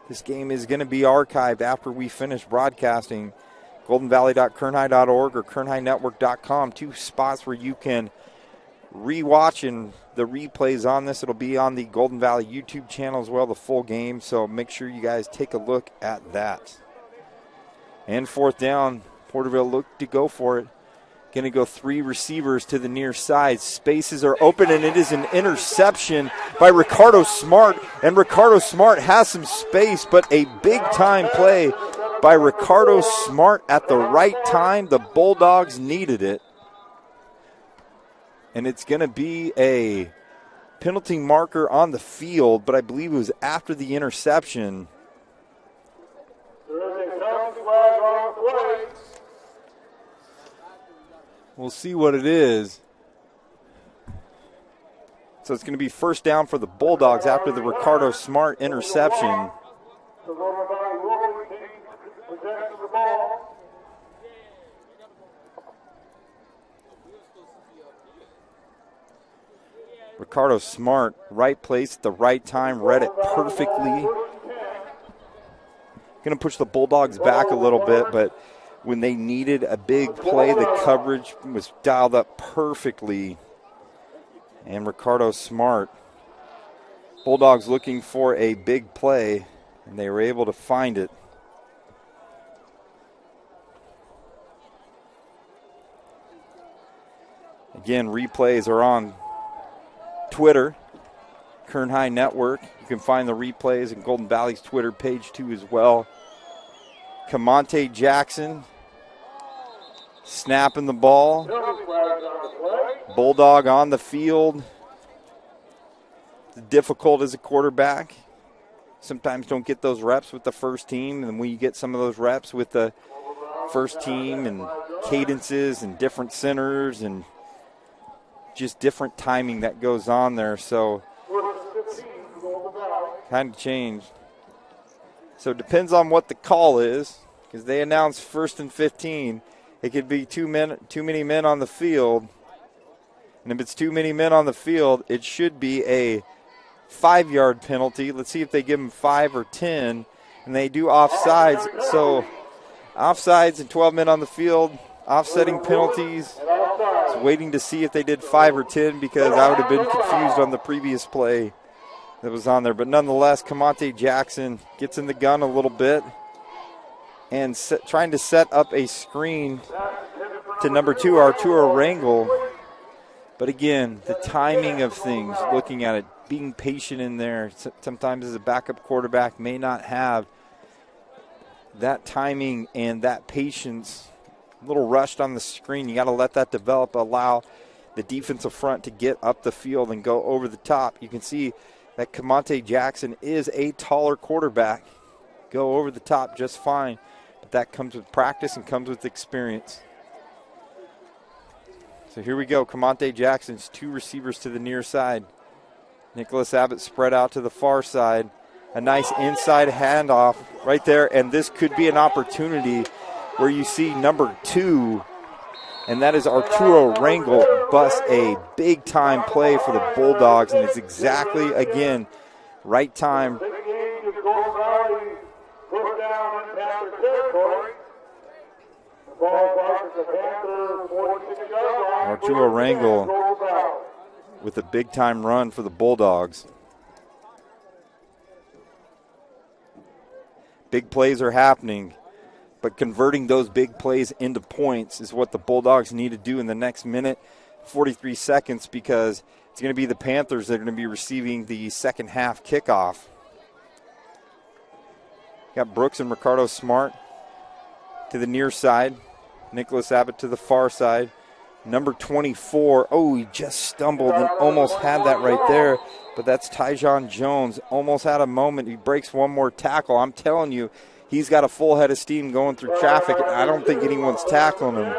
This game is going to be archived after we finish broadcasting. goldenvalley.kernhigh.org or kernhighnetwork.com, 2 spots where you can rewatch and the replays on this. It'll be on the Golden Valley YouTube channel as well, the full game, so make sure you guys take a look at that. And fourth down, Porterville looked to go for it. Going to go 3 receivers to the near side. Spaces are open, and it is an interception by Ricardo Smart. And Ricardo Smart has some space, but a big-time play by Ricardo Smart at the right time. The Bulldogs needed it. And it's going to be a penalty marker on the field, but I believe it was after the interception. We'll see what it is. So it's going to be first down for the Bulldogs after the Ricardo Smart interception. Ricardo Smart, right place at the right time, read it perfectly. Going to push the Bulldogs back a little bit, but when they needed a big play, the coverage was dialed up perfectly. And Ricardo Smart Bulldogs looking for a big play, and they were able to find it. Again, replays are on Twitter, Kern High Network. You can find the replays in Golden Valley's Twitter page too as well. Camonte Jackson snapping the ball. Bulldog on the field. It's difficult as a quarterback. Sometimes don't get those reps with the first team, and when you get some of those reps with the first team and cadences and different centers and just different timing that goes on there, so kind of changed. So it depends on what the call is, because they announced 1st and 15. It could be too many men on the field, and if it's too many men on the field, it should be a 5-yard penalty. Let's see if they give them 5 or 10, and they do offsides. So offsides and 12 men on the field, offsetting penalties. I was waiting to see if they did 5 or 10 because I would have been confused on the previous play that was on there. But nonetheless, Camonte Jackson gets in the gun a little bit and trying to set up a screen to number 2, Arturo Rangel. But again, the timing of things, looking at it, being patient in there. Sometimes as a backup quarterback may not have that timing and that patience. A little rushed on the screen. You got to let that develop, allow the defensive front to get up the field and go over the top. You can see that Camonte Jackson is a taller quarterback. Go over the top just fine. But that comes with practice and comes with experience. So here we go. Camonte Jackson's 2 receivers to the near side. Nicholas Abbott spread out to the far side. A nice inside handoff right there. And this could be an opportunity where you see number 2, and that is Arturo Rangel, bust a big-time play for the Bulldogs. And it's exactly, again, right time. Arturo Rangel with a big-time run for the Bulldogs. Big plays are happening, but converting those big plays into points is what the Bulldogs need to do in the next minute, 43 seconds, because it's going to be the Panthers that are going to be receiving the second half kickoff. Got Brooks and Ricardo Smart to the near side. Nicholas Abbott to the far side. Number 24, he just stumbled and almost had that right there. But that's Tyjon Jones. Almost had a moment. He breaks one more tackle. I'm telling you, he's got a full head of steam going through traffic. I don't think anyone's tackling him.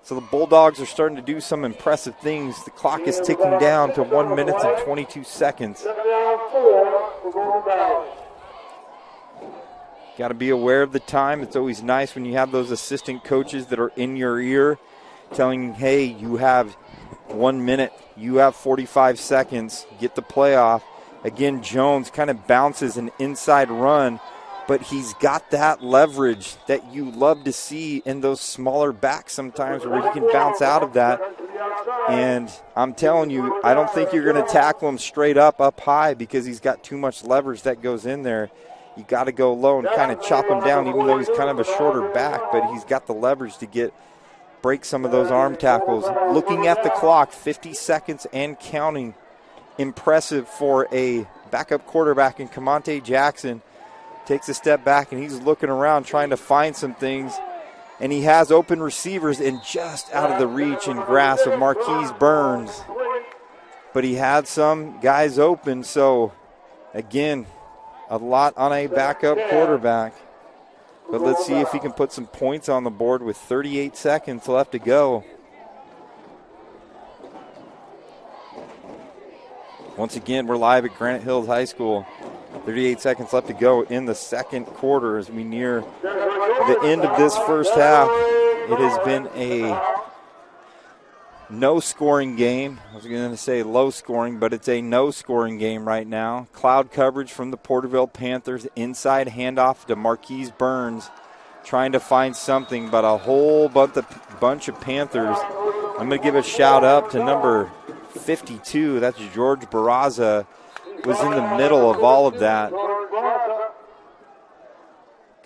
So the Bulldogs are starting to do some impressive things. The clock is ticking down to 1 minute and 22 seconds. Got to be aware of the time. It's always nice when you have those assistant coaches that are in your ear telling you, hey, you have 1 minute, you have 45 seconds, get the play off. Again, Jones kind of bounces an inside run, but he's got that leverage that you love to see in those smaller backs sometimes where he can bounce out of that. And I'm telling you, I don't think you're going to tackle him straight up high because he's got too much leverage that goes in there. You got to go low and kind of chop him down, even though he's kind of a shorter back, but he's got the leverage to break some of those arm tackles. Looking at the clock, 50 seconds and counting. Impressive for a backup quarterback in Camonte Jackson. Takes a step back and he's looking around trying to find some things. And he has open receivers and just out of the reach and grasp of Marquise Burns. But he had some guys open, so again, a lot on a backup quarterback. But let's see if he can put some points on the board with 38 seconds left to go. Once again, we're live at Granite Hills High School. 38 seconds left to go in the second quarter as we near the end of this first half. It has been a no-scoring game. I was going to say low-scoring, but it's a no-scoring game right now. Cloud coverage from the Porterville Panthers. Inside handoff to Marquise Burns, trying to find something, but a whole bunch of Panthers. I'm going to give a shout-out to number 52. That's George Barraza, was in the middle of all of that,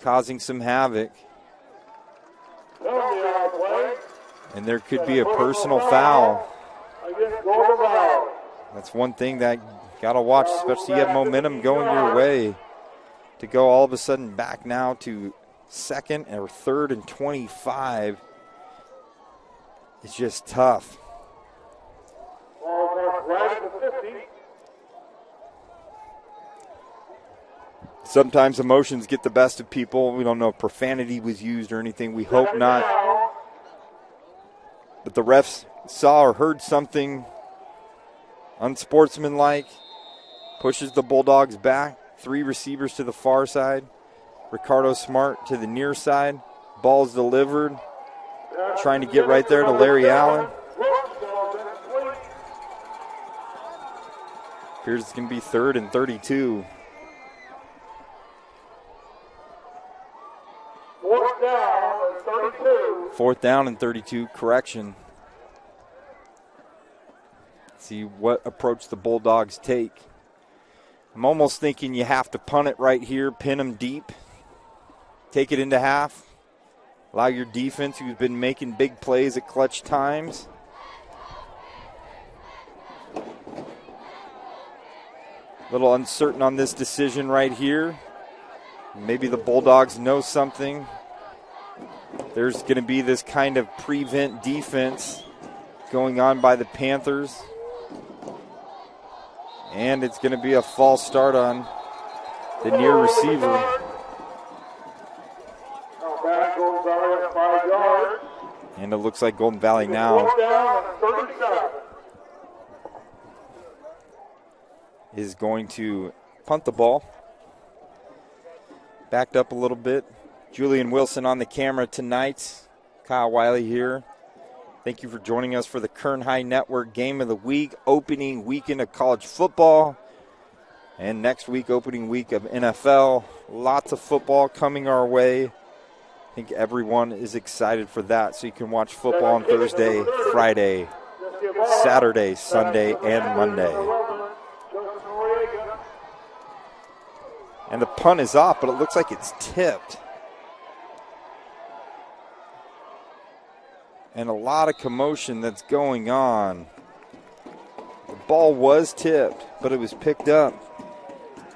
causing some havoc. And there could be a personal foul. That's one thing that got to watch, especially you have momentum going your way. To go all of a sudden back now to second or third and 25 is just tough. Sometimes emotions get the best of people. We don't know if profanity was used or anything. We hope not. But the refs saw or heard something unsportsmanlike. Pushes the Bulldogs back. 3 receivers to the far side. Ricardo Smart to the near side. Ball's delivered. Trying to get right there to Larry Allen. Appears it's going to be 3rd and 32. Fourth down and 32, correction. See what approach the Bulldogs take. I'm almost thinking you have to punt it right here, pin them deep, take it into half, allow your defense, who's been making big plays at clutch times. A little uncertain on this decision right here. Maybe the Bulldogs know something. There's going to be this kind of prevent defense going on by the Panthers. And it's going to be a false start on the near receiver. And it looks like Golden Valley now is going to punt the ball. Backed up a little bit. Julian Wilson on the camera tonight. Kyle Wiley here. Thank you for joining us for the Kern High Network Game of the Week, opening weekend of college football. And next week, opening week of NFL. Lots of football coming our way. I think everyone is excited for that. So you can watch football on Thursday, Friday, Saturday, Sunday, and Monday. And the punt is off, but it looks like it's tipped. And a lot of commotion that's going on. The ball was tipped, but it was picked up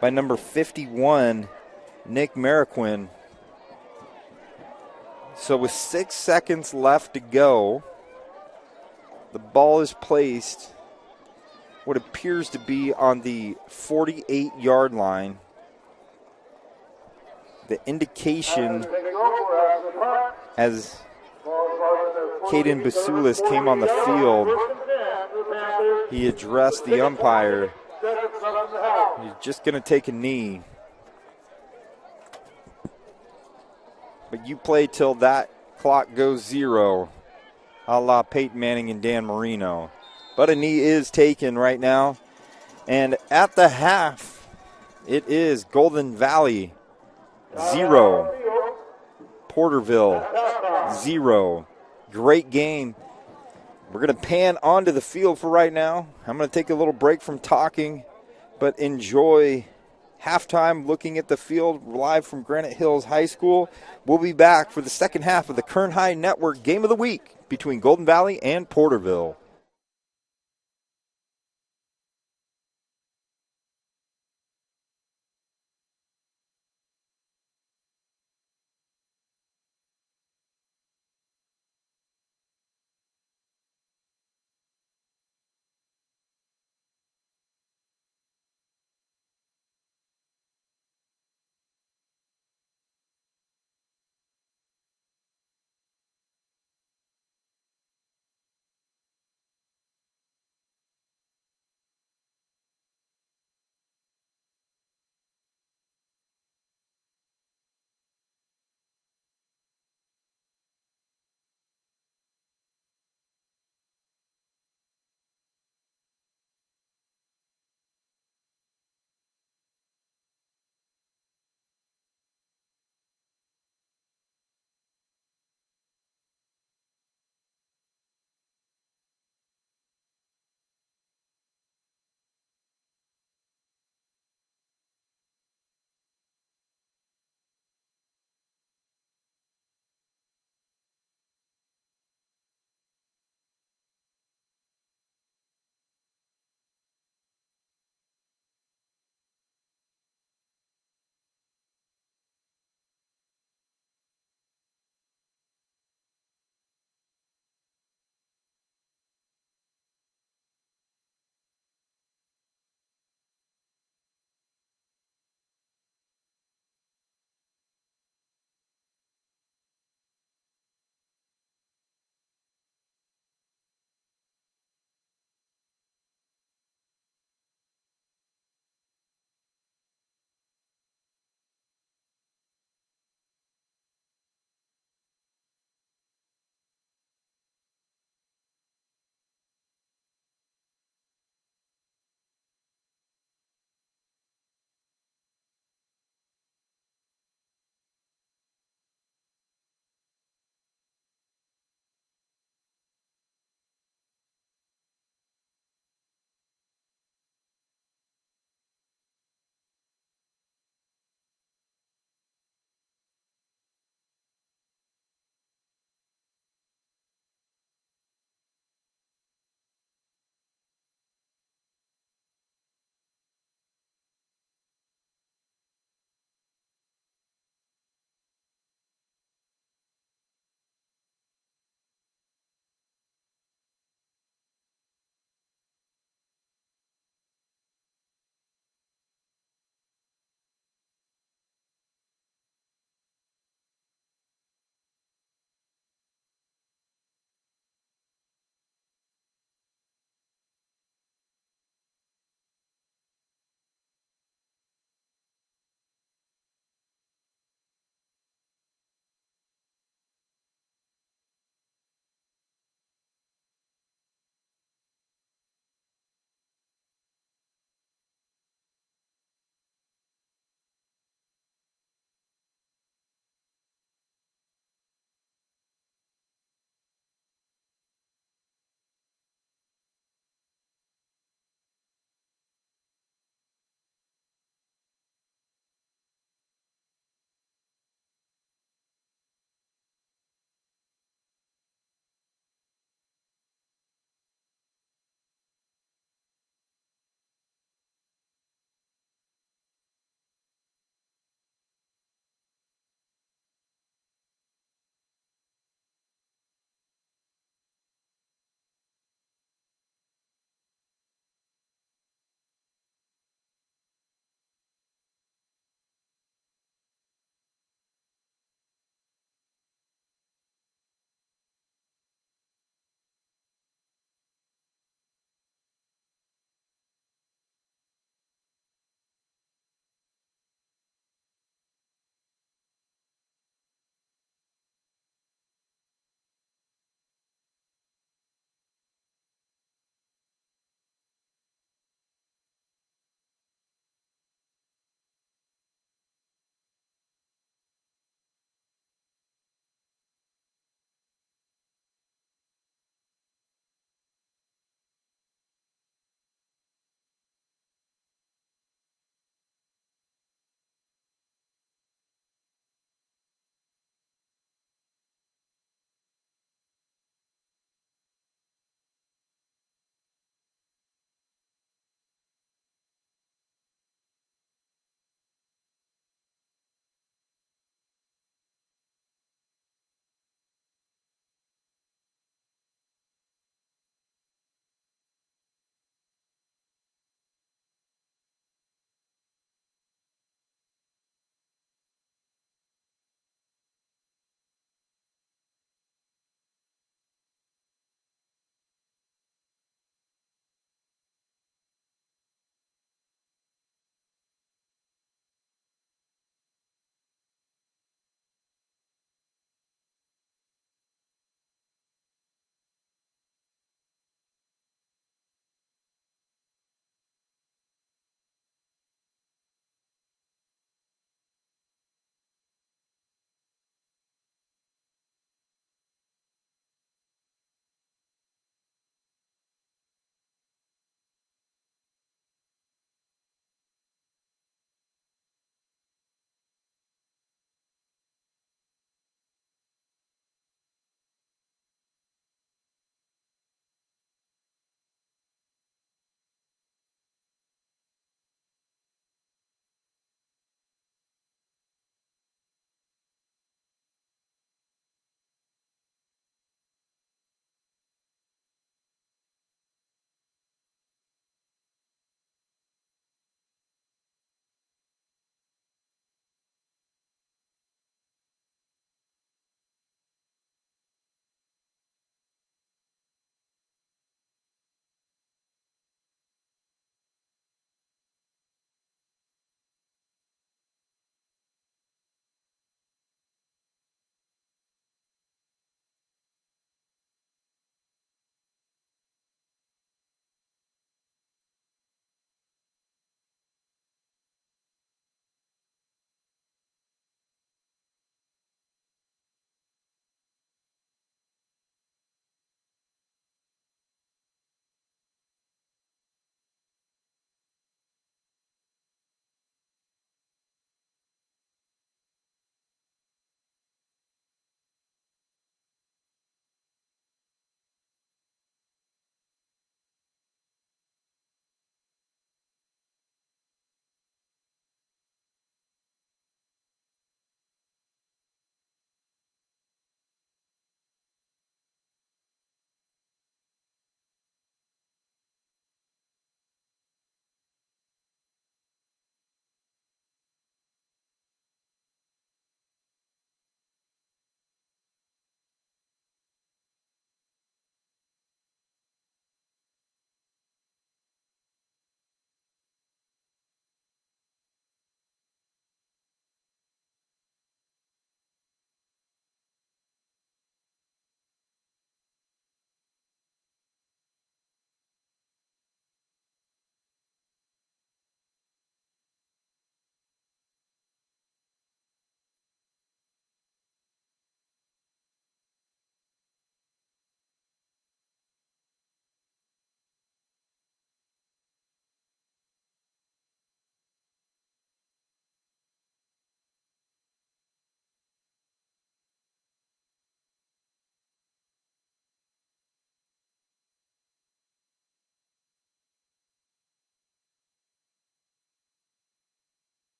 by number 51, Nick Mariquin. So with 6 seconds left to go, the ball is placed what appears to be on the 48-yard line. The indication as Caden Basulis came on the field, he addressed the umpire. He's just going to take a knee. But you play till that clock goes 0, a la Peyton Manning and Dan Marino. But a knee is taken right now. And at the half, it is Golden Valley 0, Porterville 0. Great game. We're going to pan onto the field for right now. I'm going to take a little break from talking, but enjoy halftime looking at the field live from Granite Hills High School. We'll be back for the second half of the Kern High Network Game of the Week between Golden Valley and Porterville.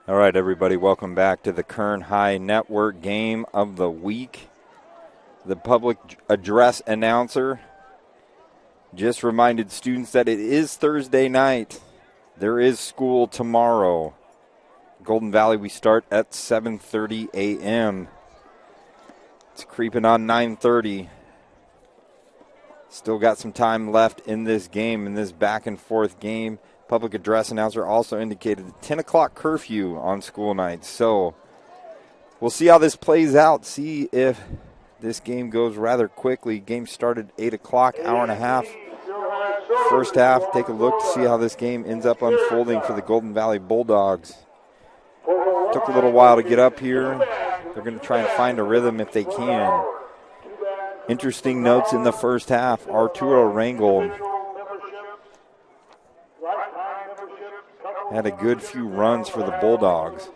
All right, everybody, welcome back to the Kern High Network Game of the Week. The public address announcer just reminded students that it is Thursday night. There is school tomorrow. Golden Valley, we start at 7:30 a.m. It's creeping on 9:30. Still got some time left in this game, in this back-and-forth game. Public address announcer also indicated a 10 o'clock curfew on school nights. So we'll see how this plays out, see if this game goes rather quickly. Game started 8 o'clock, hour and a half. First half, take a look to see how this game ends up unfolding for the Golden Valley Bulldogs. Took a little while to get up here. They're going to try and find a rhythm if they can. Interesting notes in the first half. Arturo Rangel had a good few runs for the Bulldogs,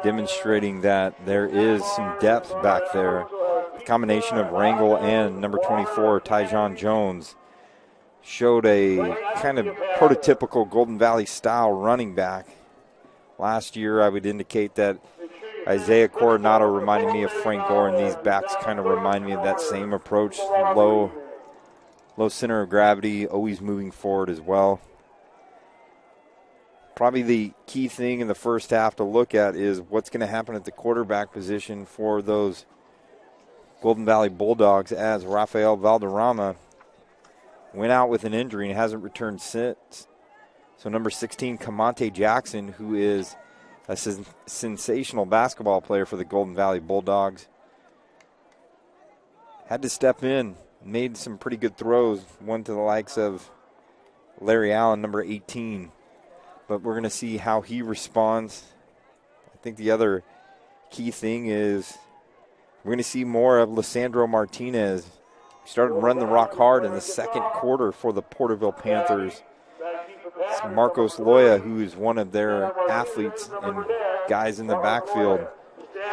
demonstrating that there is some depth back there. The combination of Rangel and number 24, Tyjon Jones, showed a kind of prototypical Golden Valley style running back. Last year, I would indicate that Isaiah Coronado reminded me of Frank Gore, and these backs kind of remind me of that same approach. Low center of gravity, always moving forward as well. Probably the key thing in the first half to look at is what's going to happen at the quarterback position for those Golden Valley Bulldogs, as Rafael Valderrama went out with an injury and hasn't returned since. So number 16, Camonte Jackson, who is a sensational basketball player for the Golden Valley Bulldogs, had to step in, made some pretty good throws, one to the likes of Larry Allen, number 18. But we're going to see how he responds. I think the other key thing is we're going to see more of Lissandro Martinez. He started running the rock hard in the second quarter for the Porterville Panthers. It's Marcos Loya, who is one of their athletes and guys in the backfield.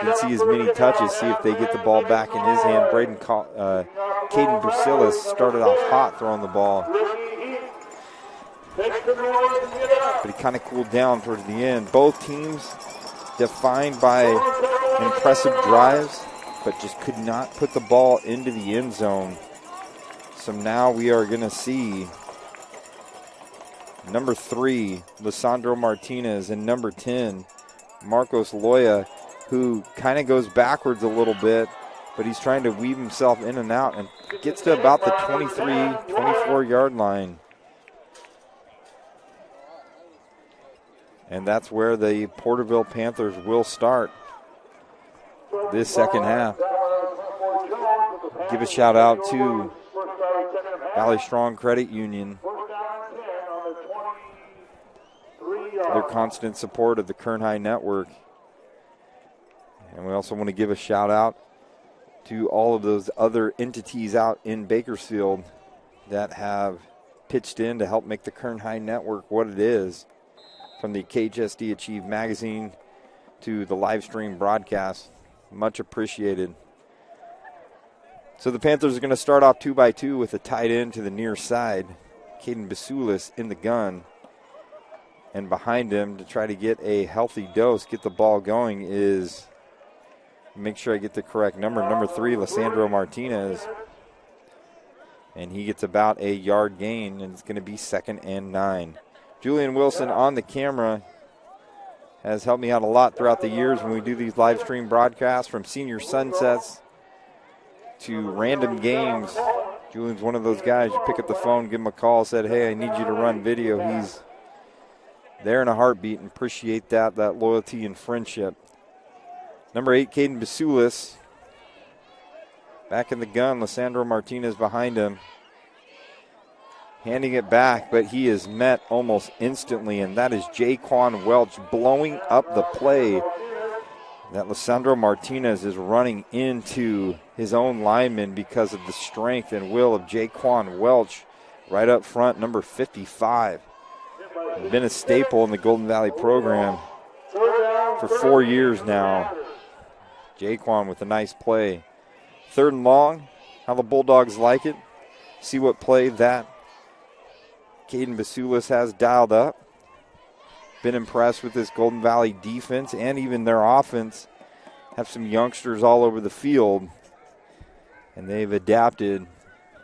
Didn't see as many touches, see if they get the ball back in his hand. Caden Brusilis started off hot throwing the ball, but he kind of cooled down towards the end. Both teams defined by impressive drives, but just could not put the ball into the end zone. So now we are going to see number 3, Lissandro Martinez, and number 10, Marcos Loya, who kind of goes backwards a little bit, but he's trying to weave himself in and out and gets to about the 23, 24-yard line. And that's where the Porterville Panthers will start this second half. Give a shout out to Valley Strong Credit Union, their constant support of the Kern High Network. And we also want to give a shout out to all of those other entities out in Bakersfield that have pitched in to help make the Kern High Network what it is. From the KHSD Achieve magazine to the live stream broadcast. Much appreciated. So the Panthers are going to start off 2-by-2 with a tight end to the near side. Caden Basulis in the gun. And behind him to try to get a healthy dose, get the ball going, is, make sure I get the correct number, number 3, Lissandro Martinez. And he gets about a yard gain, and it's going to be 2nd and 9. Julian Wilson on the camera has helped me out a lot throughout the years when we do these live stream broadcasts, from senior sunsets to random games. Julian's one of those guys, you pick up the phone, give him a call, said, hey, I need you to run video. He's there in a heartbeat, and appreciate that loyalty and friendship. Number 8, Caden Basulis. Back in the gun, Lissandro Martinez behind him. Handing it back, but he is met almost instantly, and that is Jaquan Welch blowing up the play that Lissandro Martinez is running into his own lineman because of the strength and will of Jaquan Welch right up front, number 55. Been a staple in the Golden Valley program for 4 years now. Jaquan with a nice play. 3rd and long, how the Bulldogs like it. See what play that Caden Basulis has dialed up. been impressed with this Golden Valley defense and even their offense. Have some youngsters all over the field, and they've adapted.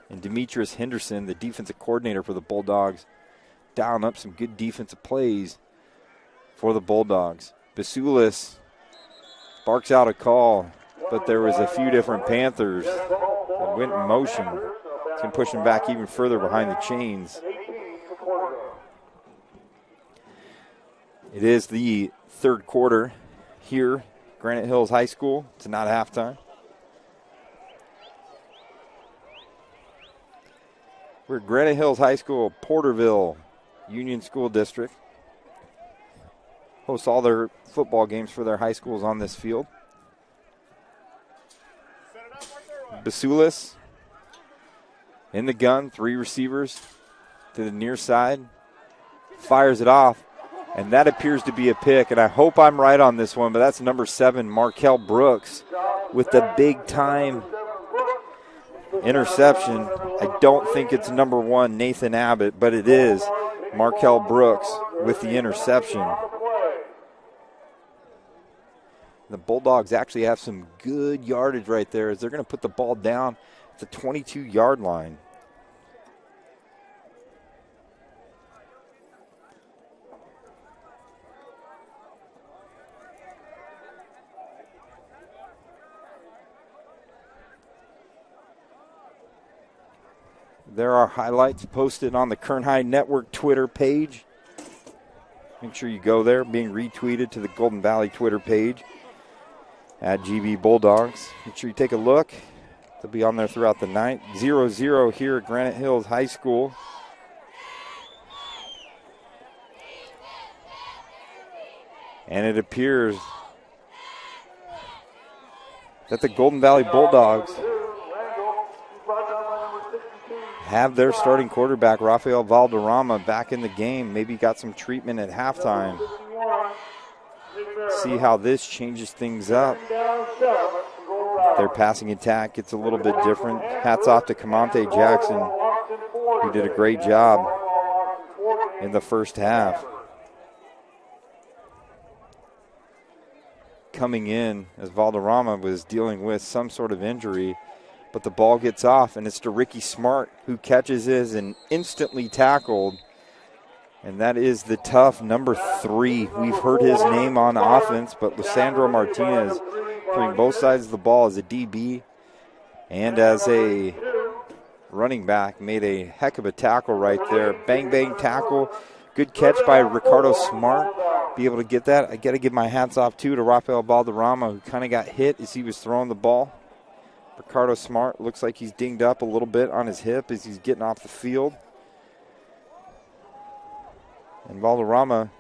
And Demetrius Henderson, the defensive coordinator for the Bulldogs, dialing up some good defensive plays for the Bulldogs. Basulis barks out a call, but there was a few different Panthers that went in motion. It's going to push them back even further behind the chains. It is the third quarter here, Granite Hills High School. It's not halftime. We're at Granite Hills High School, Porterville, Union School District. Host all their football games for their high schools on this field. Basulis in the gun, 3 receivers to the near side. Fires it off, and that appears to be a pick, and I hope I'm right on this one, but that's number 7, Markel Brooks, with the big-time interception. I don't think it's number 1, Nathan Abbott, but it is Markel Brooks with the interception. The Bulldogs actually have some good yardage right there as they're going to put the ball down at the 22-yard line. There are highlights posted on the Kern High Network Twitter page. Make sure you go there, being retweeted to the Golden Valley Twitter page at GB Bulldogs. Make sure you take a look. They'll be on there throughout the night. 0-0 here at Granite Hills High School. And it appears that the Golden Valley Bulldogs have their starting quarterback, Rafael Valderrama, back in the game. Maybe got some treatment at halftime. See how this changes things up. Their passing attack gets a little bit different. Hats off to Camonte Jackson, who did a great job in the first half. Coming in as Valderrama was dealing with some sort of injury, but the ball gets off, and it's to Ricky Smart, who catches it and instantly tackled. And that is the tough number 3. We've heard his name on offense, but Lissandro Martinez playing both sides of the ball as a DB and as a running back made a heck of a tackle right there. Bang, bang tackle. Good catch by Ricardo Smart. Be able to get that. I got to give my hats off, too, to Rafael Valderrama, who kind of got hit as he was throwing the ball. Ricardo Smart looks like he's dinged up a little bit on his hip as he's getting off the field. And Valderrama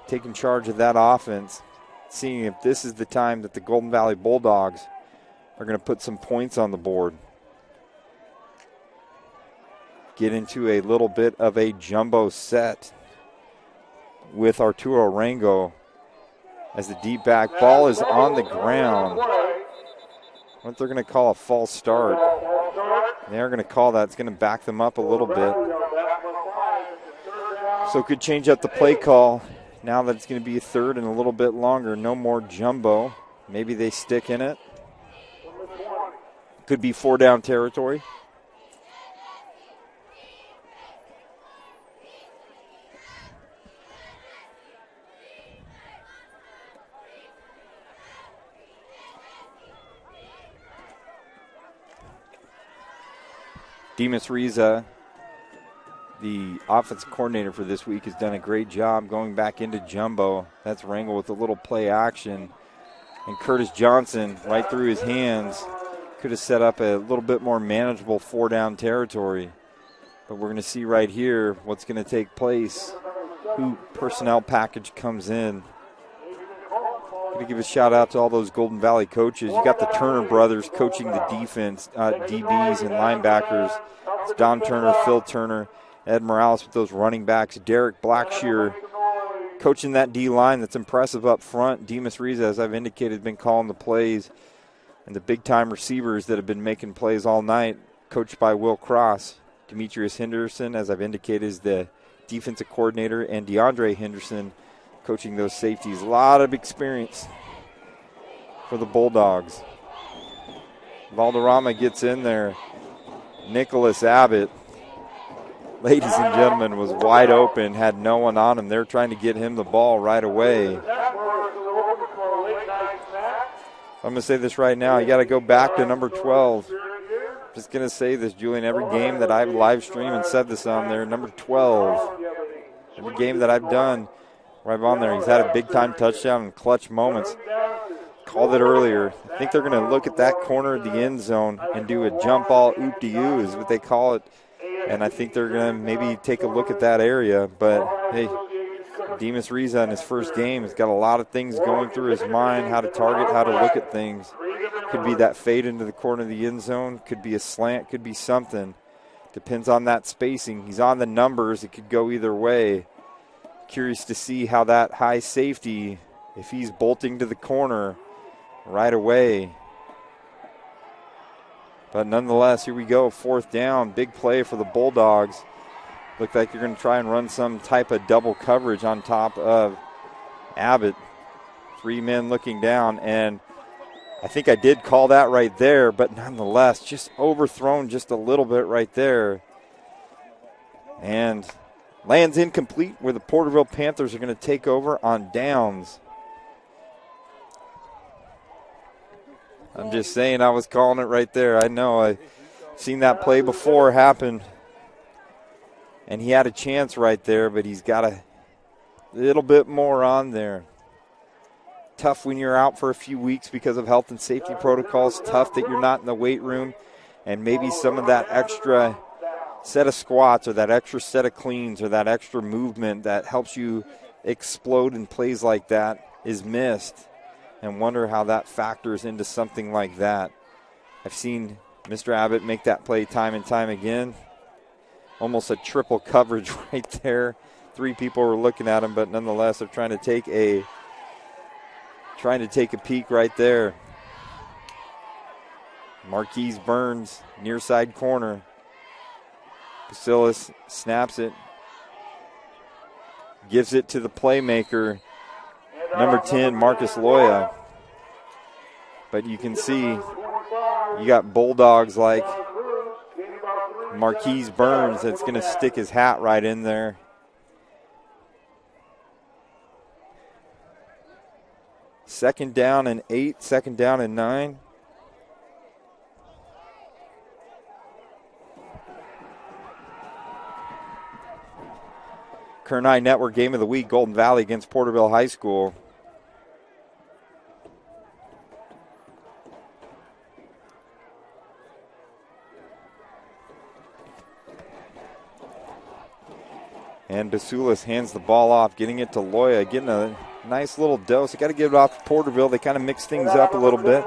taking charge of that offense, seeing if this is the time that the Golden Valley Bulldogs are going to put some points on the board. Get into a little bit of a jumbo set with Arturo Rango as the deep back. Ball is on the ground. What they're going to call a false start. They're going to call that. It's going to back them up a little bit. So could change up the play call now that it's going to be a third and a little bit longer. No more jumbo. Maybe they stick in it. Could be 4-down territory. Demas Riza, the offensive coordinator for this week, has done a great job going back into jumbo. That's Rangel with a little play action. And Curtis Johnson, right through his hands, could have set up a little bit more manageable 4-down territory. But we're going to see right here what's going to take place. Who personnel package comes in. Going to give a shout out to all those Golden Valley coaches. You got the Turner brothers coaching the defense, DBs and linebackers. It's Don Turner, Phil Turner, Ed Morales with those running backs. Derek Blackshear coaching that D-line that's impressive up front. Demas Riza, as I've indicated, has been calling the plays. And the big-time receivers that have been making plays all night, coached by Will Cross. Demetrius Henderson, as I've indicated, is the defensive coordinator, and DeAndre Henderson coaching those safeties. A lot of experience for the Bulldogs. Valderrama gets in there. Nicholas Abbott, ladies and gentlemen, was wide open, had no one on him. They're trying to get him the ball right away. I'm going to say this right now. You got to go back to number 12. Just going to say this, Julian. Every game that I've live streamed and said this on there, number 12. Every game that I've done right on there, he's had a big-time touchdown in clutch moments. Called it earlier. I think they're going to look at that corner of the end zone and do a jump ball oop-de-oo is what they call it. And I think they're going to maybe take a look at that area. But, hey, Demas Riza in his first game has got a lot of things going through his mind, how to target, how to look at things. Could be that fade into the corner of the end zone. Could be a slant. Could be something. Depends on that spacing. He's on the numbers. It could go either way. Curious to see how that high safety, if he's bolting to the corner right away. But nonetheless, here we go. 4th down. Big play for the Bulldogs. Look like you're going to try and run some type of double coverage on top of Abbott. 3 men looking down, and I think I did call that right there, but nonetheless, just overthrown just a little bit right there. And lands incomplete where the Porterville Panthers are going to take over on downs. I'm just saying I was calling it right there. I know I've seen that play before happen. And he had a chance right there, but he's got a little bit more on there. Tough when you're out for a few weeks because of health and safety protocols. Tough that you're not in the weight room. And maybe some of that extra set of squats or that extra set of cleans or that extra movement that helps you explode in plays like that is missed. And wonder how that factors into something like that. I've seen Mr. Abbott make that play time and time again. Almost a triple coverage right there. 3 people were looking at him, but nonetheless, they're trying to take a peek right there. Marquise Burns, near side corner. Basilis snaps it. Gives it to the playmaker, number 10, Marcus Loya. But you can see you got Bulldogs like Marquise Burns that's going to stick his hat right in there. Second down and 8, second down and 9. Kern High Network Game of the Week, Golden Valley against Porterville High School. And Basulis hands the ball off, getting it to Loya, getting a nice little dose. You got to get it off to Porterville. They kind of mix things up a little bit.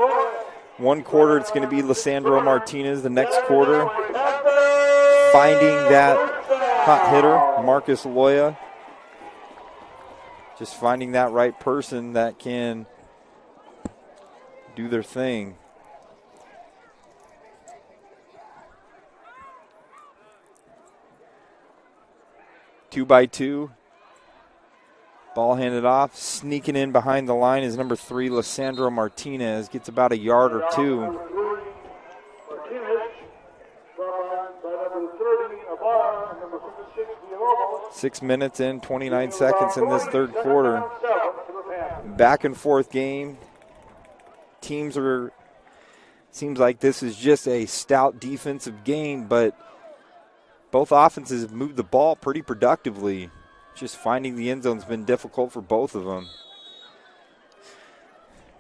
One quarter, it's going to be Lysandro Martinez. The next quarter, finding that hot hitter, Marcus Loya. Just finding that right person that can do their thing. Two by two. Ball handed off. Sneaking in behind the line is number 3, Lysandro Martinez. Gets about a yard or two. 6 minutes in, 29 seconds in this third quarter. Back and forth game. Teams are, seems like this is just a stout defensive game, but both offenses have moved the ball pretty productively. Just finding the end zone's been difficult for both of them.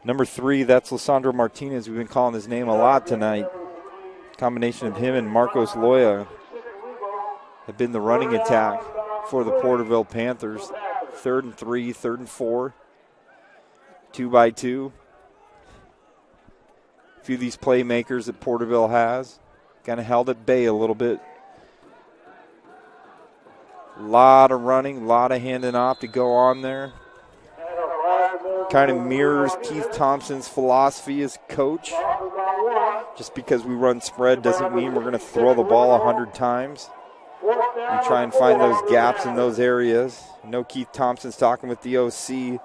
Number 3, that's Lysandro Martinez. We've been calling his name a lot tonight. Combination of him and Marcos Loya have been the running attack for the Porterville Panthers. 3rd and 3, 3rd and 4. 2 by 2. A few of these playmakers that Porterville has kind of held at bay a little bit. A lot of running, a lot of handing off to go on there. Kind of mirrors Keith Thompson's philosophy as coach. Just because we run spread doesn't mean we're going to throw the ball 100 times. and try and find those gaps in those areas. I know Keith Thompson's talking with the OC,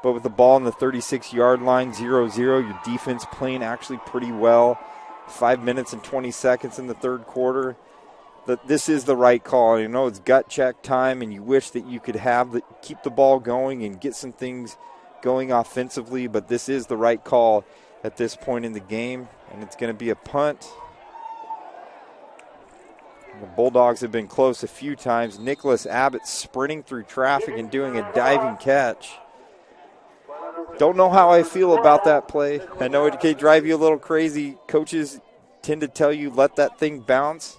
but with the ball on the 36-yard line, 0-0, your defense playing actually pretty well. 5 minutes and 20 seconds in the third quarter. This is the right call. You know, it's gut check time, and you wish that you could keep the ball going and get some things going offensively, but this is the right call at this point in the game, and it's going to be a punt. The Bulldogs have been close a few times. Nicholas Abbott sprinting through traffic and doing a diving catch. Don't know how I feel about that play. I know it can drive you a little crazy. Coaches tend to tell you let that thing bounce,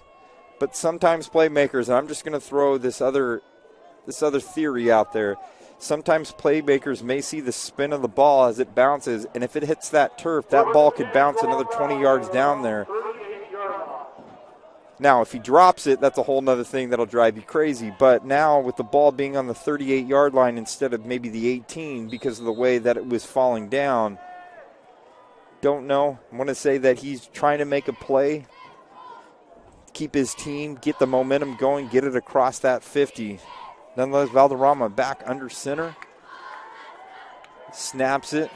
but sometimes playmakers, and I'm just going to throw this other theory out there. Sometimes playmakers may see the spin of the ball as it bounces, and if it hits that turf, that ball could bounce another 20 yards down there. Now, if he drops it, that's a whole other thing that'll drive you crazy. But now, with the ball being on the 38-yard line instead of maybe the 18 because of the way that it was falling down, don't know. I want to say that he's trying to make a play, keep his team, get the momentum going, get it across that 50. Nonetheless, Valderrama back under center. Snaps it.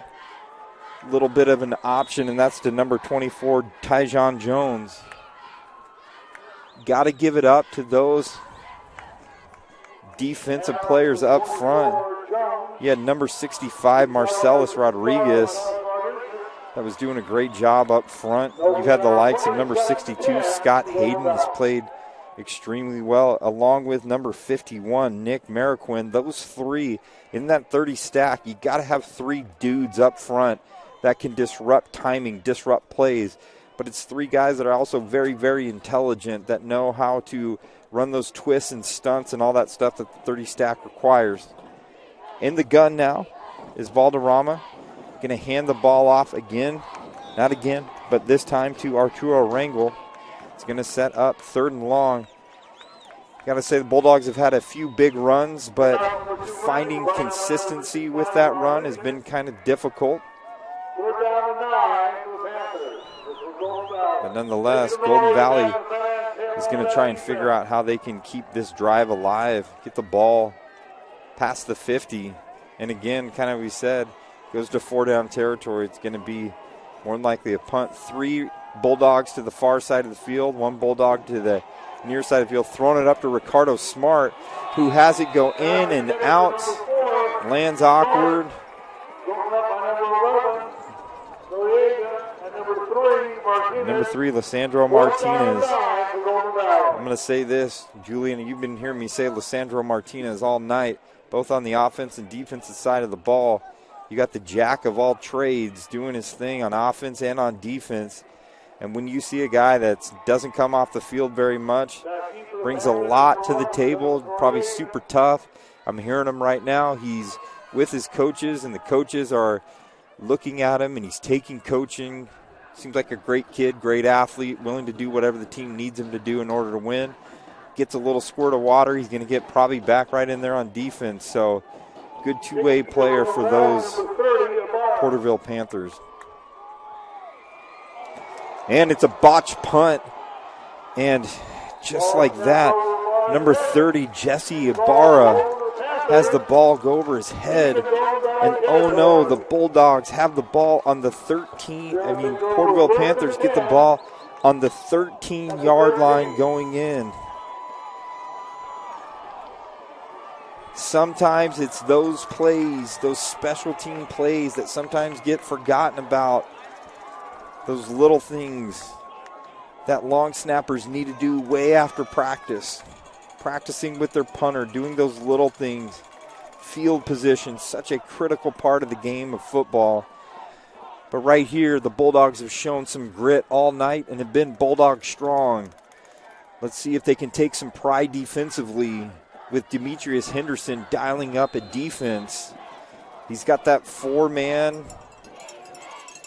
A little bit of an option, and that's to number 24, Tyjon Jones. Got to give it up to those defensive players up front. You had number 65, Marcellus Rodriguez, that was doing a great job up front. You've had the likes of number 62, Scott Hayden, has played extremely well, along with number 51, Nick Mariquin. Those three in that 30 stack, you got to have three dudes up front that can disrupt timing, disrupt plays. But it's three guys that are also very, very intelligent, that know how to run those twists and stunts and all that stuff that the 30 stack requires. In the gun now is Valderrama. Going to hand the ball off again. Not again, but this time to Arturo Rangel. It's going to set up 3rd and long. Got to say the Bulldogs have had a few big runs, but finding consistency with that run has been kind of difficult. But nonetheless, Golden Valley is going to try and figure out how they can keep this drive alive, get the ball past the 50. And again, kind of we said, goes to 4-down territory. It's going to be more than likely a punt. 3 Bulldogs to the far side of the field, 1 Bulldog to the near side of the field, throwing it up to Ricardo Smart, who has it go in and out, lands awkward. Number 3, Lissandro Martinez. I'm going to say this, Julian, you've been hearing me say Lissandro Martinez all night, both on the offense and defensive side of the ball. You got the jack of all trades doing his thing on offense and on defense. And when you see a guy that doesn't come off the field very much, brings a lot to the table, probably super tough. I'm hearing him right now. He's with his coaches, and the coaches are looking at him, and he's taking coaching. Seems like a great kid, great athlete, willing to do whatever the team needs him to do in order to win. Gets a little squirt of water. He's going to get probably back right in there on defense. So good two-way player for those Porterville Panthers. And it's a botched punt. And just like that, number 30, Jesse Ibarra, has the ball go over his head. And oh no, the Bulldogs have the ball on the Porterville Panthers get the ball on the 13-yard line going in. Sometimes it's those plays, those special team plays that sometimes get forgotten about. Those little things that long snappers need to do way after practice. Practicing with their punter, doing those little things. Field position, such a critical part of the game of football. But right here, the Bulldogs have shown some grit all night and have been Bulldog strong. Let's see if they can take some pride defensively with Demetrius Henderson dialing up a defense. He's got that 4-man.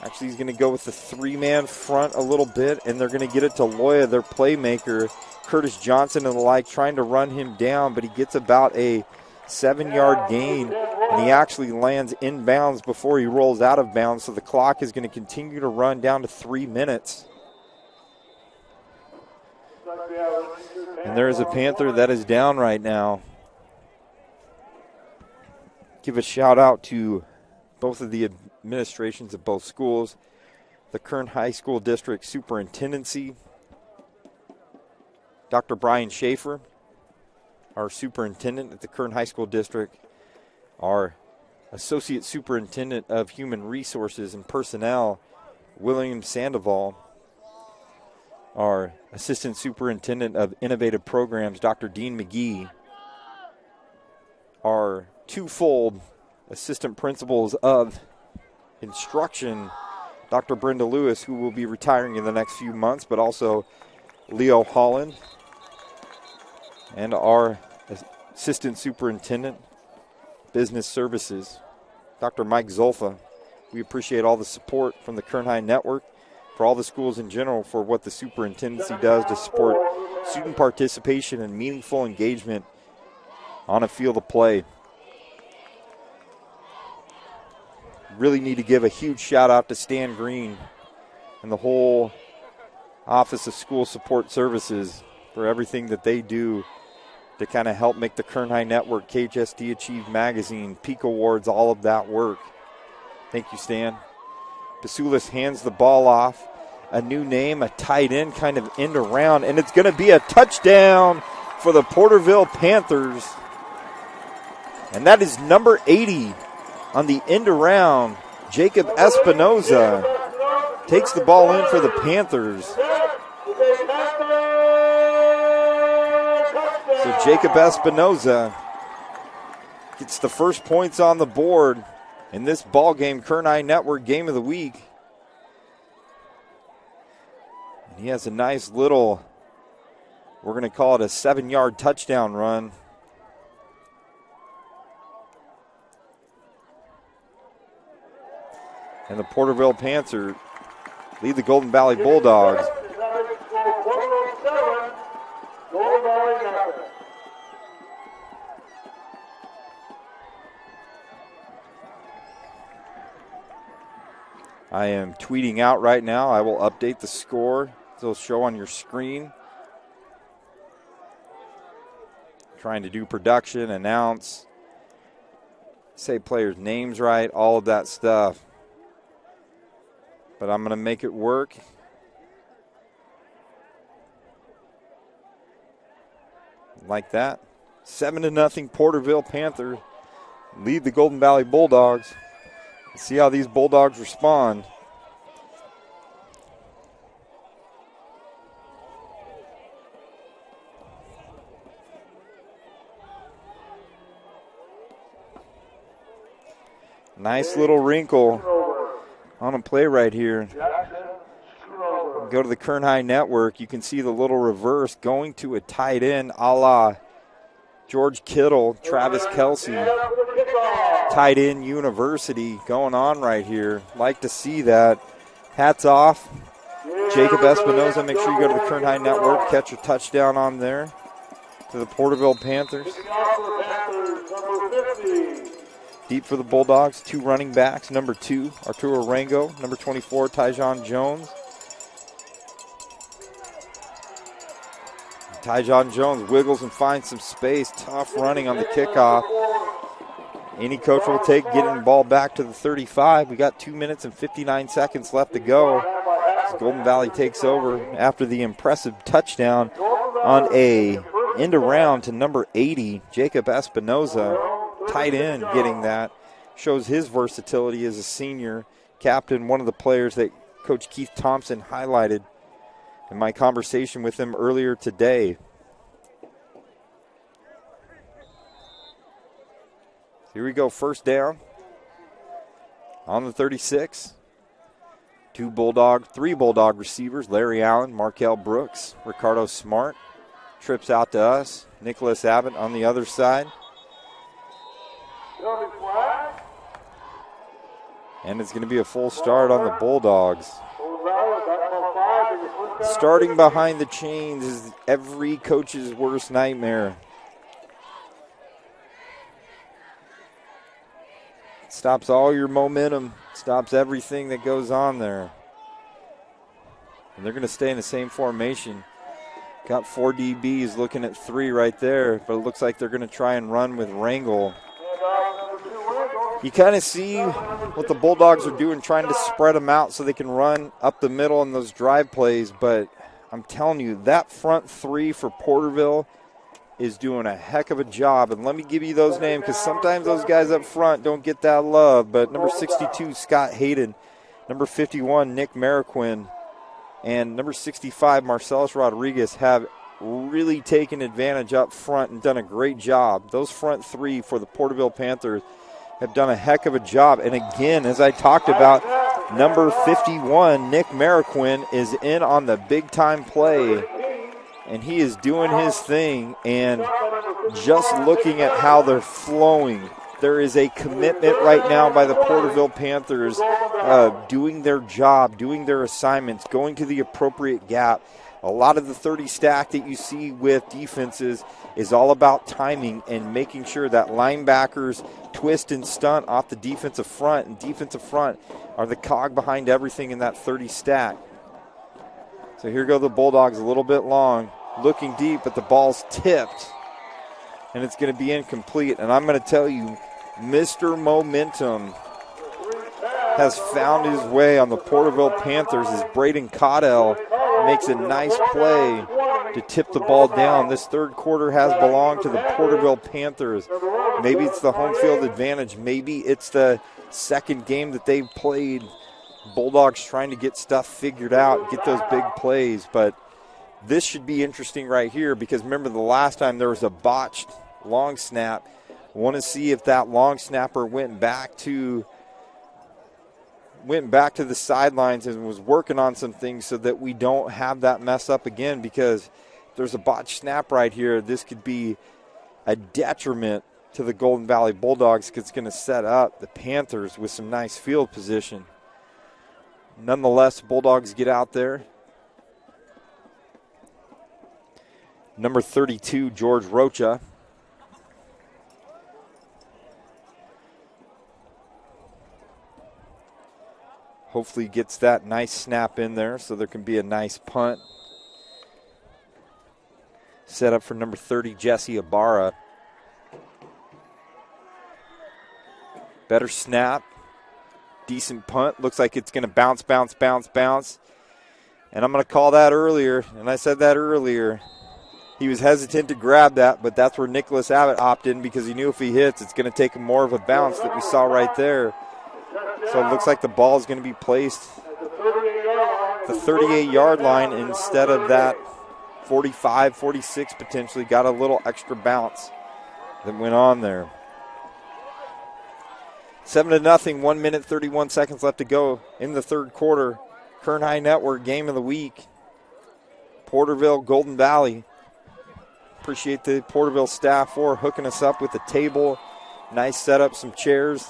Actually, he's going to go with the 3-man front a little bit, and they're going to get it to Loya, their playmaker. Curtis Johnson and the like trying to run him down, but he gets about a 7-yard gain, and he actually lands inbounds before he rolls out of bounds, so the clock is going to continue to run down to 3 minutes. And there is a Panther that is down right now. Give a shout out to both of the administrations of both schools, the Kern High School District Superintendency, Dr. Brian Schaefer, our superintendent at the Kern High School District, our Associate Superintendent of Human Resources and Personnel, William Sandoval, our Assistant Superintendent of Innovative Programs, Dr. Dean McGee, our twofold Assistant Principals of Instruction, Dr. Brenda Lewis, who will be retiring in the next few months, but also Leo Holland, and our Assistant Superintendent, Business Services, Dr. Mike Zolfa. We appreciate all the support from the Kern High Network, for all the schools in general, for what the superintendency does to support student participation and meaningful engagement on a field of play. Really need to give a huge shout out to Stan Green and the whole Office of School Support Services for everything that they do to kind of help make the Kern High Network, KHSD Achieve Magazine, Peak Awards, all of that work. Thank you, Stan. Basulis hands the ball off. A new name, a tight end, kind of end around, and it's going to be a touchdown for the Porterville Panthers. And that is number 80 on the end around. Jacob Espinoza takes the ball in for the Panthers. So Jacob Espinoza gets the first points on the board in this ball game, Kern High Network Game of the Week. And he has a nice little, we're going to call it a 7-yard touchdown run. And the Porterville Panthers lead the Golden Valley Bulldogs. I am tweeting out right now. I will update the score. It'll show on your screen. Trying to do production, announce, say players' names right, all of that stuff. But I'm going to make it work. Like that. 7-0 Porterville Panthers lead the Golden Valley Bulldogs. Let's see how these Bulldogs respond. Nice little wrinkle on a play right here. Go to the Kern High Network. You can see the little reverse going to a tight end a la George Kittle, Travis Kelsey. Tight end university going on right here. Like to see that. Hats off. Jacob Espinoza, make sure you go to the Kern High Network. Catch a touchdown on there to the Porterville Panthers. Deep for the Bulldogs, 2 running backs. Number 2, Arturo Rango. Number 24, Tyjon Jones. Tyjon Jones wiggles and finds some space. Tough running on the kickoff. Any coach will take getting the ball back to the 35. We got 2 minutes and 59 seconds left to go. As Golden Valley takes over after the impressive touchdown on a end around to number 80, Jacob Espinoza. Tight end getting that. Shows his versatility as a senior captain, one of the players that Coach Keith Thompson highlighted in my conversation with him earlier today. Here we go, first down on the 36. 3 Bulldog receivers, Larry Allen, Markel Brooks, Ricardo Smart. Trips out to us, Nicholas Abbott on the other side. And it's going to be a full start on the Bulldogs. Starting behind the chains is every coach's worst nightmare. It stops all your momentum, stops everything that goes on there. And they're going to stay in the same formation. Got 4 DBs looking at 3 right there, but it looks like they're going to try and run with Wrangle. You kind of see what the Bulldogs are doing, trying to spread them out so they can run up the middle in those drive plays, but I'm telling you, that front 3 for Porterville is doing a heck of a job. And let me give you those names because sometimes those guys up front don't get that love. But number 62, Scott Hayden. Number 51, Nick Mariquin. And number 65, Marcellus Rodriguez have really taken advantage up front and done a great job. Those front 3 for the Porterville Panthers have done a heck of a job. And again, as I talked about, number 51, Nick Mariquin, is in on the big-time play. And he is doing his thing, and just looking at how they're flowing, there is a commitment right now by the Porterville Panthers doing their job, doing their assignments, going to the appropriate gap. A lot of the 30 stack that you see with defenses is all about timing and making sure that linebackers twist and stunt off the defensive front, and defensive front are the cog behind everything in that 30 stack. So here go the Bulldogs, a little bit long, looking deep, but the ball's tipped, and it's going to be incomplete. And I'm going to tell you, Mr. Momentum has found his way on the Porterville Panthers as Braden Caudell makes a nice play to tip the ball down. This third quarter has belonged to the Porterville Panthers. Maybe it's the home field advantage. Maybe it's the second game that they've played. Bulldogs trying to get stuff figured out, get those big plays. But this should be interesting right here because remember the last time there was a botched long snap. Want to see if that long snapper went back to the sidelines and was working on some things so that we don't have that mess up again, because if there's a botched snap right here, this could be a detriment to the Golden Valley Bulldogs because it's going to set up the Panthers with some nice field position. Nonetheless, Bulldogs get out there. Number 32, George Rocha. Hopefully gets that nice snap in there so there can be a nice punt. Set up for number 30, Jesse Ibarra. Better snap. Decent punt. Looks like it's going to bounce, bounce, bounce, bounce. And I'm going to call that earlier, and I said that earlier. He was hesitant to grab that, but that's where Nicholas Abbott opted in because he knew if he hits, it's going to take more of a bounce that we saw right there. So it looks like the ball is going to be placed the 38-yard line instead of that 45, 46 potentially. Got a little extra bounce that went on there. 7-0, 1 minute, 31 seconds left to go in the third quarter. Kern High Network game of the week. Porterville, Golden Valley. Appreciate the Porterville staff for hooking us up with a table. Nice setup, some chairs,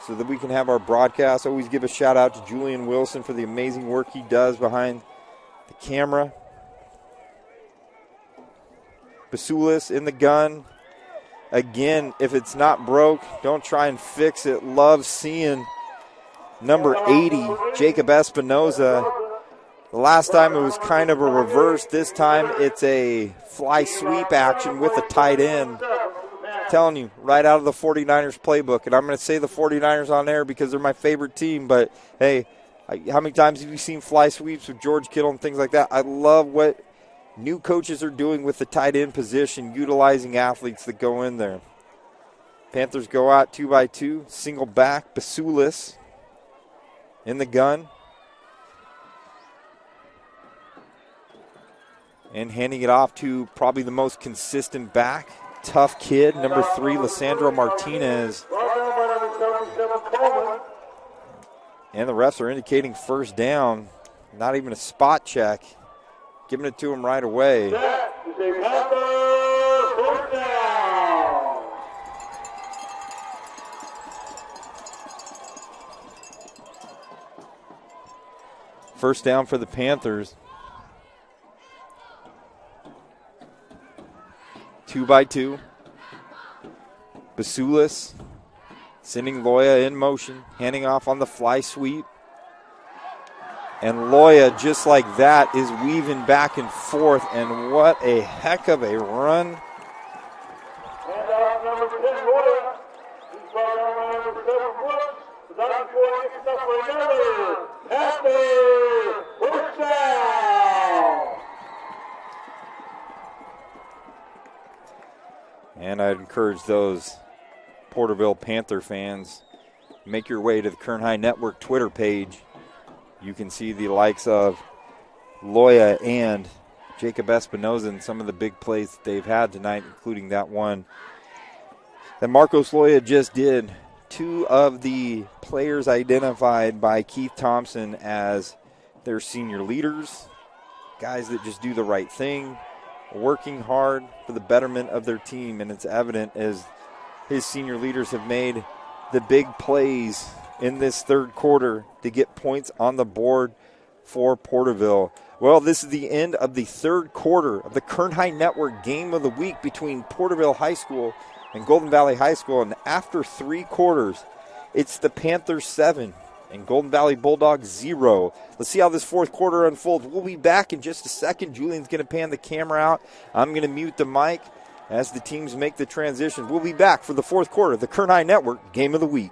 so that we can have our broadcast. Always give a shout out to Julian Wilson for the amazing work he does behind the camera. Basulis in the gun. Again, if it's not broke, don't try and fix it. Love seeing number 80, Jacob Espinoza. The last time it was kind of a reverse. This time it's a fly sweep action with a tight end. I'm telling you, right out of the 49ers playbook. And I'm going to say the 49ers on air because they're my favorite team. But, hey, how many times have you seen fly sweeps with George Kittle and things like that? I love what new coaches are doing with the tight end position, utilizing athletes that go in there. Panthers go out 2-by-2, single back, Basulis in the gun. And handing it off to probably the most consistent back, tough kid, number 3, Lissandro Martinez. And the refs are indicating first down, not even a spot check. Giving it to him right away. First down for the Panthers. 2-by-2. Basulis sending Loya in motion, handing off on the fly sweep. And Loya, just like that, is weaving back and forth. And what a heck of a run. And number 10, Loya. He's brought down by number 7 foot. But not before he gets enough for another. Happy first down. And I'd encourage those Porterville Panther fans, make your way to the Kern High Network Twitter page. You can see the likes of Loya and Jacob Espinoza and some of the big plays that they've had tonight, including that one that Marcos Loya just did. Two of the players identified by Keith Thompson as their senior leaders, guys that just do the right thing, working hard for the betterment of their team, and it's evident as his senior leaders have made the big plays in this third quarter to get points on the board for Porterville. Well, this is the end of the third quarter of the Kern High Network Game of the Week between Porterville High School and Golden Valley High School. And after 3 quarters, it's the Panthers 7 and Golden Valley Bulldogs 0. Let's see how this fourth quarter unfolds. We'll be back in just a second. Julian's going to pan the camera out. I'm going to mute the mic as the teams make the transition. We'll be back for the fourth quarter of the Kern High Network Game of the Week.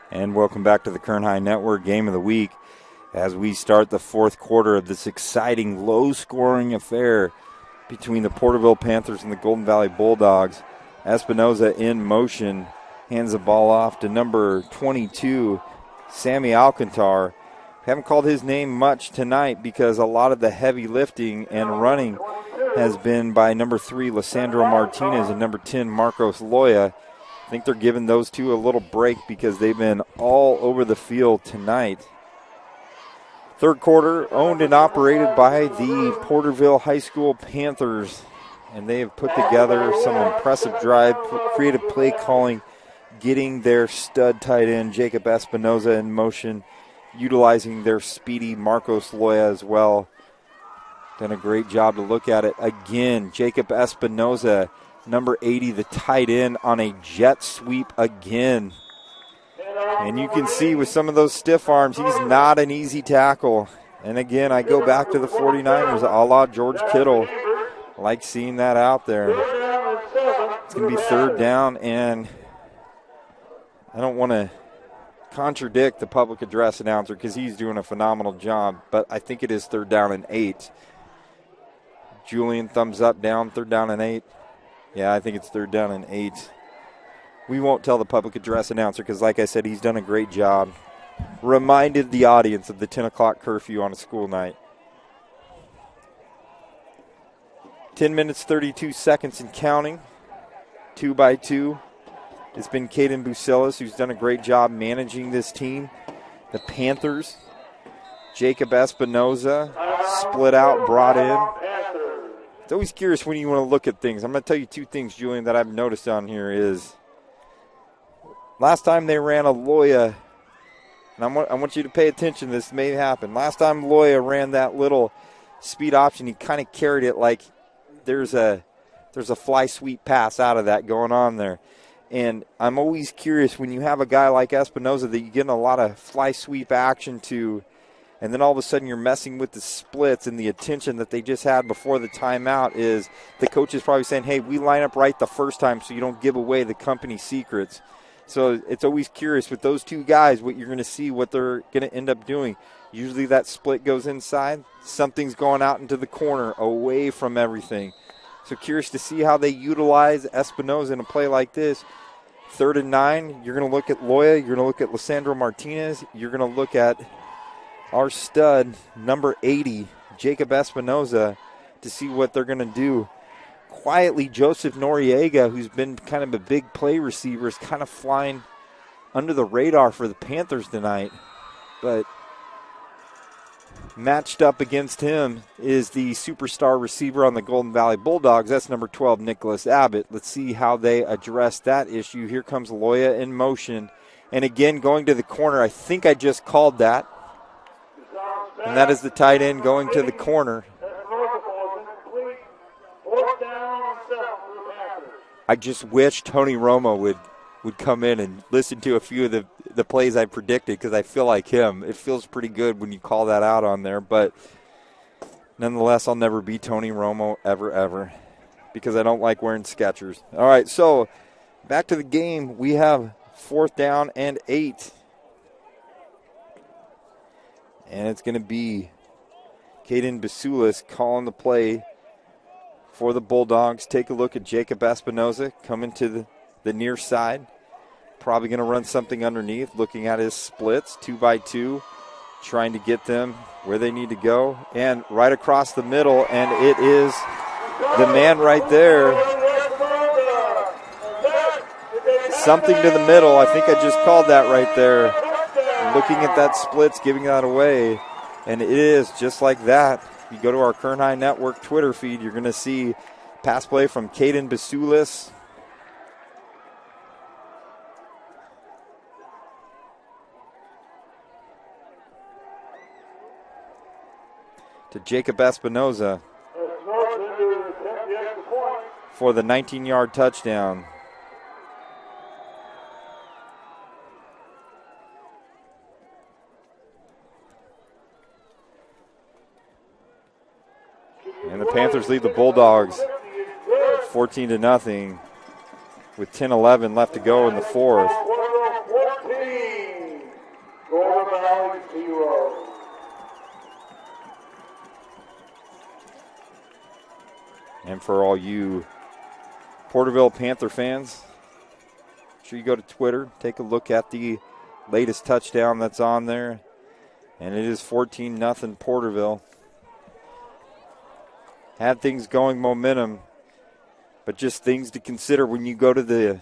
And welcome back to the Kern High Network Game of the Week as we start the fourth quarter of this exciting, low-scoring affair between the Porterville Panthers and the Golden Valley Bulldogs. Espinoza in motion, hands the ball off to number 22, Sammy Alcantar. Haven't called his name much tonight because a lot of the heavy lifting and running has been by number 3, Lissandro Martinez, and number 10, Marcos Loya. I think they're giving those two a little break because they've been all over the field tonight. Third quarter owned and operated by the Porterville High School Panthers, and they have put together some impressive drive, creative play calling, getting their stud tight end Jacob Espinoza in motion, utilizing their speedy Marcos Loya as well. Done a great job to look at it. Again, Jacob Espinoza, number 80, the tight end, on a jet sweep again. And you can see with some of those stiff arms, he's not an easy tackle. And again, I go back to the 49ers, a la George Kittle. I like seeing that out there. It's going to be third down, and I don't want to contradict the public address announcer because he's doing a phenomenal job, but I think it is third down and 8. Julian, thumbs up, down, third down and 8. Yeah, I think it's third down and 8. We won't tell the public address announcer because, like I said, he's done a great job. Reminded the audience of the 10 o'clock curfew on a school night. 10 minutes, 32 seconds and counting. 2 by 2. It's been Caden Bucelis who's done a great job managing this team. The Panthers, Jacob Espinoza, split out, brought in. It's always curious when you want to look at things. I'm going to tell you 2 things, Julian, that I've noticed on here is last time they ran a Loya, and I want you to pay attention, this may happen. Last time Loya ran that little speed option, he kind of carried it like there's a fly sweep pass out of that going on there. And I'm always curious when you have a guy like Espinoza that you get a lot of fly sweep action to, and then all of a sudden you're messing with the splits and the attention that they just had before the timeout is the coach is probably saying, hey, we line up right the first time so you don't give away the company secrets. So it's always curious with those 2 guys what you're going to see, what they're going to end up doing. Usually that split goes inside. Something's going out into the corner away from everything. So curious to see how they utilize Espinoza in a play like this. 3rd and 9, you're going to look at Loya, you're going to look at Lissandro Martinez, you're going to look at our stud, number 80, Jacob Espinoza, to see what they're going to do. Quietly, Joseph Noriega, who's been kind of a big play receiver, is kind of flying under the radar for the Panthers tonight. But matched up against him is the superstar receiver on the Golden Valley Bulldogs. That's number 12, Nicholas Abbott. Let's see how they address that issue. Here comes Loya in motion. And again, going to the corner. I think I just called that. And that is the tight end going to the corner. I just wish Tony Romo would come in and listen to a few of the plays I predicted, because I feel like him. It feels pretty good when you call that out on there. But nonetheless, I'll never be Tony Romo ever, because I don't like wearing Skechers. All right, so back to the game. We have 4th down and 8. And it's going to be Caden Basulis calling the play for the Bulldogs. Take a look at Jacob Espinoza coming to the near side. Probably going to run something underneath, looking at his splits, 2x2, trying to get them where they need to go. And right across the middle, and it is the man right there. Something to the middle. I think I just called that right there. Looking at that splits, giving that away. And it is just like that. You go to our Kern High Network Twitter feed, you're going to see pass play from Caden Basulis. To Jacob Espinoza for the 19-yard touchdown. And the Panthers lead the Bulldogs 14-0 with 10-11 left to go in the 4th. And for all you Porterville Panther fans, make sure you go to Twitter, take a look at the latest touchdown that's on there. And it is 14-0 Porterville. Had things going, momentum, but just things to consider when you go to the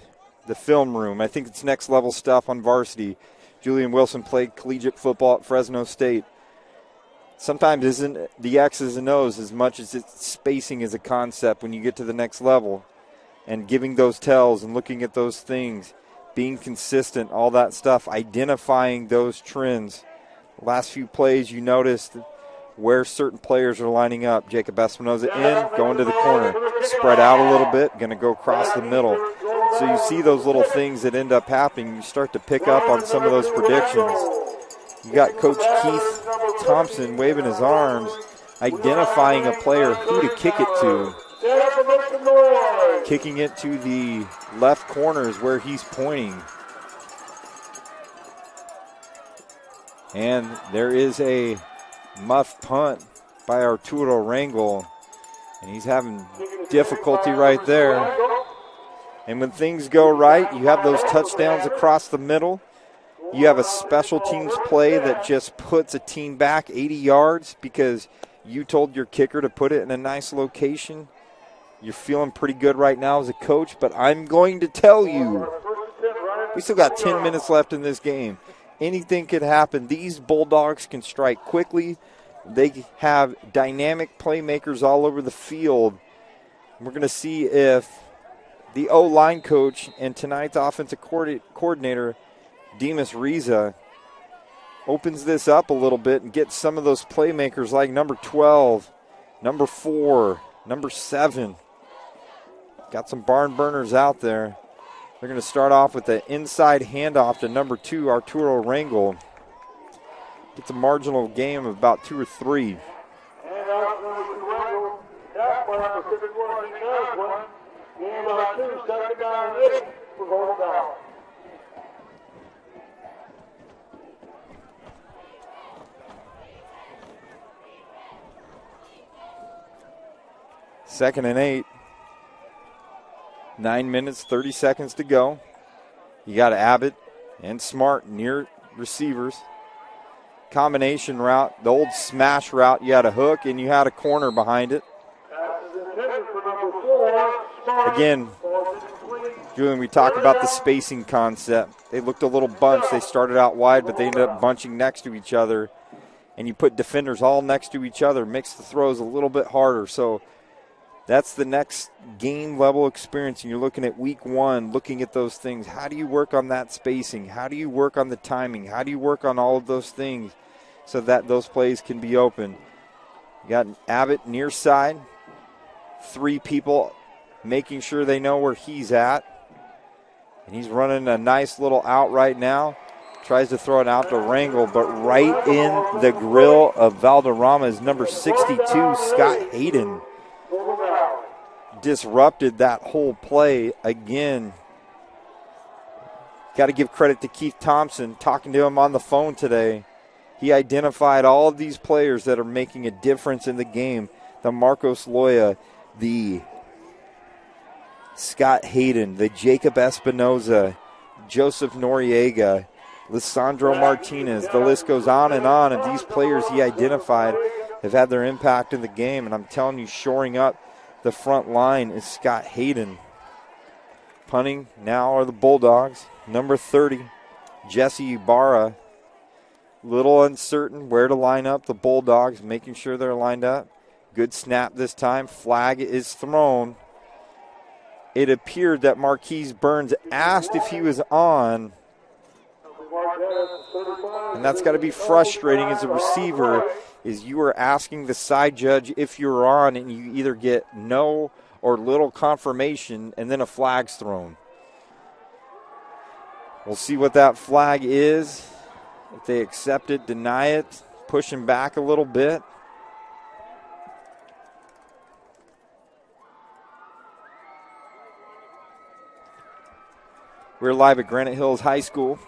film room. I think it's next level stuff on varsity. Julian Wilson played collegiate football at Fresno State. Sometimes isn't the X's and O's as much as it's spacing as a concept when you get to the next level. And giving those tells and looking at those things, being consistent, all that stuff, identifying those trends. Last few plays you noticed where certain players are lining up. Jacob Espinoza in, going to the corner. Spread out a little bit, going to go across the middle. So you see those little things that end up happening. You start to pick up on some of those predictions. You got Coach Keith Thompson waving his arms, identifying a player who to kick it to. Kicking it to the left corner is where he's pointing. And there is a muff punt by Arturo Rangel, and he's having difficulty right there. And when things go right, you have those touchdowns across the middle. You have a special teams play that just puts a team back 80 yards because you told your kicker to put it in a nice location. You're feeling pretty good right now as a coach, but I'm going to tell you, we still got 10 minutes left in this game. Anything could happen. These Bulldogs can strike quickly. They have dynamic playmakers all over the field. We're going to see if the O-line coach and tonight's offensive coordinator, Demas Riza, opens this up a little bit and gets some of those playmakers like number 12, number 4, number 7. Got some barn burners out there. They're going to start off with the inside handoff to number 2, Arturo Rangel. Gets a marginal gain of about 2 or 3. Second and 8. 9 minutes, 30 seconds to go. You got Abbott and Smart near receivers. Combination route, the old smash route. You had a hook and you had a corner behind it. Again, Julian, we talked about the spacing concept. They looked a little bunched. They started out wide, but they ended up bunching next to each other. And you put defenders all next to each other, makes the throws a little bit harder. So that's the next game level experience. And you're looking at week one, looking at those things. How do you work on that spacing? How do you work on the timing? How do you work on all of those things so that those plays can be open? You got Abbott near side, 3 people making sure they know where he's at. And he's running a nice little out right now. Tries to throw it out to Rangel, but right in the grill of Valderrama is number 62, Scott Hayden. Disrupted that whole play again. Got to give credit to Keith Thompson, talking to him on the phone today. He identified all of these players that are making a difference in the game. The Marcos Loya, the Scott Hayden, the Jacob Espinoza, Joseph Noriega, Lissandro Martinez. The list goes on, and these players he identified have had their impact in the game. And I'm telling you, shoring up the front line is Scott Hayden. Punting now are the Bulldogs. Number 30, Jesse Ibarra. Little uncertain where to line up the Bulldogs, making sure they're lined up. Good snap this time. Flag is thrown. It appeared that Marquise Burns asked if he was on. And that's got to be frustrating as a receiver, is you are asking the side judge if you're on, and you either get no or little confirmation, and then a flag's thrown. We'll see what that flag is. If they accept it, deny it, push him back a little bit. We're live at Granite Hills High School.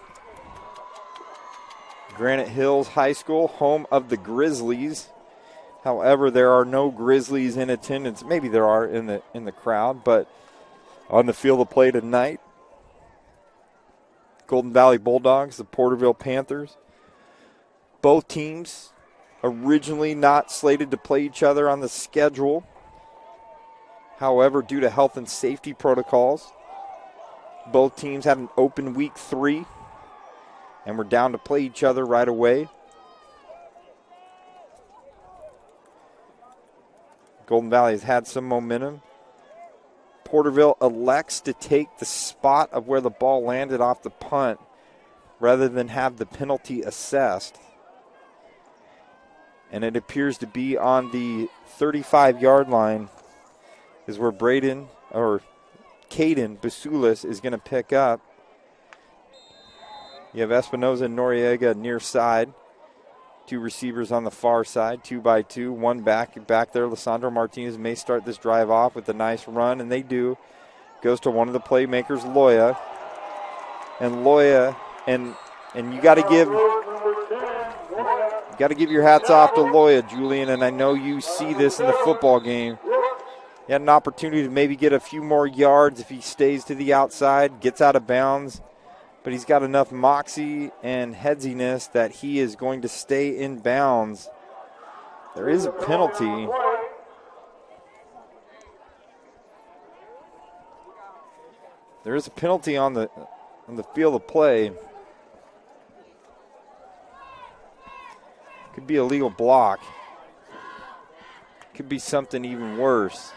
Granite Hills High School, home of the Grizzlies. However, there are no Grizzlies in attendance. Maybe there are in the crowd, but on the field of play tonight, Golden Valley Bulldogs, the Porterville Panthers. Both teams originally not slated to play each other on the schedule. However, due to health and safety protocols, both teams had an open week 3, and we're down to play each other right away. Golden Valley has had some momentum. Porterville elects to take the spot of where the ball landed off the punt rather than have the penalty assessed. And it appears to be on the 35-yard line is where Caden Basulis is going to pick up. You have Espinoza and Noriega near side. 2 receivers on the far side, 2 by 2, 1 back there. Lissandro Martinez may start this drive off with a nice run, and they do. Goes to one of the playmakers, Loya. And Loya, and you got to give your hats off to Loya, Julian, and I know you see this in the football game. He had an opportunity to maybe get a few more yards if he stays to the outside, gets out of bounds. But he's got enough moxie and headsiness that he is going to stay in bounds. There is a penalty. There is a penalty on the field of play. Could be a legal block. Could be something even worse.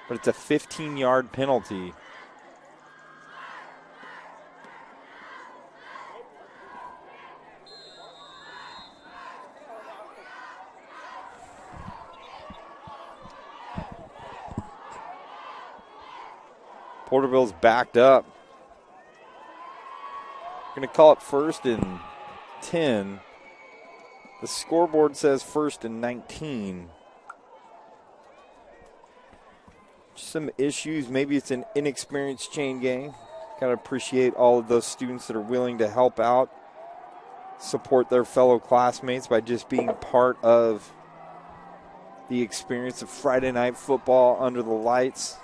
But it's a 15-yard penalty. Porterville's backed up. Going to call it 1st and 10. The scoreboard says 1st and 19. Some issues. Maybe it's an inexperienced chain gang. Got to appreciate all of those students that are willing to help out, support their fellow classmates by just being part of the experience of Friday night football under the lights.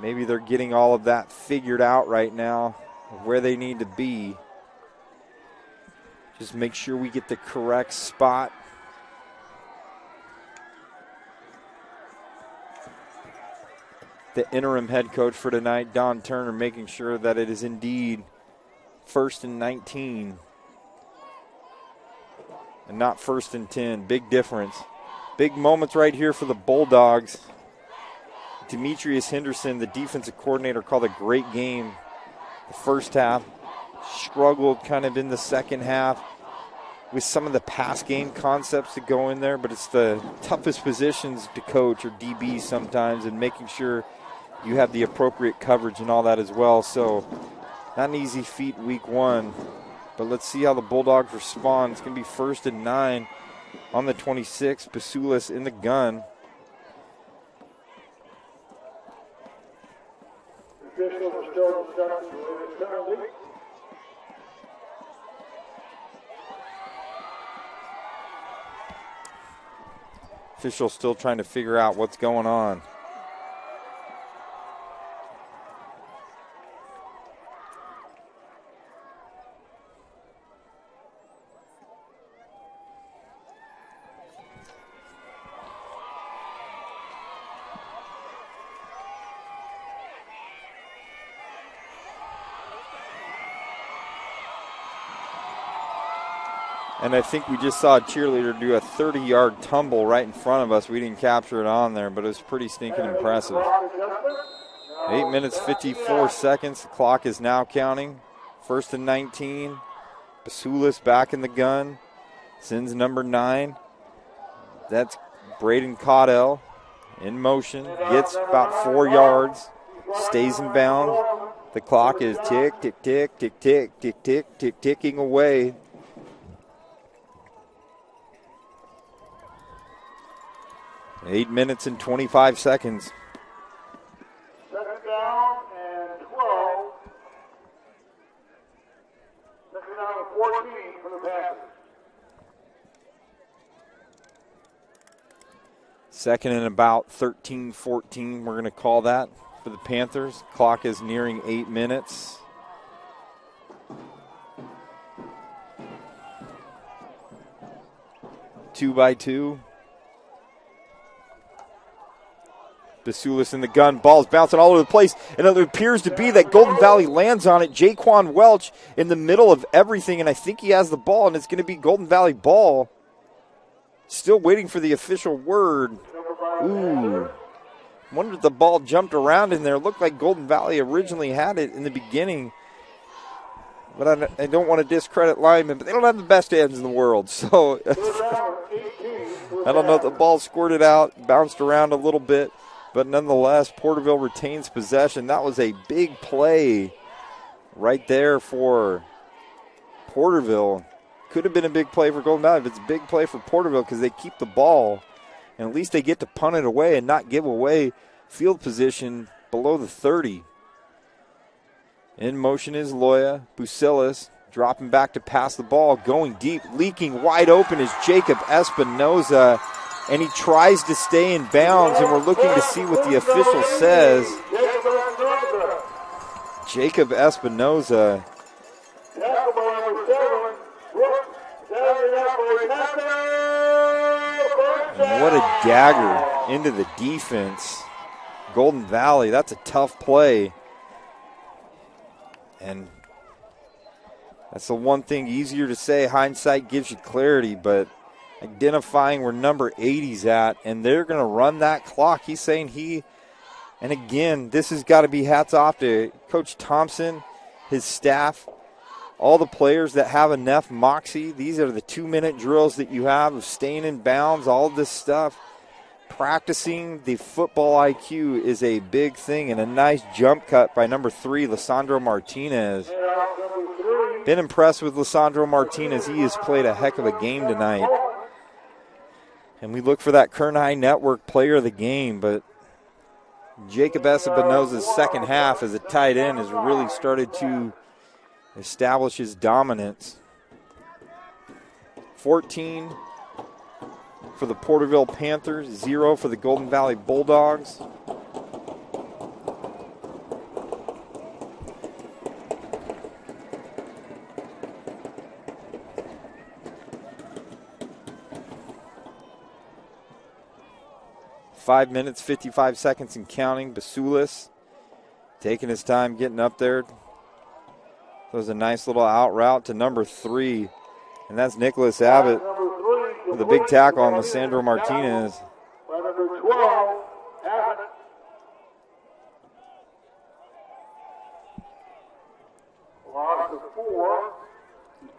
Maybe they're getting all of that figured out right now, where they need to be. Just make sure we get the correct spot. The interim head coach for tonight, Don Turner, making sure that it is indeed 1st and 19 and not 1st and 10. Big difference. Big moments right here for the Bulldogs. Demetrius Henderson, the defensive coordinator, called a great game the first half. Struggled kind of in the second half with some of the pass game concepts that go in there, but it's the toughest positions to coach, or DB sometimes, and making sure you have the appropriate coverage and all that as well. So not an easy feat week one, but let's see how the Bulldogs respond. It's going to be 1st and 9 on the 26. Basulis in the gun. Officials are still discussing the penalty. Officials still trying to figure out what's going on. And I think we just saw a cheerleader do a 30-yard tumble right in front of us. We didn't capture it on there, but it was pretty stinking impressive. 8 minutes, 54 seconds. The clock is now counting. 1st and 19. Basulis back in the gun. Sends number 9. That's Braden Caudell in motion. Gets about 4 yards. Stays in bounds. The clock is tick, tick, tick, tick, tick, tick, tick, tick, ticking away. 8 minutes and 25 seconds. 2nd down and 12. 2nd down and 14 for the Panthers. 2nd and about 13, 14, we're going to call that for the Panthers. Clock is nearing 8 minutes. Two by two. Basulis in the gun, ball's bouncing all over the place, and it appears to be that Golden Valley lands on it. Jaquan Welch in the middle of everything, and I think he has the ball, and it's going to be Golden Valley ball. Still waiting for the official word. Ooh. Wonder if the ball jumped around in there. Looked like Golden Valley originally had it in the beginning. But I don't want to discredit linemen, but they don't have the best hands in the world. So I don't know if the ball squirted out, bounced around a little bit. But nonetheless, Porterville retains possession. That was a big play right there for Porterville. Could have been a big play for Golden Valley, but it's a big play for Porterville because they keep the ball. And at least they get to punt it away and not give away field position below the 30. In motion is Loya. Busilis dropping back to pass the ball, going deep, leaking wide open is Jacob Espinoza. And he tries to stay in bounds, and we're looking to see what the official says. Jacob Espinoza. And what a dagger into the defense. Golden Valley, that's a tough play. And that's the one thing, easier to say, hindsight gives you clarity, but identifying where number 80's at, and they're going to run that clock. He's saying and again, this has got to be hats off to Coach Thompson, his staff, all the players that have enough moxie. These are the 2-minute drills that you have of staying in bounds, all of this stuff. Practicing the football IQ is a big thing, and a nice jump cut by number 3, Lissandro Martinez. Been impressed with Lissandro Martinez. He has played a heck of a game tonight. And we look for that Kern High Network player of the game, but Jacob Espinoza's second half as a tight end has really started to establish his dominance. 14 for the Porterville Panthers, 0 for the Golden Valley Bulldogs. 5 minutes, 55 seconds and counting. Basulis taking his time getting up there. Throws a nice little out route to number 3. And that's Nicholas Abbott with a big tackle on Lissandro Martinez. By number 12, Abbott. Loss of 4.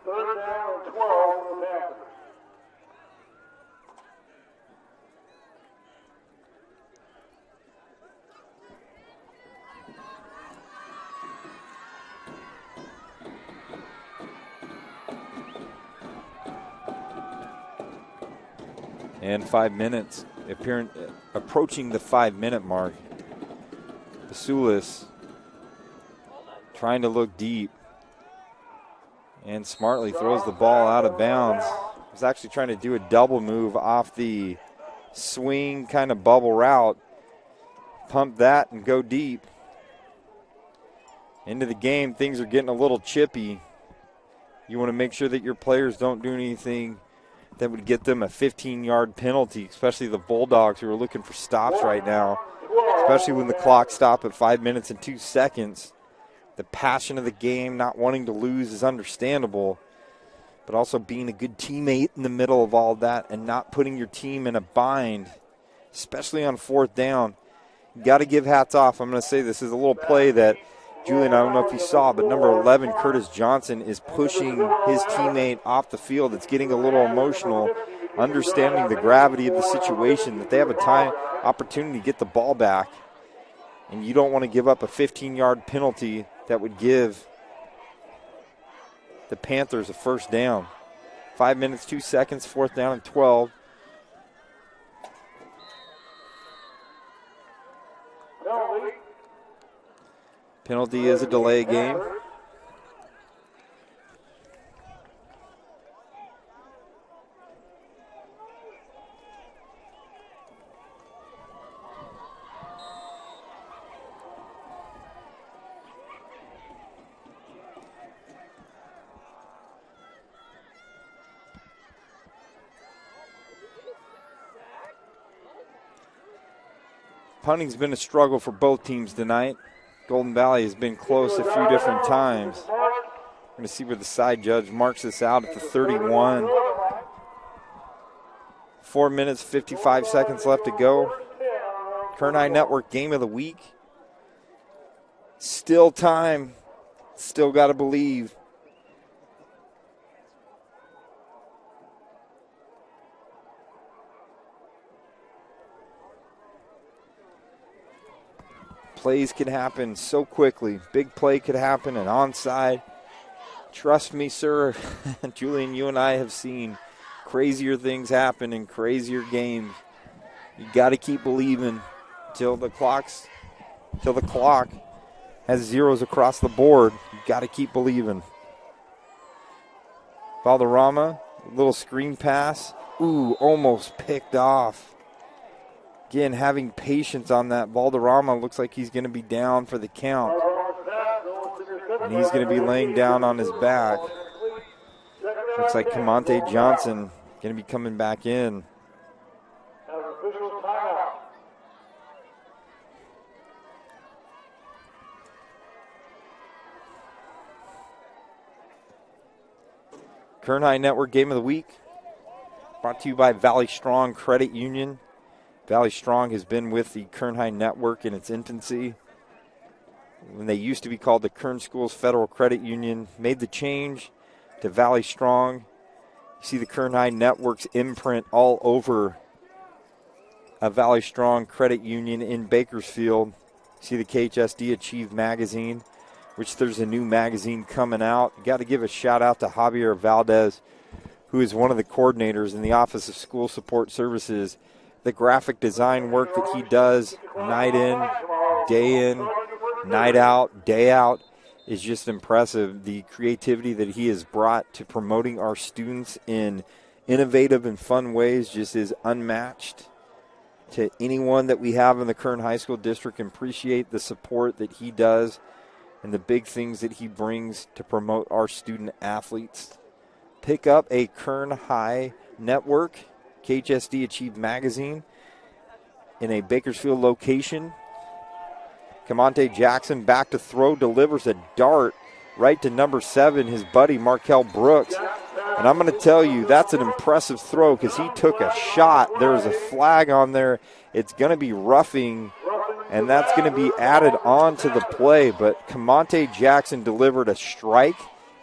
Third down and 12 for the Panthers. And 5 minutes, approaching the 5-minute mark. Basulis trying to look deep and smartly throws the ball out of bounds. Was actually trying to do a double move off the swing kind of bubble route. Pump that and go deep. Into the game, things are getting a little chippy. You want to make sure that your players don't do anything that would get them a 15-yard penalty, especially the Bulldogs who are looking for stops right now, especially when the clock stopped at 5 minutes and 2 seconds. The passion of the game, not wanting to lose, is understandable, but also being a good teammate in the middle of all that and not putting your team in a bind, especially on 4th down. You got to give hats off. I'm going to say this is a little play that, Julian, I don't know if you saw, but number 11, Curtis Johnson, is pushing his teammate off the field. It's getting a little emotional, understanding the gravity of the situation, that they have a opportunity to get the ball back, and you don't want to give up a 15-yard penalty that would give the Panthers a first down. 5 minutes, 2 seconds, 4th down and 12. Penalty is a delay game. Punting's been a struggle for both teams tonight. Golden Valley has been close a few different times. We're going to see where the side judge marks this out at the 31. 4 minutes, 55 seconds left to go. Kern High Network Game of the Week. Still time. Still got to believe. Plays can happen so quickly. Big play could happen, an onside. Trust me, sir. Julian, you and I have seen crazier things happen in crazier games. You got to keep believing till the clock has zeros across the board. You got to keep believing. Valderrama, little screen pass. Ooh, almost picked off. Again, having patience on that. Valderrama looks like he's going to be down for the count. And he's going to be laying down on his back. Looks like Camonte Johnson going to be coming back in. Kern High Network Game of the Week brought to you by Valley Strong Credit Union. Valley Strong has been with the Kern High Network in its infancy. When they used to be called the Kern Schools Federal Credit Union, made the change to Valley Strong. You see the Kern High Network's imprint all over a Valley Strong Credit Union in Bakersfield. You see the KHSD Achieve magazine, which there's a new magazine coming out. You got to give a shout out to Javier Valdez, who is one of the coordinators in the Office of School Support Services. The graphic design work that he does night in, night out, day out is just impressive. The creativity that he has brought to promoting our students in innovative and fun ways just is unmatched to anyone that we have in the Kern High School District. And appreciate the support that he does and the big things that he brings to promote our student athletes. Pick up a Kern High Network KHSD Achieve magazine in a Bakersfield location. Camonte Jackson back to throw, delivers a dart right to number 7, his buddy Markel Brooks. And I'm going to tell you, that's an impressive throw because he took a shot. There's a flag on there. It's going to be roughing, and that's going to be added on to the play. But Camonte Jackson delivered a strike,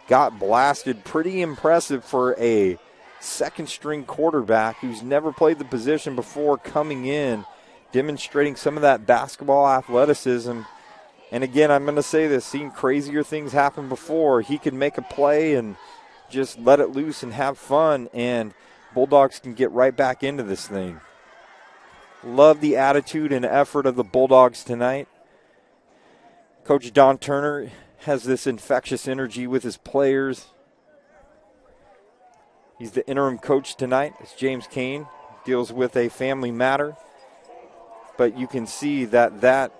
got blasted. Pretty impressive for a second-string quarterback who's never played the position before coming in, demonstrating some of that basketball athleticism. And again, I'm going to say this, seen crazier things happen before. He can make a play and just let it loose and have fun, and Bulldogs can get right back into this thing. Love the attitude and effort of the Bulldogs tonight. Coach Don Turner has this infectious energy with his players. He's the interim coach tonight as James Kane deals with a family matter. But you can see that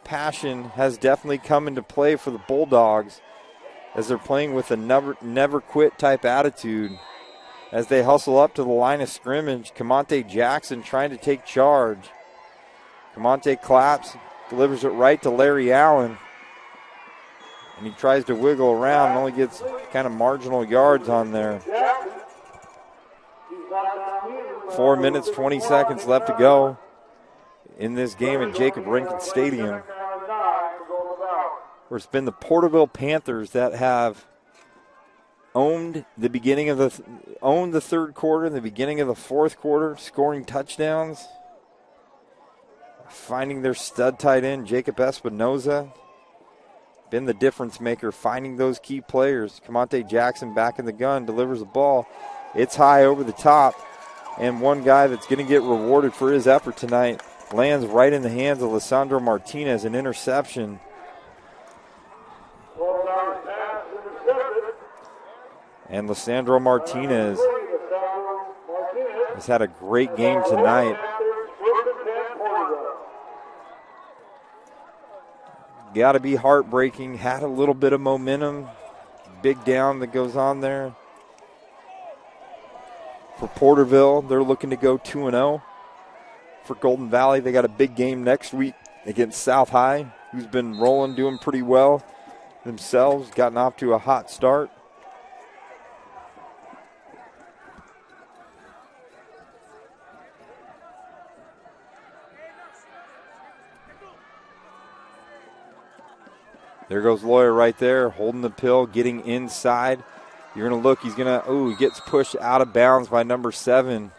passion has definitely come into play for the Bulldogs as they're playing with a never quit type attitude. As they hustle up to the line of scrimmage, Camonte Jackson trying to take charge. Camonte claps, delivers it right to Larry Allen. And he tries to wiggle around and only gets kind of marginal yards on there. 4 minutes, 20 seconds left to go in this game at Jacob Rankin Stadium, where it's been the Porterville Panthers that have owned the third quarter and the beginning of the fourth quarter, scoring touchdowns, finding their stud tight end, Jacob Espinoza, been the difference maker, finding those key players. Camonte Jackson back in the gun, delivers the ball. It's high over the top, and one guy that's going to get rewarded for his effort tonight lands right in the hands of Lissandro Martinez, an interception. And Lissandro Martinez has had a great game tonight. Got to be heartbreaking. Had a little bit of momentum. Big down that goes on there. For Porterville, they're looking to go 2-0. For Golden Valley, they got a big game next week against South High, who's been rolling, doing pretty well themselves, gotten off to a hot start. There goes Lawyer right there, holding the pill, getting inside. You're going to look, he gets pushed out of bounds by number 7,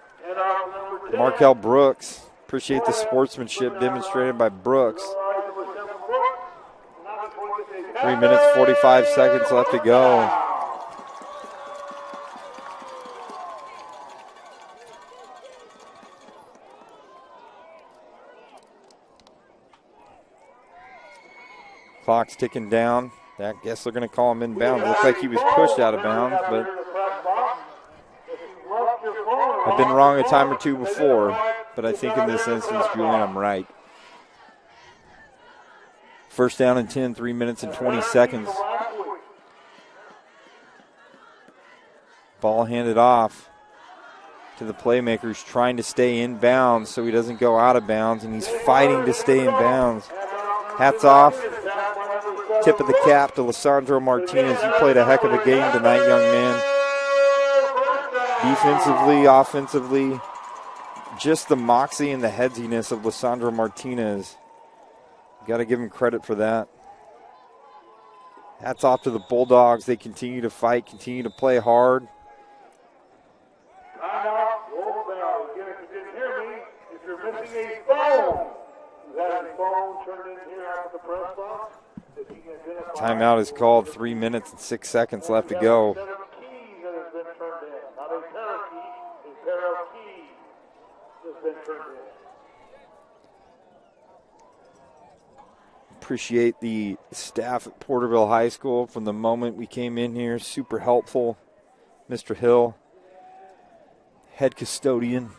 Markel Brooks. Appreciate the sportsmanship demonstrated by Brooks. 3 minutes, 45 seconds left to go. Clock's ticking down. I guess they're going to call him inbound. Looks like he was pushed out of bounds, but I've been wrong a time or two before. But I think in this instance, Julian, I'm right. First down and 10, 3 minutes and 20 seconds. Ball handed off to the playmakers, trying to stay in bounds so he doesn't go out of bounds, and he's fighting to stay in bounds. Hats off. Tip of the cap to Lissandro Martinez. You played a heck of a game tonight, young man. Defensively, offensively, just the moxie and the headsiness of Lissandro Martinez. Got to give him credit for that. Hats off to the Bulldogs. They continue to fight, continue to play hard. If you're missing a phone, is that a phone turned in here out of the press box? Timeout is called. 3 minutes and 6 seconds left to go. Appreciate the staff at Porterville High School from the moment we came in here. Super helpful. Mr. Hill, head custodian,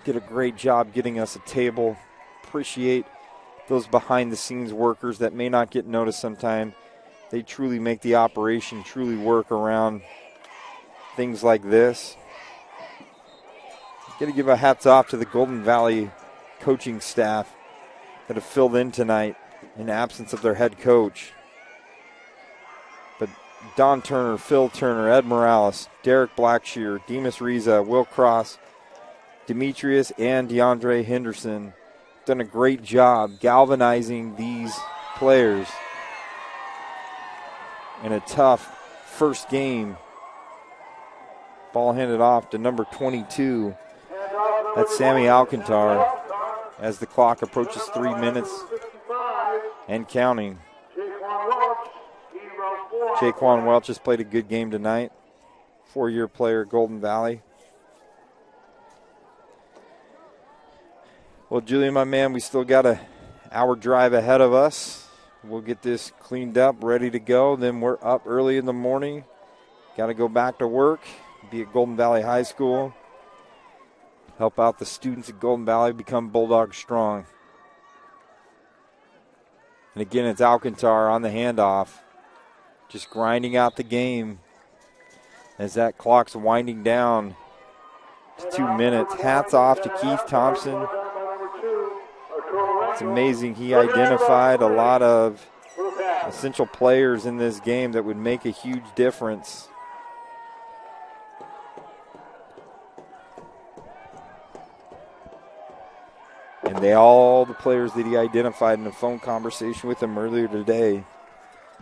did a great job getting us a table. Appreciate those behind-the-scenes workers that may not get noticed sometime. They truly make the operation truly work around things like this. Got to give a hats off to the Golden Valley coaching staff that have filled in tonight in absence of their head coach. But Don Turner, Phil Turner, Ed Morales, Derek Blackshear, Demas Riza, Will Cross, Demetrius, and DeAndre Henderson done a great job galvanizing these players in a tough first game. Ball handed off to number 22. That's Sammy Alcantar as the clock approaches 3 minutes and counting. Jaquan Welch has played a good game tonight. 4-year player at Golden Valley. Well, Julian, my man, we still got an hour drive ahead of us. We'll get this cleaned up, ready to go. Then we're up early in the morning. Got to go back to work, be at Golden Valley High School. Help out the students at Golden Valley become Bulldog strong. And again, it's Alcantar on the handoff, just grinding out the game as that clock's winding down to 2 minutes. Hats off to Keith Thompson. It's amazing. He identified a lot of essential players in this game that would make a huge difference. And all the players that he identified in a phone conversation with him earlier today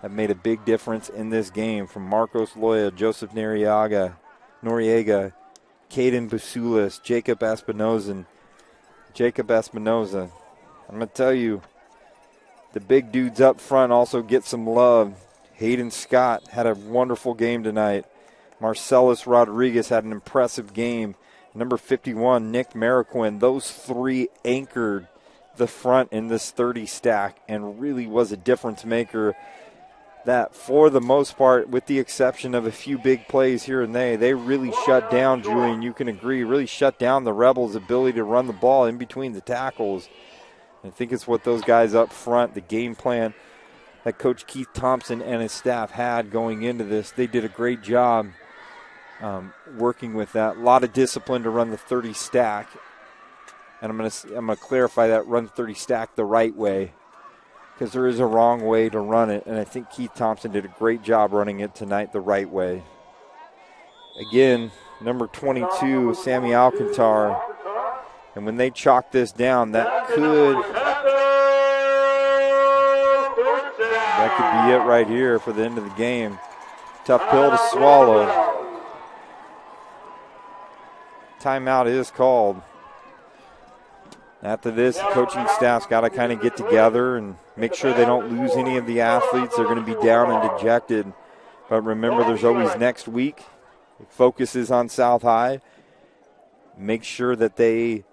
have made a big difference in this game. From Marcos Loya, Joseph Noriega, Caden Basulis, Jacob Espinoza. I'm going to tell you, the big dudes up front also get some love. Hayden Scott had a wonderful game tonight. Marcellus Rodriguez had an impressive game. Number 51, Nick Mariquin. Those three anchored the front in this 30 stack and really was a difference maker that for the most part, with the exception of a few big plays here and there, they really shut down, Julian, you can agree, really shut down the Rebels' ability to run the ball in between the tackles. I think it's what those guys up front, the game plan that Coach Keith Thompson and his staff had going into this, they did a great job working with that. A lot of discipline to run the 30 stack. And I'm gonna clarify that, run 30 stack the right way, because there is a wrong way to run it. And I think Keith Thompson did a great job running it tonight the right way. Again, number 22, Sammy Alcantar. And when they chalk this down, that could be it right here for the end of the game. Tough pill to swallow. Timeout is called. After this, the coaching staff's got to kind of get together and make sure they don't lose any of the athletes. They're going to be down and dejected. But remember, there's always next week. The focus is on South High. Make sure that they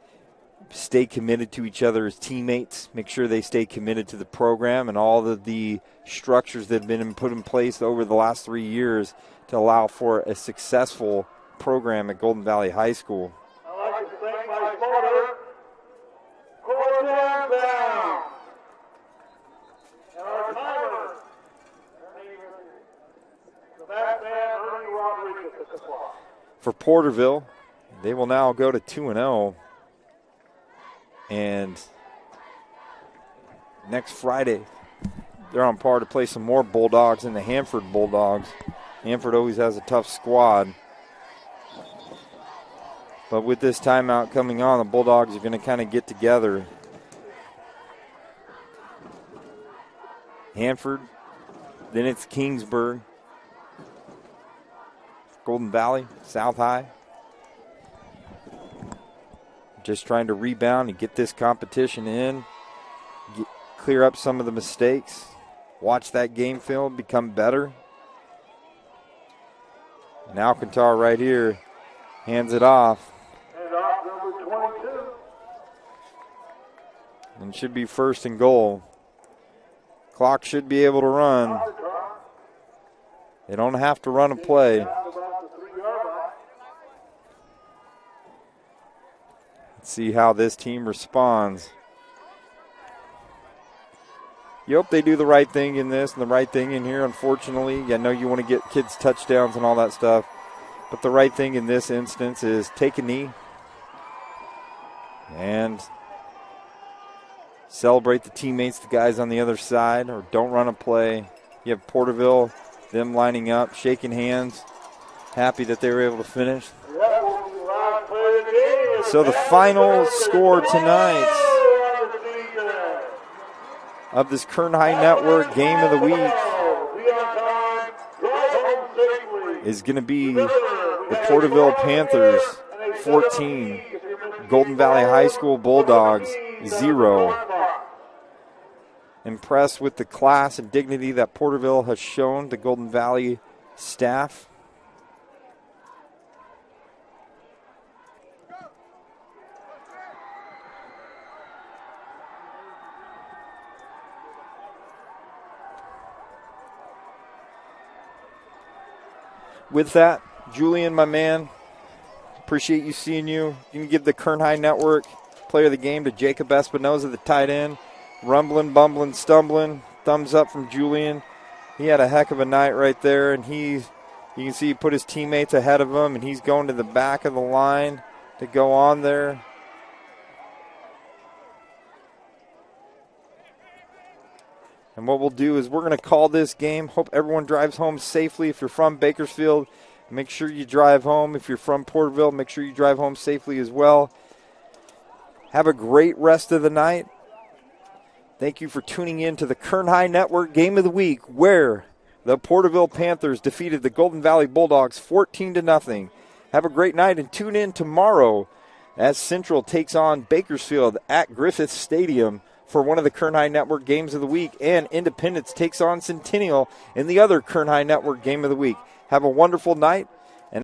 stay committed to each other as teammates. Make sure they stay committed to the program and all of the structures that have been put in place over the last 3 years to allow for a successful program at Golden Valley High School. I'd like to thank my sponsor, Porterville, and our timer, the back man, Ernie Rodriguez at the clock. For Porterville, they will now go to 2-0. And next Friday, they're on par to play some more Bulldogs in the Hanford Bulldogs. Hanford always has a tough squad. But with this timeout coming on, the Bulldogs are going to kind of get together. Hanford, then it's Kingsburg, Golden Valley, South High. Just trying to rebound and get this competition in, clear up some of the mistakes, watch that game film become better. And Alcantar right here hands it off. And off number 22. And should be first and goal. Clock should be able to run. They don't have to run a play. Let's see how this team responds. You hope they do the right thing in this and the right thing in here, unfortunately. I know you want to get kids touchdowns and all that stuff, but the right thing in this instance is take a knee, And celebrate the teammates, the guys on the other side, or don't run a play. You have Porterville, them lining up, shaking hands, happy that they were able to finish. So the final score tonight of this Kern High Network Game of the Week is going to be the Porterville Panthers 14, Golden Valley High School Bulldogs 0. Impressed with the class and dignity that Porterville has shown the Golden Valley staff. With that, Julian, my man, appreciate you seeing you. You can give the Kern High Network player of the game to Jacob Espinoza, the tight end. Rumbling, bumbling, stumbling. Thumbs up from Julian. He had a heck of a night right there, and you can see he put his teammates ahead of him, and he's going to the back of the line to go on there. And what we'll do is we're going to call this game. Hope everyone drives home safely. If you're from Bakersfield, make sure you drive home. If you're from Porterville, make sure you drive home safely as well. Have a great rest of the night. Thank you for tuning in to the Kern High Network Game of the Week, where the Porterville Panthers defeated the Golden Valley Bulldogs 14-0. Have a great night and tune in tomorrow as Central takes on Bakersfield at Griffith Stadium for one of the Kern High Network Games of the Week, and Independence takes on Centennial in the other Kern High Network Game of the Week. Have a wonderful night.